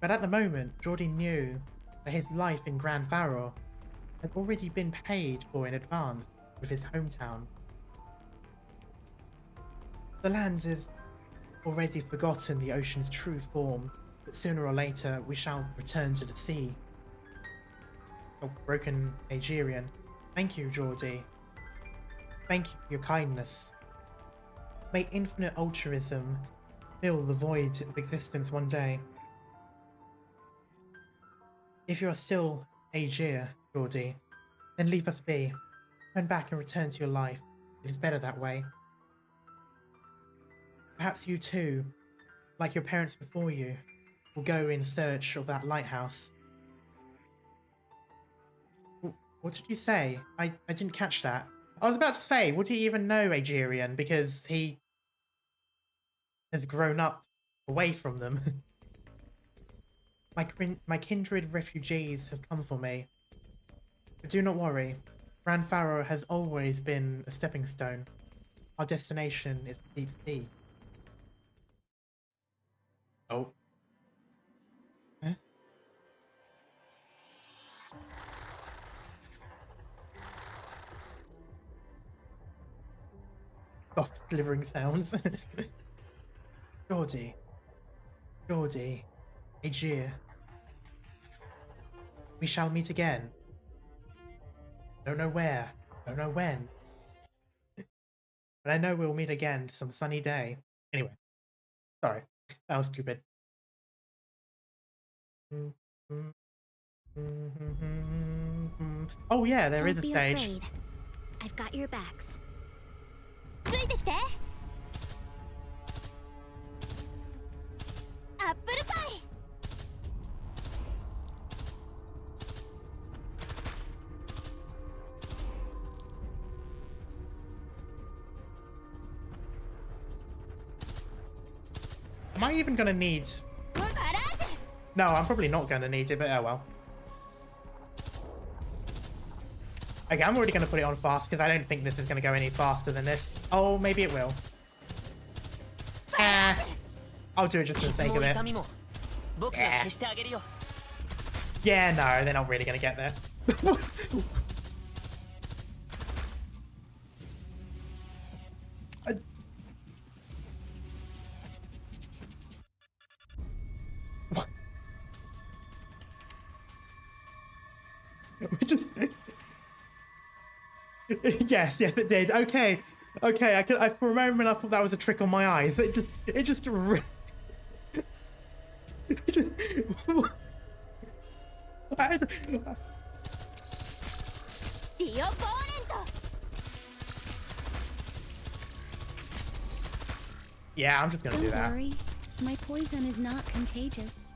But at the moment, Geordie knew that his life in Grand Farrell had already been paid for in advance with his hometown. The land has already forgotten the ocean's true form, but sooner or later we shall return to the sea. Oh, broken Agerian. Thank you, Geordie. Thank you for your kindness. May infinite altruism fill the void of existence one day. If you are still Aegir, Geordie, then leave us be. Turn back and return to your life. It is better that way. Perhaps you too, like your parents before you, will go in search of that lighthouse. What did you say? I didn't catch that. I was about to say, would he even know Aegirian because he has grown up away from them? My kindred refugees have come for me. But do not worry. Grand Farrell has always been a stepping stone. Our destination is the deep sea. Oh. Huh? Soft delivering sounds. Geordie. Aegir. We shall meet again. Don't know where, don't know when. But I know we'll meet again some sunny day. Anyway. Sorry. That was stupid. Oh yeah, there is a stage. Don't be afraid. I've got your backs. Apple pie. Am I even gonna need... No, I'm probably not gonna need it, but oh well. Okay, I'm already gonna put it on fast because I don't think this is gonna go any faster than this. Oh, maybe it will. I'll do it just for the sake of it. Yeah, no, they're not really gonna get there. We just... yes, it did. Okay, I for a moment I thought that was a trick on my eyes. It just yeah, I'm just gonna do that. Don't worry, my poison is not contagious.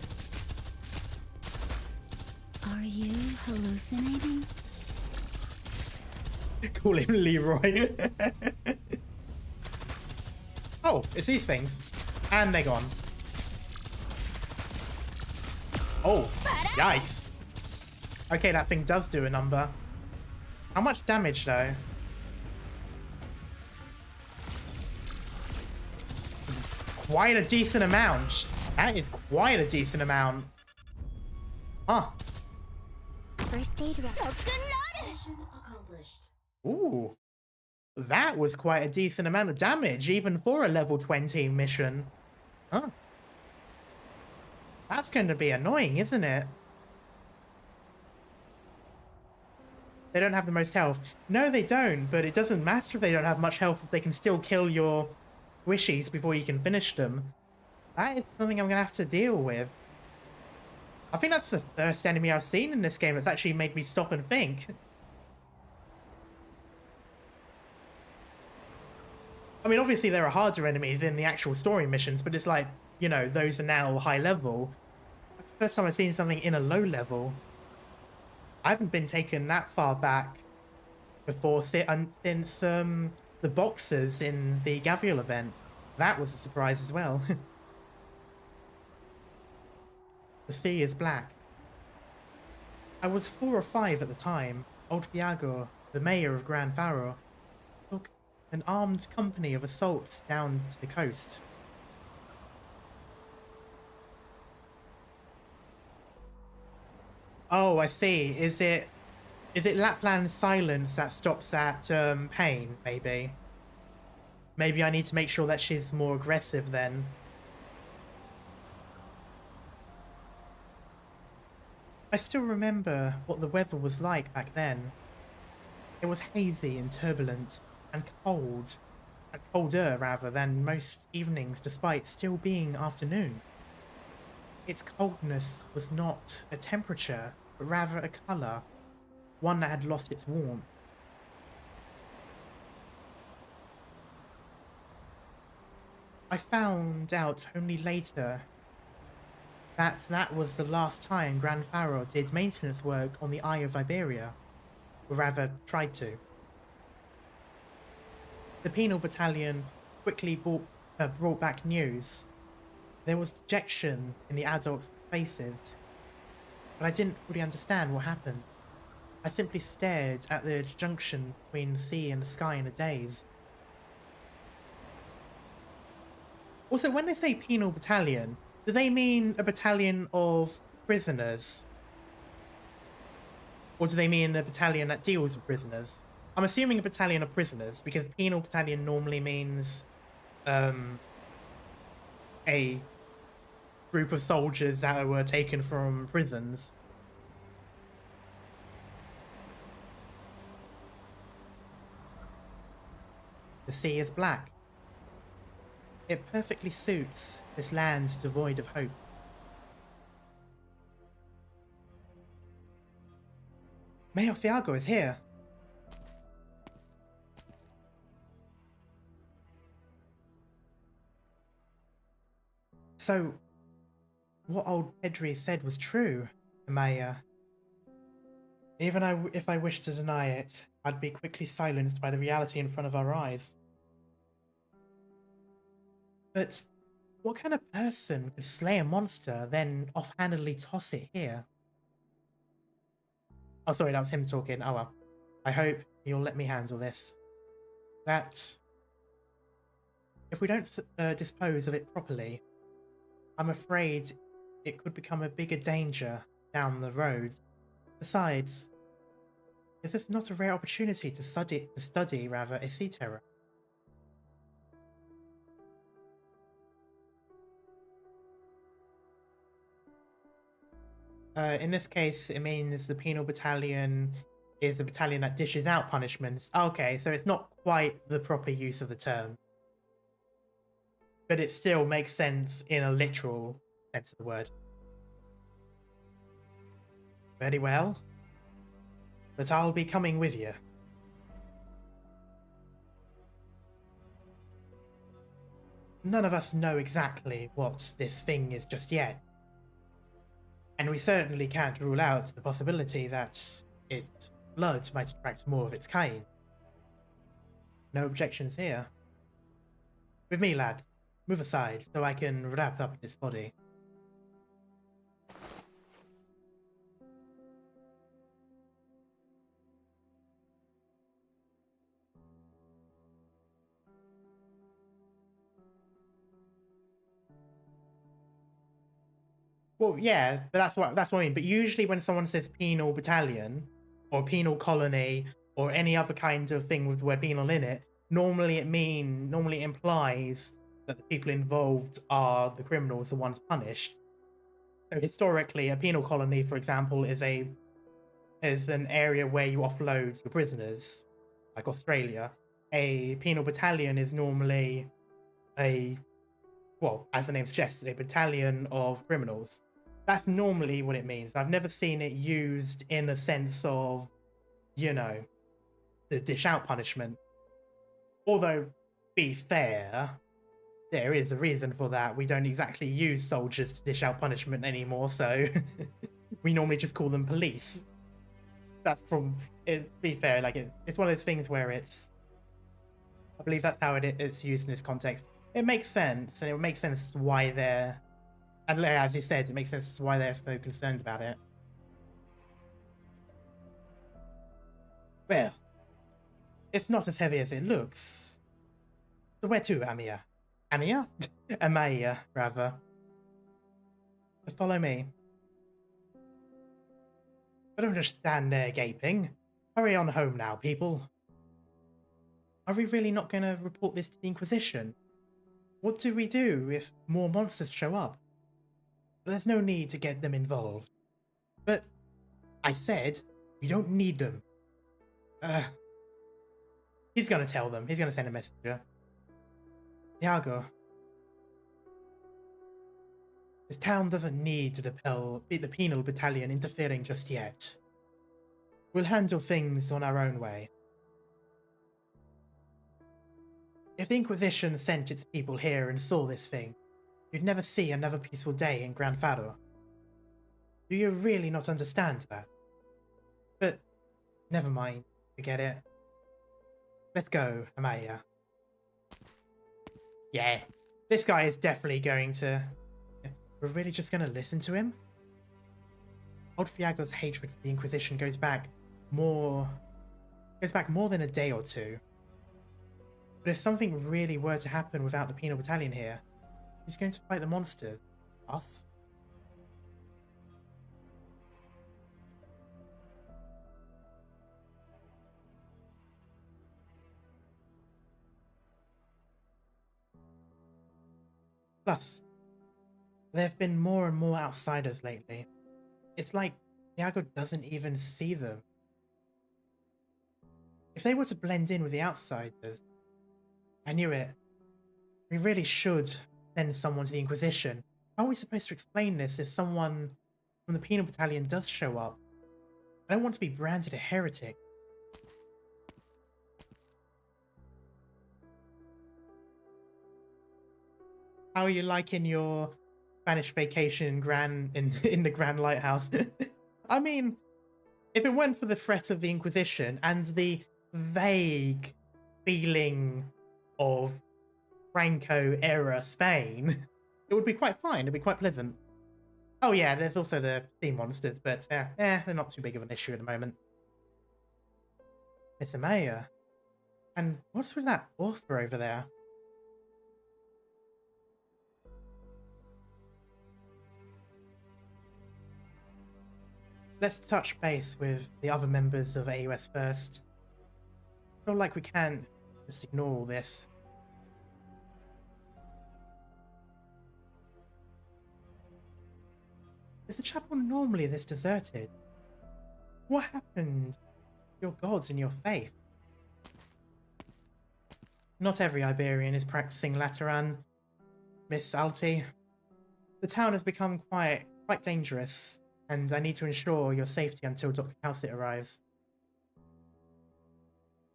Are you hallucinating? Call him Leroy. Oh, it's these things. And they're gone. Oh, yikes. Okay, that thing does do a number. How much damage, though? Quite a decent amount. That is quite a decent amount. Huh. First aid ready. Ooh. That was quite a decent amount of damage, even for a level 20 mission. Huh. That's going to be annoying, isn't it? They don't have the most health. No, they don't, but it doesn't matter if they don't have much health if they can still kill your wishies before you can finish them. That is something I'm going to have to deal with. I think that's the first enemy I've seen in this game that's actually made me stop and think. I mean, obviously there are harder enemies in the actual story missions, but it's like, you know, those are now high level. That's the first time I've seen something in a low level. I haven't been taken that far back before since the boxers in the Gavial event. That was a surprise as well. The sea is black. I was 4 or 5 at the time. Old Fiago, the mayor of Gran Faro, took an armed company of assaults down to the coast. Oh, I see. Is it Lapland's silence that stops at pain, maybe? Maybe I need to make sure that she's more aggressive then. I still remember what the weather was like back then. It was hazy and turbulent, and cold, and colder rather than most evenings despite still being afternoon. Its coldness was not a temperature, but rather a colour, one that had lost its warmth. I found out only later that was the last time Gran Faro did maintenance work on the Eye of Iberia, or rather tried to. The penal battalion quickly brought back news. There was dejection in the adults' faces, but I didn't fully understand what happened. I simply stared at the junction between the sea and the sky in a daze. Also, when they say penal battalion, do they mean a battalion of prisoners? Or do they mean a battalion that deals with prisoners? I'm assuming a battalion of prisoners, because penal battalion normally means a group of soldiers that were taken from prisons. The sea is black. It perfectly suits this land devoid of hope. Mayor Fiago is here. So, what old Pedri said was true, Mayor. Even if I wished to deny it, I'd be quickly silenced by the reality in front of our eyes. But what kind of person could slay a monster, then offhandedly toss it here? Oh, sorry, that was him talking. Oh well. I hope you'll let me handle this. That if we don't dispose of it properly, I'm afraid it could become a bigger danger down the road. Besides, is this not a rare opportunity to study a sea terror? In this case, it means the penal battalion is a battalion that dishes out punishments. Okay, so it's not quite the proper use of the term. But it still makes sense in a literal sense of the word. Very well. But I'll be coming with you. None of us know exactly what this thing is just yet. And we certainly can't rule out the possibility that its blood might attract more of its kind. No objections here. With me, lad. Move aside so I can wrap up this body. Well, yeah, but that's what I mean. But usually when someone says penal battalion or penal colony or any other kind of thing with the word penal in it, normally it implies that the people involved are the criminals, the ones punished. So historically, a penal colony, for example, is an area where you offload your prisoners, like Australia. A penal battalion is normally well, as the name suggests, a battalion of criminals. That's normally what it means. I've never seen it used in a sense of, you know, to dish out punishment. Although, be fair, there is a reason for that. We don't exactly use soldiers to dish out punishment anymore, so we normally just call them police. that's from it. To be fair, like it's one of those things where I believe that's how it's used in this context. It makes sense, and it makes sense why they're, and as you said, it makes sense why they're so concerned about it. Well, it's not as heavy as it looks. So where to, Amia? Amia? Amaya, rather. But follow me. I don't just stand there gaping. Hurry on home now, people. Are we really not going to report this to the Inquisition? What do we do if more monsters show up? There's no need to get them involved. But I said we don't need them. He's gonna tell them. He's gonna send a messenger. Iago. This town doesn't need the penal battalion interfering just yet. We'll handle things on our own way. If the Inquisition sent its people here and saw this thing, you'd never see another peaceful day in Gran Faro. Do you really not understand that? But never mind, forget it. Let's go, Amaya. Yeah, this guy is definitely going to... We're really just going to listen to him? Old Fiago's hatred for the Inquisition goes back more than a day or two. But if something really were to happen without the penal battalion here, who's going to fight the monsters? Us? Plus, there have been more and more outsiders lately. It's like Iago doesn't even see them. If they were to blend in with the outsiders, I knew it. We really should send someone to the Inquisition. How are we supposed to explain this if someone from the penal battalion does show up? I don't want to be branded a heretic. How are you liking your Spanish vacation in the Grand Lighthouse? I mean, if it weren't for the threat of the Inquisition and the vague feeling of Franco-era Spain, it would be quite fine. It'd be quite pleasant. Oh yeah, there's also the sea monsters, but they're not too big of an issue at the moment. Miss Amaya. And what's with that author over there? Let's touch base with the other members of AUS first. I feel like we can't just ignore all this. Is the chapel normally this deserted? What happened to your gods and your faith? Not every Iberian is practicing Lateran, Miss Alti. The town has become quite dangerous, and I need to ensure your safety until Dr. Calcit arrives.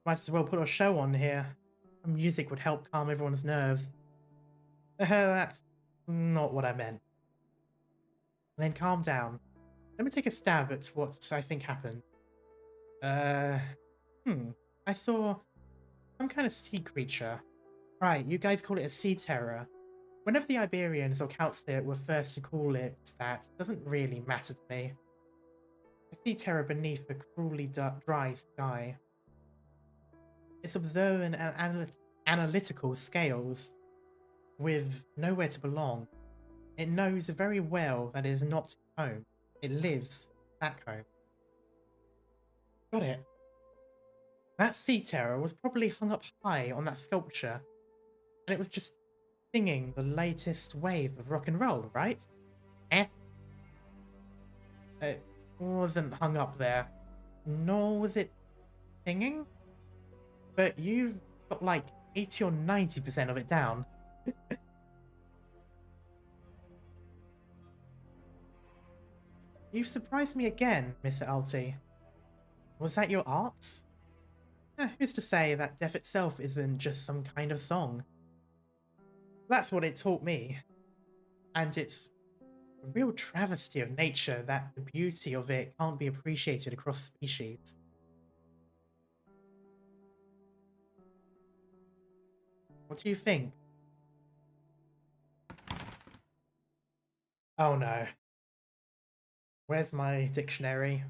Might as well put a show on here. Some music would help calm everyone's nerves. That's not what I meant. Then calm down. Let me take a stab at what I think happened. I saw some kind of sea creature. Right, you guys call it a sea terror. Whenever the Iberians or Calcit were first to call it that, doesn't really matter to me. A sea terror beneath a cruelly dry sky. Its observant and analytical scales, with nowhere to belong. It knows very well that it is not home. It lives back home. Got it. That sea terror was probably hung up high on that sculpture, and it was just singing the latest wave of rock and roll, right? It wasn't hung up there, nor was it singing, but you've got like 80 or 90% of it down. You've surprised me again, Mr. Alti. Was that your art? Who's to say that death itself isn't just some kind of song? That's what it taught me. And it's a real travesty of nature that the beauty of it can't be appreciated across species. What do you think? Oh no. Where's my dictionary?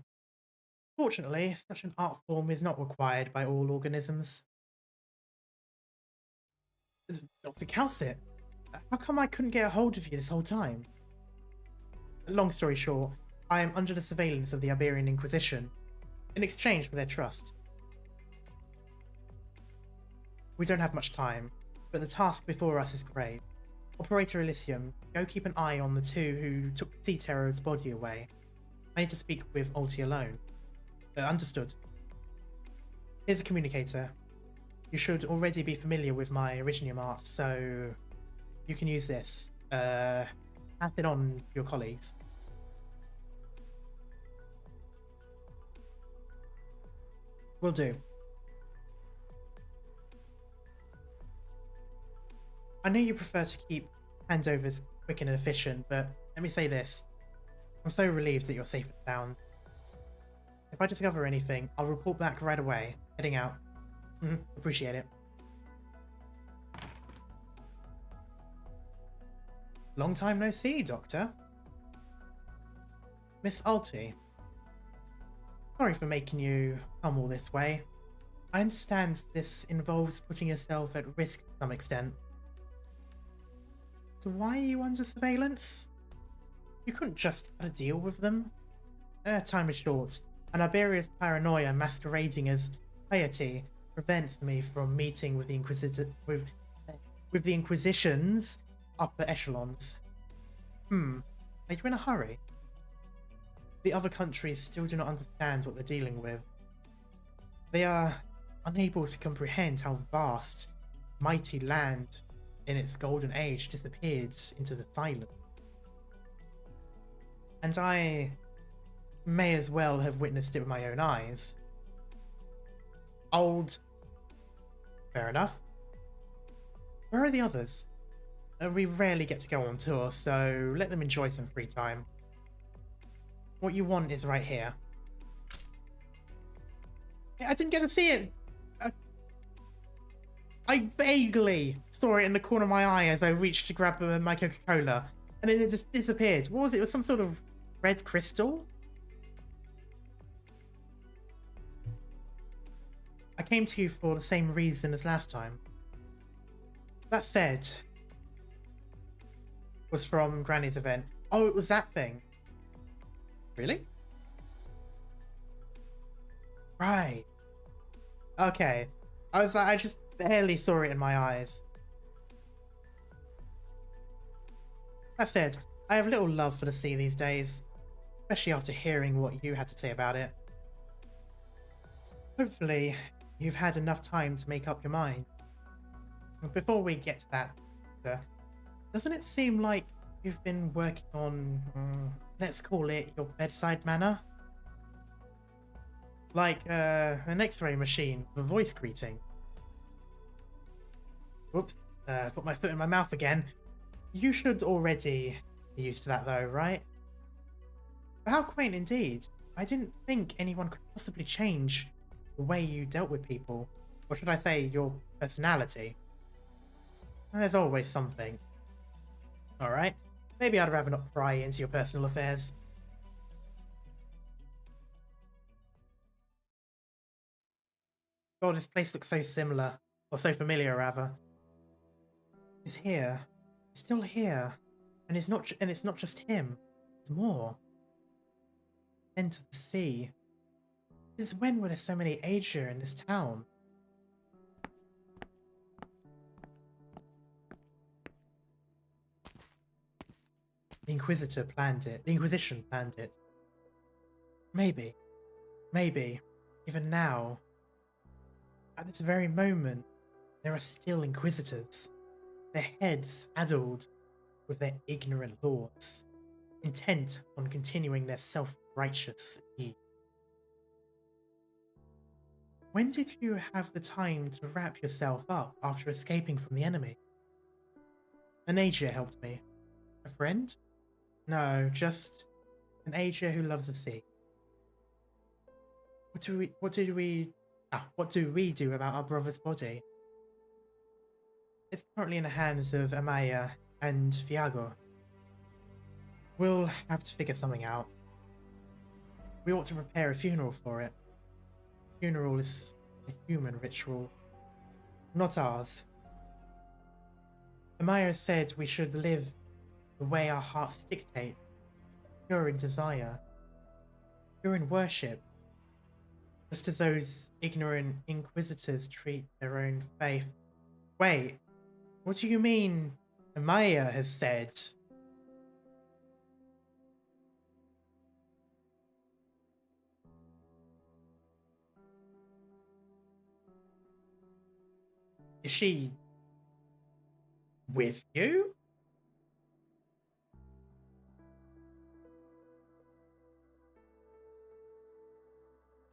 Fortunately, such an art form is not required by all organisms. Dr. Calcit, how come I couldn't get a hold of you this whole time? Long story short, I am under the surveillance of the Iberian Inquisition, in exchange for their trust. We don't have much time, but the task before us is grave. Operator Elysium, go keep an eye on the two who took Sea Terror's body away. I need to speak with Alti alone. Understood. Here's a communicator. You should already be familiar with my Narragoniam art, so you can use this. Pass it on to your colleagues. Will do. I know you prefer to keep handovers quick and efficient, but let me say this. I'm so relieved that you're safe and sound. If I discover anything, I'll report back right away. Heading out. Appreciate it. Long time no see, Doctor. Miss Alti. Sorry for making you come all this way. I understand this involves putting yourself at risk to some extent. So why are you under surveillance? You couldn't just have a deal with them? Time is short, and Iberia's paranoia masquerading as piety prevents me from meeting with the with the Inquisition's upper echelons. Are you in a hurry? The other countries still do not understand what they're dealing with. They are unable to comprehend how vast, mighty land in its golden age disappeared into the silence. And I may as well have witnessed it with my own eyes. Fair enough. Where are the others? We rarely get to go on tour, so let them enjoy some free time. What you want is right here. I didn't get to see it! I vaguely saw it in the corner of my eye as I reached to grab my Coca-Cola, and then it just disappeared. What was it? It was some sort of red crystal? I came to you for the same reason as last time. That said, was from Granny's event. Oh, it was that thing. Really? Right. Okay. I just barely saw it in my eyes. That said, I have little love for the sea these days, especially after hearing what you had to say about it. Hopefully, you've had enough time to make up your mind. Before we get to that, doesn't it seem like you've been working on, let's call it your bedside manner? Like an X-ray machine with a voice greeting. Whoops, put my foot in my mouth again. You should already be used to that though, right? How quaint indeed. I didn't think anyone could possibly change the way you dealt with people. Or should I say, your personality. There's always something. Alright, maybe I'd rather not pry into your personal affairs. God, this place looks so similar. Or so familiar, rather. He's here. He's still here. And it's not just him. There's more. Enter the sea. Since when were there so many Asia in this town? The Inquisitor planned it. The Inquisition planned it. Maybe, even now, at this very moment, there are still Inquisitors, their heads addled with their ignorant lords, intent on continuing their self-righteous deed. When did you have the time to wrap yourself up after escaping from the enemy? An Asia helped me. A friend? No, just an Asia who loves the sea. What do we do about our brother's body? It's currently in the hands of Amaya and Viago. We'll have to figure something out. We ought to prepare a funeral for it. Funeral is a human ritual, not ours. Amaya said we should live the way our hearts dictate, pure in desire, pure in worship, just as those ignorant inquisitors treat their own faith. Wait, what do you mean Amaya has said? Is she with you?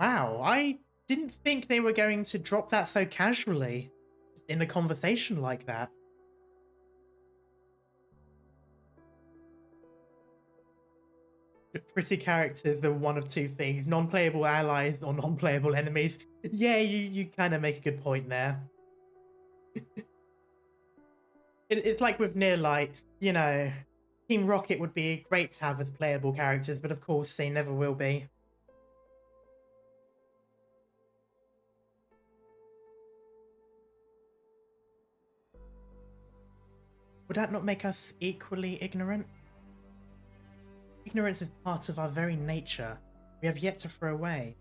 Wow, I didn't think they were going to drop that so casually in a conversation like that. The pretty characters are one of two things: non-playable allies or non-playable enemies. Yeah, you kind of make a good point there. It's like with Near Light, you know, Team Rocket would be great to have as playable characters, but of course they never will be. Would that not make us equally ignorant? Ignorance is part of our very nature. We have yet to throw away.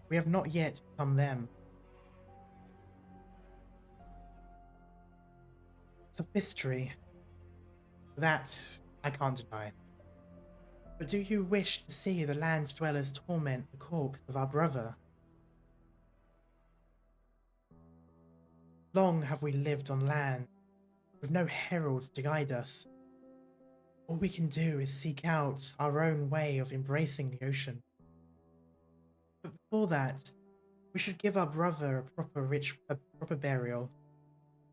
We have not yet become them. Sophistry. That I can't deny. But do you wish to see the land's dwellers torment the corpse of our brother? Long have we lived on land, with no heralds to guide us. All we can do is seek out our own way of embracing the ocean. But before that, we should give our brother a proper burial.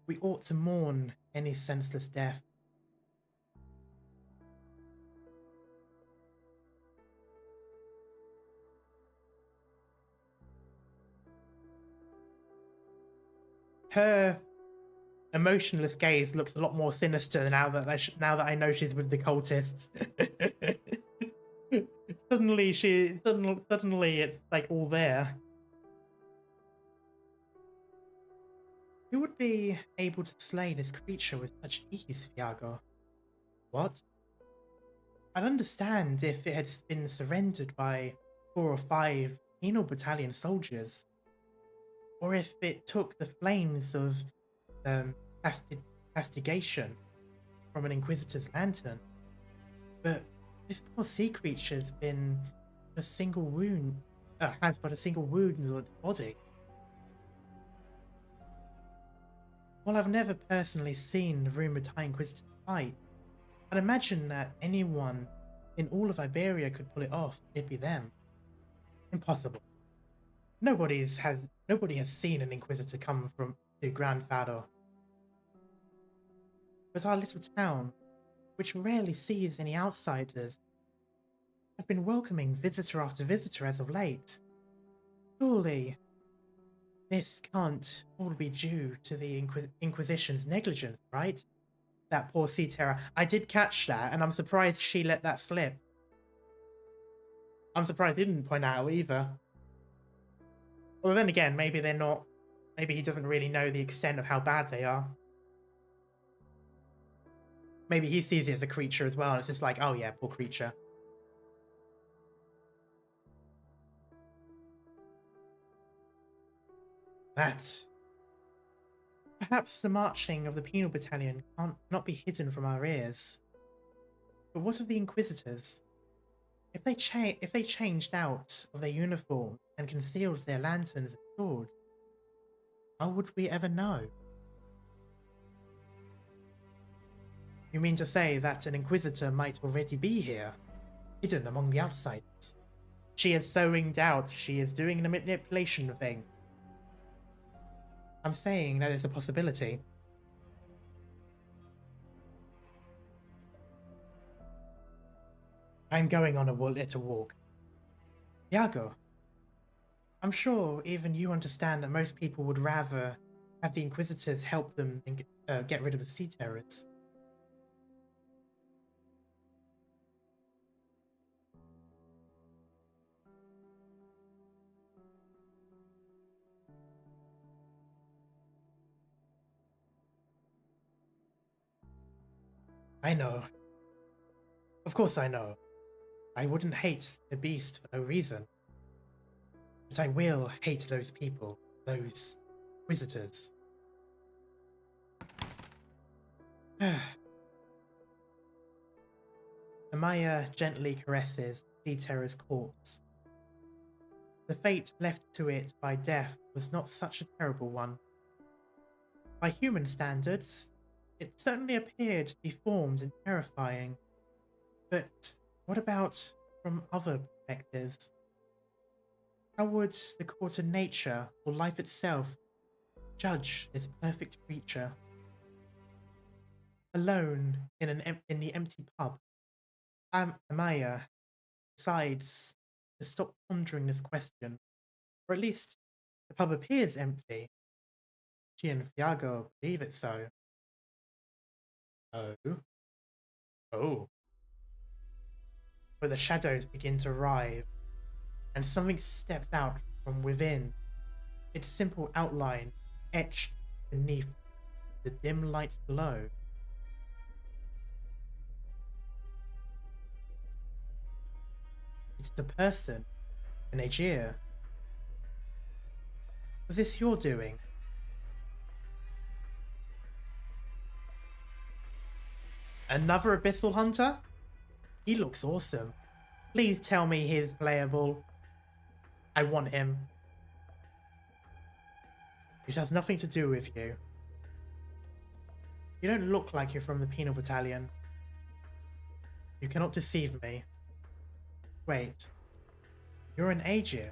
We ought to mourn any senseless death. Her emotionless gaze looks a lot more sinister now that I know she's with the cultists. suddenly it's like all there. Who would be able to slay this creature with such ease, Viago? What? I'd understand if it had been surrendered by 4 or 5 penal battalion soldiers, or if it took the flames of castigation from an Inquisitor's lantern. But this poor sea creature's been a single wound, has but a single wound in its body. While I've never personally seen the rumored High Inquisitor fight, I'd imagine that anyone in all of Iberia could pull it off. It'd be them. Impossible. Nobody has seen an Inquisitor come to Grand Fado. But our little town, which rarely sees any outsiders, has been welcoming visitor after visitor as of late. Surely, this can't all be due to the Inquisition's negligence, right? That poor Sea Terror. I did catch that, and I'm surprised she let that slip. I'm surprised he didn't point out either. Well, then again, maybe they're not. Maybe he doesn't really know the extent of how bad they are. Maybe he sees it as a creature as well, and it's just like, oh yeah, poor creature. That. Perhaps the marching of the penal battalion can't not be hidden from our ears. But what of the Inquisitors? If they changed out of their uniform and concealed their lanterns and swords, how would we ever know? You mean to say that an Inquisitor might already be here, hidden among the outsiders? She is sowing doubt. She is doing the manipulation thing. I'm saying that is a possibility. I'm going on a little walk. Iago, I'm sure even you understand that most people would rather have the Inquisitors help them and get rid of the Sea Terrors. I know. Of course I know. I wouldn't hate the beast for no reason. But I will hate those people, those Inquisitors. Amaya gently caresses Sea Terror's corpse. The fate left to it by death was not such a terrible one. By human standards, it certainly appeared deformed and terrifying. But what about from other perspectives? How would the court of nature or life itself judge this perfect creature? Alone in the empty pub, Amaya decides to stop pondering this question, or at least the pub appears empty. She and Fiago believe it so. Oh. Oh. Where the shadows begin to arrive, and something steps out from within, its simple outline etched beneath the dim light's glow. It is a person, an Aegir. Was this your doing? Another Abyssal Hunter? He looks awesome. Please tell me he's playable. I want him. It has nothing to do with you. You don't look like you're from the Penal Battalion. You cannot deceive me. Wait. You're an Aegir.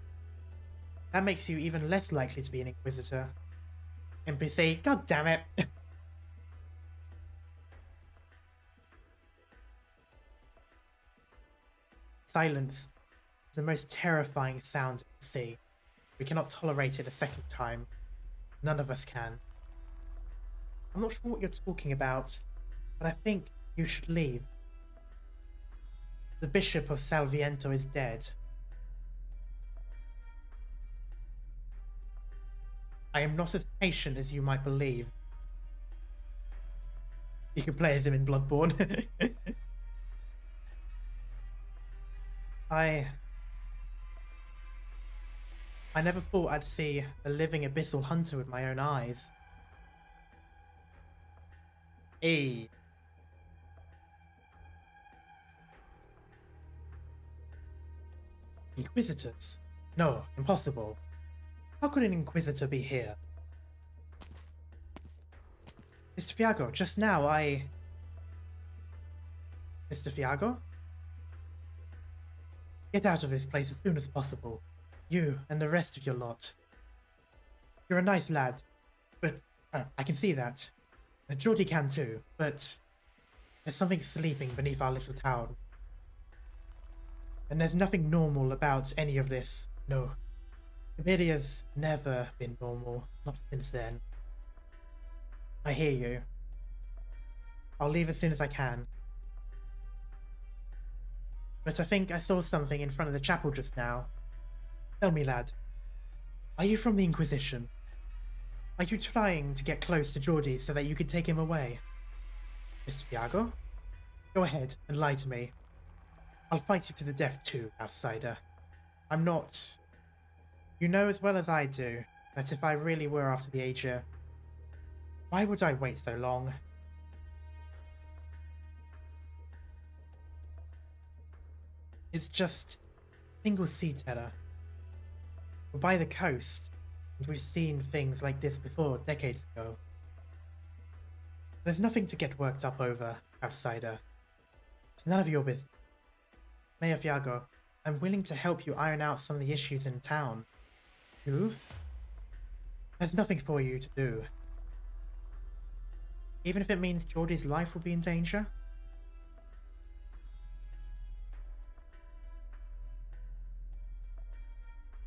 That makes you even less likely to be an Inquisitor. NPC, god damn it. Silence is the most terrifying sound at sea. We cannot tolerate it a second time. None of us can. I'm not sure what you're talking about, but I think you should leave. The Bishop of Salviento is dead. I am not as patient as you might believe. You can play as him in Bloodborne. I never thought I'd see a living Abyssal Hunter with my own eyes. Inquisitors? No, impossible. How could an Inquisitor be here? Mr. Fiago, just now Mr. Fiago? Get out of this place as soon as possible. You and the rest of your lot. You're a nice lad, but I can see that. And Geordie can too, but there's something sleeping beneath our little town. And there's nothing normal about any of this, no. Iberia's never been normal, not since then. I hear you. I'll leave as soon as I can. But I think I saw something in front of the chapel just now. Tell me, lad, are you from the Inquisition? Are you trying to get close to Geordie so that you could take him away? Mr. Fiago? Go ahead and lie to me. I'll fight you to the death too, outsider. I'm not... You know as well as I do that if I really were after the Aegir, why would I wait so long? It's just single sea terror. We're by the coast, and we've seen things like this before decades ago. There's nothing to get worked up over, outsider. It's none of your business. Mayor Fiago, I'm willing to help you iron out some of the issues in town. You? There's nothing for you to do. Even if it means Geordie's life will be in danger?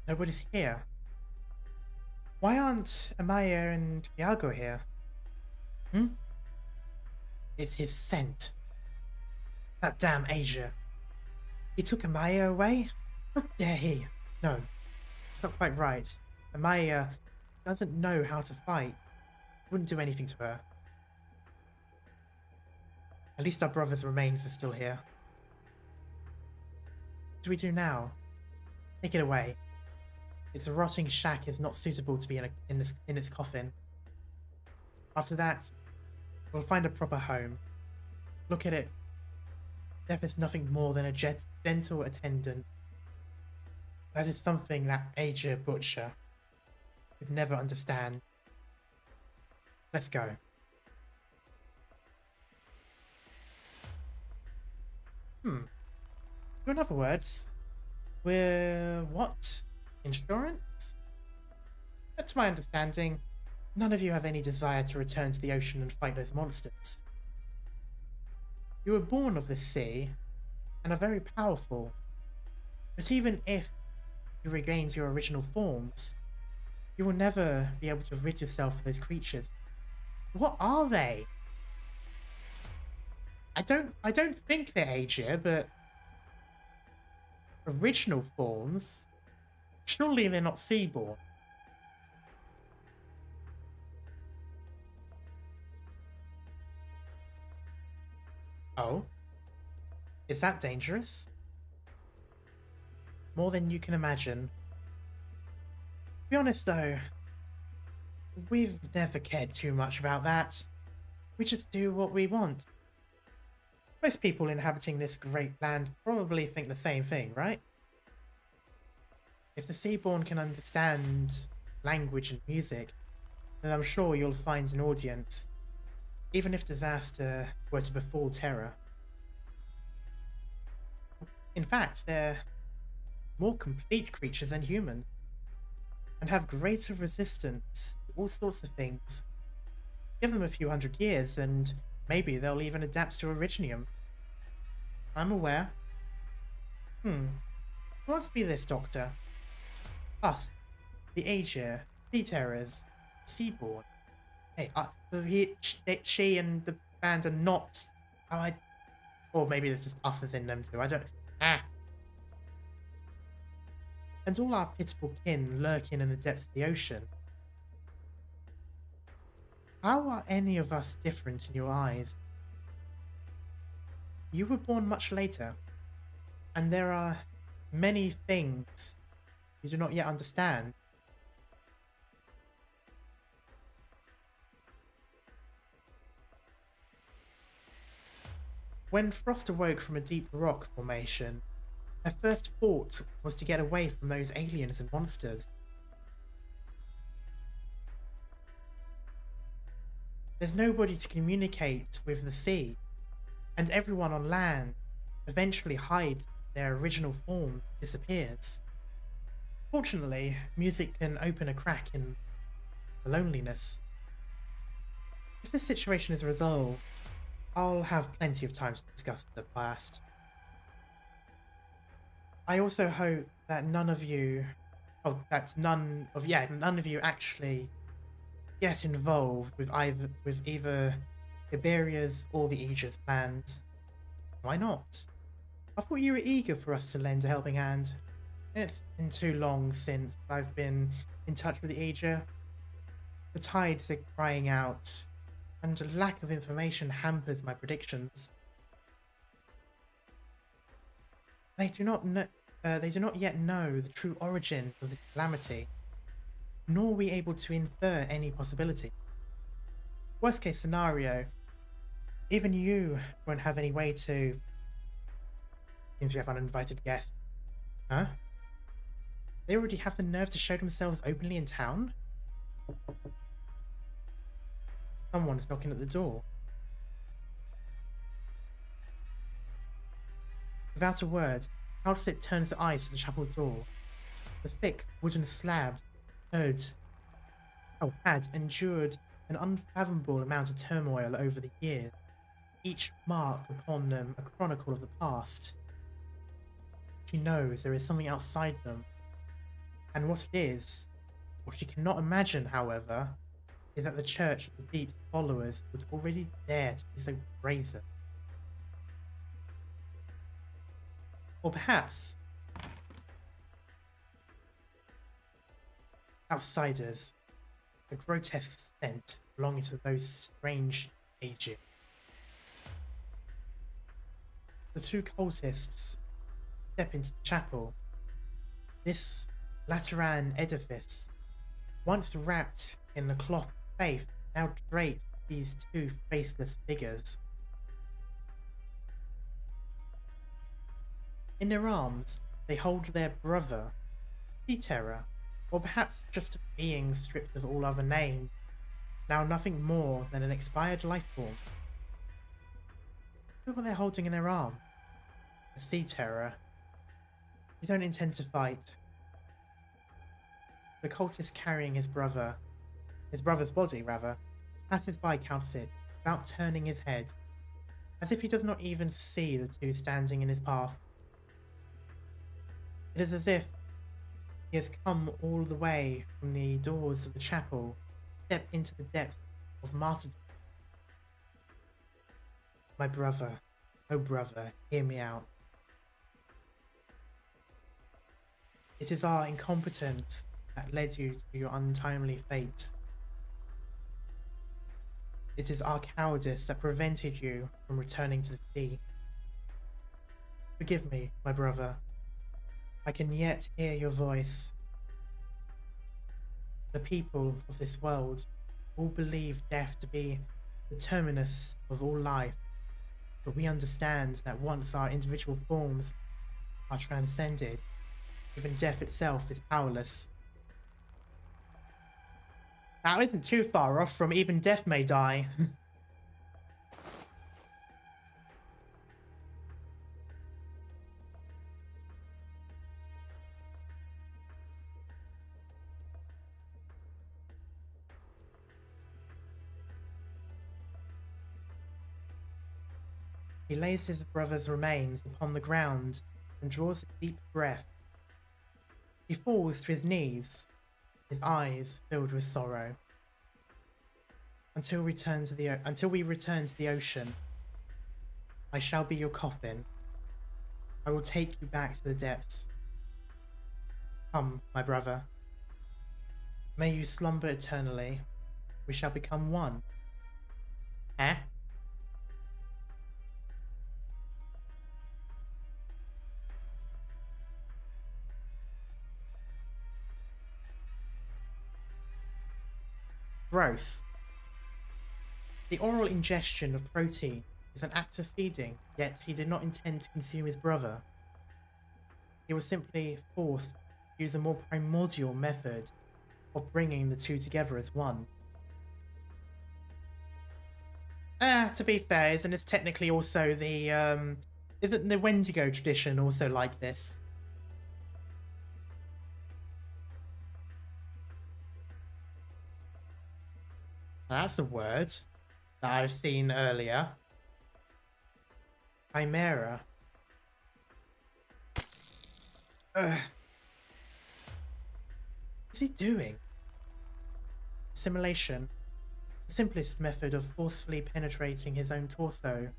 Nobody's here. Why aren't Amaya and Iago here? Hmm? It's his scent. That damn Asia. He took Amaya away? How dare he? No, it's not quite right. Amaya doesn't know how to fight. Wouldn't do anything to her. At least our brother's remains are still here. What do we do now? Take it away. Its rotting shack is not suitable to be in its coffin. After that, we'll find a proper home. Look at it. Death is nothing more than a gentle attendant. That is something that Asia Butcher would never understand. Let's go. In other words, we're what? Insurance? But to my understanding, none of you have any desire to return to the ocean and fight those monsters. You were born of the sea and are very powerful. But even if you regain your original forms, you will never be able to rid yourself of those creatures. What are they? I don't think they're Asia, but original forms? Surely they're not seaborn. Oh? Is that dangerous? More than you can imagine. To be honest though, we've never cared too much about that. We just do what we want. Most people inhabiting this great land probably think the same thing, right? If the Seaborn can understand language and music, then I'm sure you'll find an audience, even if disaster were to befall Terra. In fact, they're more complete creatures than humans, and have greater resistance to all sorts of things. Give them a few hundred years, and maybe they'll even adapt to Originium. I'm aware. Who wants to be this, Doctor? Us, the Asia, Sea Terrors, Seaborn. Hey, she and the band are not. Or maybe there's just us as in them too. I don't. And all our pitiful kin lurking in the depths of the ocean. How are any of us different in your eyes? You were born much later, and there are many things you do not yet understand. When Frost awoke from a deep rock formation, her first thought was to get away from those aliens and monsters. There's nobody to communicate with the sea, and everyone on land eventually hides their original form, disappears. Fortunately, music can open a crack in the loneliness. If this situation is resolved, I'll have plenty of time to discuss the past. I also hope that none of you actually get involved with either Iberia's or the Aegis plans. Why not? I thought you were eager for us to lend a helping hand. It's been too long since I've been in touch with the Aegis. The tides are crying out, and a lack of information hampers my predictions. They do not yet know the true origin of this calamity, nor are we able to infer any possibility. Worst case scenario, even you won't have any way to... Seems you have uninvited guests. Huh? They already have the nerve to show themselves openly in town? Someone's knocking at the door. Without a word, Halsit turns the eyes to the chapel door. The thick wooden slabs had endured an unfathomable amount of turmoil over the years, each mark upon them a chronicle of the past. She knows there is something outside them, And what she cannot imagine, however, is that the Church of the Deep's followers would already dare to be so brazen. Or perhaps outsiders, a grotesque scent belonging to those strange ages. The two cultists step into the chapel. This Lateran edifice, once wrapped in the cloth of faith, now drapes these two faceless figures. In their arms, they hold their brother, sea terror, or perhaps just a being stripped of all other names, now nothing more than an expired life form. Look what they're holding in their arm. A sea terror. You don't intend to fight. The cultist carrying his brother's body, passes by Calcid without turning his head, as if he does not even see the two standing in his path. It is as if he has come all the way from the doors of the chapel, step into the depths of martyrdom. My brother, oh brother, hear me out. It is our incompetence that led you to your untimely fate. It is our cowardice that prevented you from returning to the sea. Forgive me, my brother. I can yet hear your voice. The people of this world all believe death to be the terminus of all life, but we understand that once our individual forms are transcended, even death itself is powerless. That isn't too far off from even death may die. He lays his brother's remains upon the ground and draws a deep breath. He falls to his knees, his eyes filled with sorrow. Until we return to the ocean, I shall be your coffin. I will take you back to the depths. Come, my brother. May you slumber eternally. We shall become one. Eh? Gross. The oral ingestion of protein is an act of feeding, yet he did not intend to consume his brother. He was simply forced to use a more primordial method of bringing the two together as one. To be fair, isn't this technically also the, isn't the Wendigo tradition also like this? That's a word that I've seen earlier. Chimera. What's he doing? Assimilation. The simplest method of forcefully penetrating his own torso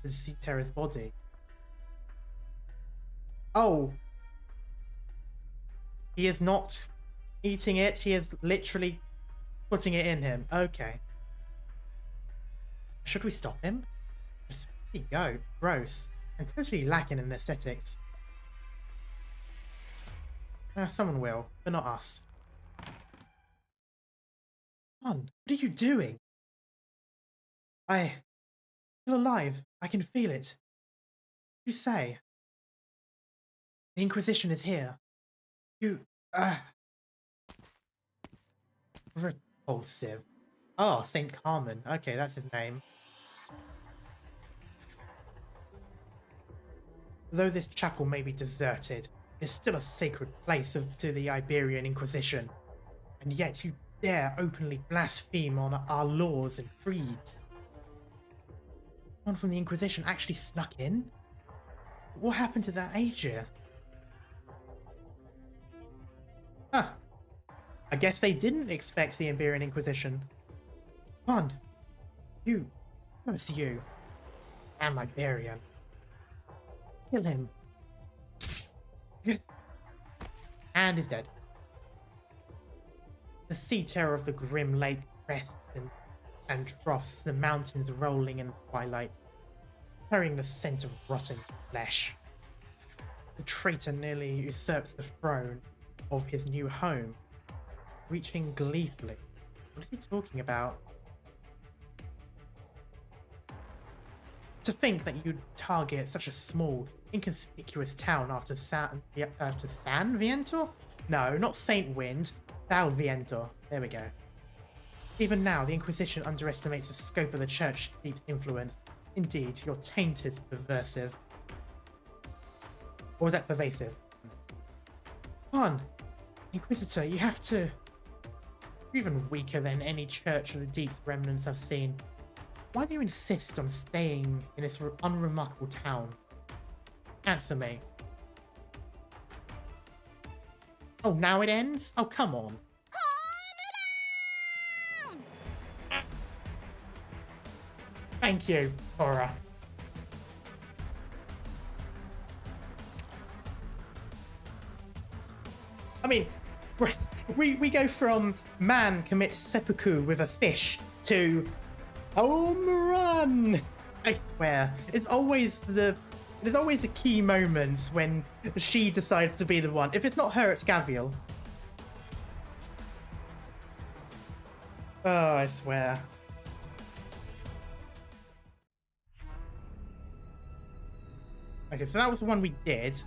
with the sea terror's body. Oh. He is not eating it, he is literally putting it in him. Okay. Should we stop him? Let's really go. Gross. And totally lacking in aesthetics. Someone will, but not us. Come on, what are you doing? Still alive. I can feel it. What do you say? The Inquisition is here. Repulsive. Oh, Saint Carmen. Okay, that's his name. Though this chapel may be deserted, it's still a sacred place to the Iberian Inquisition. And yet you dare openly blaspheme on our laws and creeds. One from the Inquisition actually snuck in? What happened to that Asia? Huh. I guess they didn't expect the Iberian Inquisition. Come on. You. It's you. I'm Iberian. Kill him. And is dead. The sea terror of the grim lake crests and troughs, the mountains rolling in the twilight, carrying the scent of rotten flesh. The traitor nearly usurps the throne of his new home, reaching gleefully. What is he talking about? To think that you'd target such a small, inconspicuous town after San Viento? No, not Saint Wind. Sal Viento. There we go. Even now, the Inquisition underestimates the scope of the Church's deep influence. Indeed, your taint is perversive. Or was that pervasive? Come on, Inquisitor, you have to... You're even weaker than any Church of the Deep's remnants I've seen. Why do you insist on staying in this unremarkable town? Answer me. Oh, now it ends? Oh, come on. Thank you, Cora. I mean, we go from man commits seppuku with a fish to home run. I swear, there's always the key moments when she decides to be the one. If it's not her, it's Gaviel. Oh, I swear. Okay, so that was the one we did.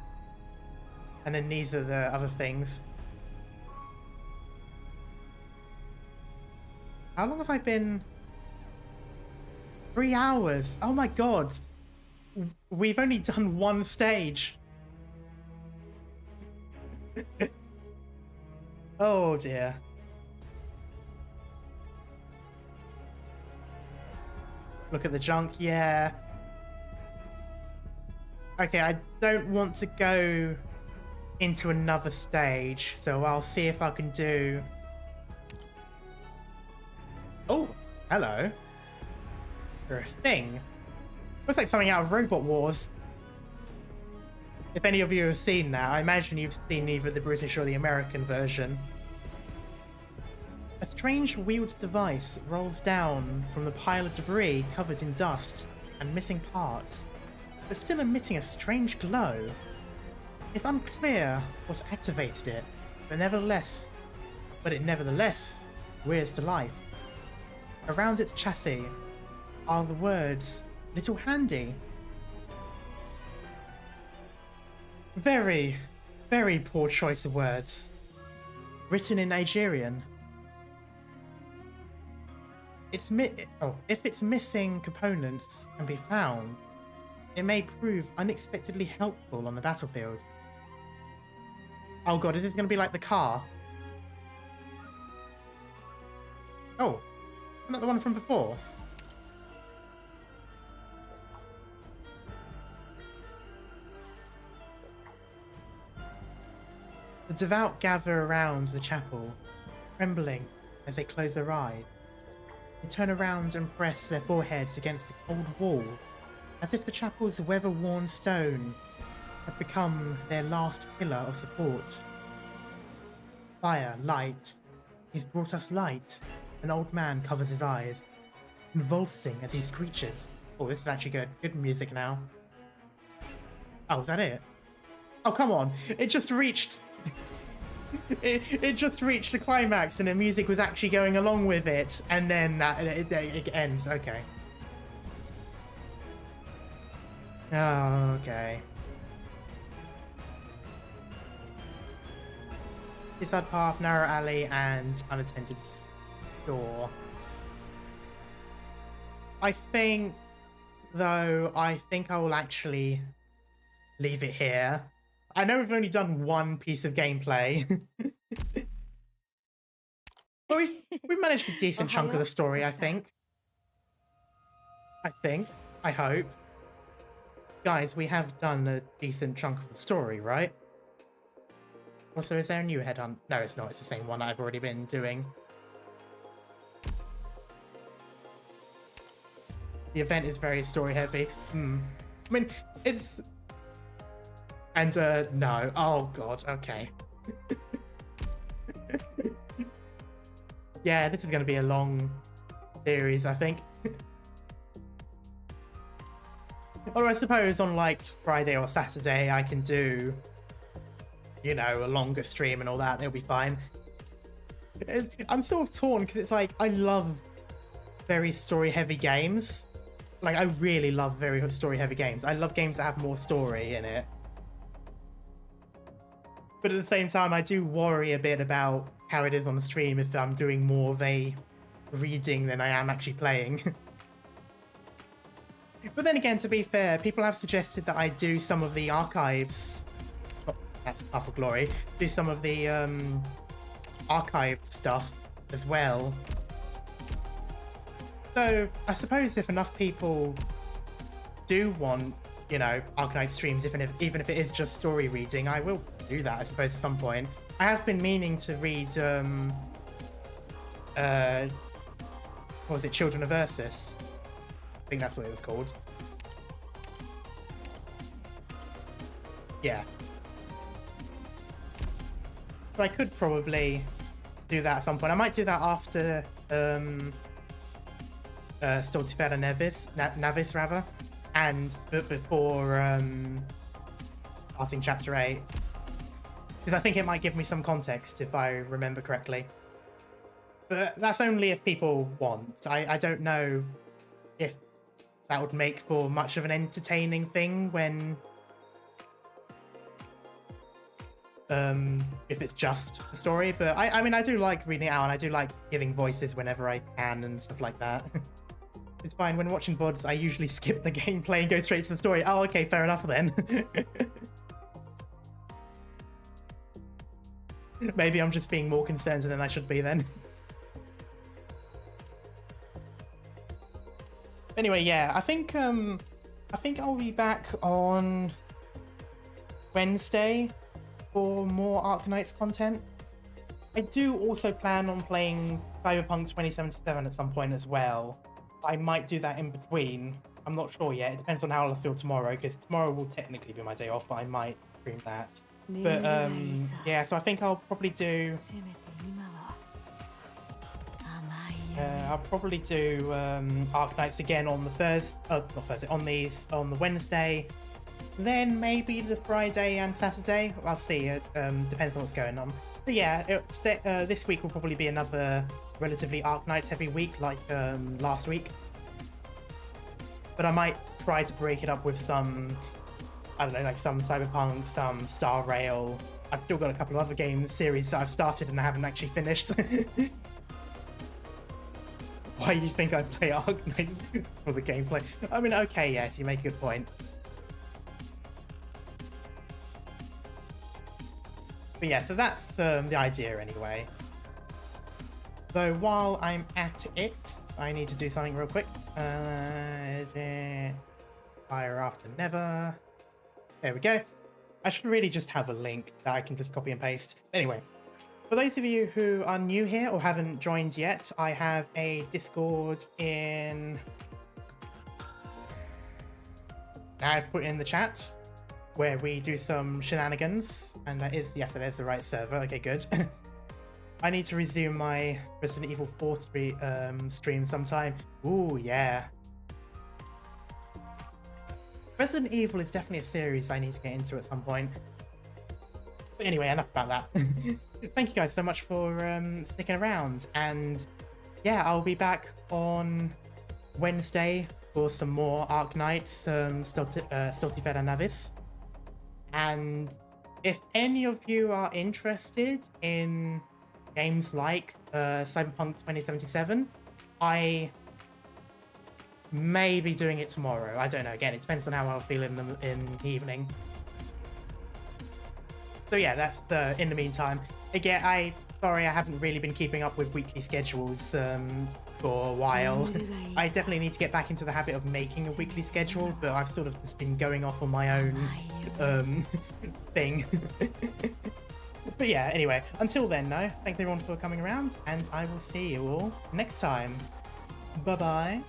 And then these are the other things. How long have I been? 3 hours. Oh my god. We've only done one stage. Oh dear. Look at the junk, yeah. Okay, I don't want to go into another stage, so I'll see if I can do... Oh, hello. You're a thing. Looks like something out of Robot Wars. If any of you have seen that, I imagine you've seen either the British or the American version. A strange wheeled device rolls down from the pile of debris covered in dust and missing parts, but still emitting a strange glow. It's unclear what activated it, but it nevertheless rears to life. Around its chassis are the words, "Little Handy." Very, very poor choice of words. Written in Nigerian. If its missing components can be found, it may prove unexpectedly helpful on the battlefield. Oh god, is this going to be like the car? Oh, isn't that the one from before? The devout gather around the chapel, trembling as they close their eyes. They turn around and press their foreheads against the cold wall, as if the chapel's weather-worn stone had become their last pillar of support. Fire, light. He's brought us light. An old man covers his eyes, convulsing as he screeches. Oh, this is actually good. Good music now. Oh, is that it? Oh, come on. It just reached... it just reached the climax and the music was actually going along with it, and then it ends. Okay. Oh, okay. Seaside path, narrow alley, and unattended store. I think I will actually leave it here. I know we've only done one piece of gameplay. But we've managed a decent chunk of the story, I think. I hope. Guys, we have done a decent chunk of the story, right? Also, is there a new headhunt? No, it's not. It's the same one I've already been doing. The event is very story heavy. I mean, it's... And, no. Oh, God. Okay. Yeah, this is going to be a long series, I think. Or I suppose on, like, Friday or Saturday, I can do, you know, a longer stream and all that. They'll be fine. I'm sort of torn because it's like, I love very story-heavy games. Like, I really love very story-heavy games. I love games that have more story in it. But at the same time, I do worry a bit about how it is on the stream if I'm doing more of a reading than I am actually playing. But then again, to be fair, people have suggested that I do some of the archives. Oh, that's Path of Glory. Do some of the archive stuff as well. So I suppose if enough people do want, you know, Arknight streams, even if it is just story reading, I will do that, I suppose, at some point. I have been meaning to read, what was it, Children of Ursus? I think that's what it was called. Yeah. So I could probably do that at some point. I might do that after Stultifera Navis rather, but before starting chapter 8. Because I think it might give me some context if I remember correctly. But that's only if people want. I don't know if that would make for much of an entertaining thing when if it's just the story. But I mean, I do like reading it out, and I do like giving voices whenever I can and stuff like that. It's fine. When watching VODs, I usually skip the gameplay and go straight to the story. Oh, okay, fair enough then. Maybe I'm just being more concerned than I should be then. Anyway, yeah, I think I'll be back on Wednesday for more Arknights content. I do also plan on playing Cyberpunk 2077 at some point as well. I might do that in between. I'm not sure yet. It depends on how I feel tomorrow, because tomorrow will technically be my day off, but I might stream that. But yeah, so I think I'll probably do I'll probably do Arknights again on the on the Wednesday, then maybe the Friday and Saturday. I'll see. It depends on what's going on. But yeah, this week will probably be another relatively Arknights heavy week, like last week. But I might try to break it up with some, I don't know, like some Cyberpunk, some Star Rail. I've still got a couple of other game series that I've started and I haven't actually finished. Why do you think I play Arknights for the gameplay? I mean, okay, yes, you make a good point. But yeah, so that's the idea anyway. So while I'm at it, I need to do something real quick. Is it Fire After Never? There we go. I should really just have a link that I can just copy and paste. Anyway, for those of you who are new here or haven't joined yet, I have a Discord in... Now I've put in the chat where we do some shenanigans, and that is, yes, it is the right server. Okay, good. I need to resume my Resident Evil 4 stream sometime. Ooh, yeah. Resident Evil is definitely a series I need to get into at some point. But anyway, enough about that. Thank you guys so much for sticking around. And yeah, I'll be back on Wednesday for some more Arknights, Stultifera Navis. And if any of you are interested in games like Cyberpunk 2077, I may be doing it tomorrow. I don't know. Again, it depends on how I'll feel in the evening. So yeah, that's in the meantime. Again, sorry I haven't really been keeping up with weekly schedules for a while. I definitely need to get back into the habit of making a weekly schedule, but I've sort of just been going off on my own thing. But yeah, anyway, until then, no, thanks everyone for coming around, and I will see you all next time. Bye-bye.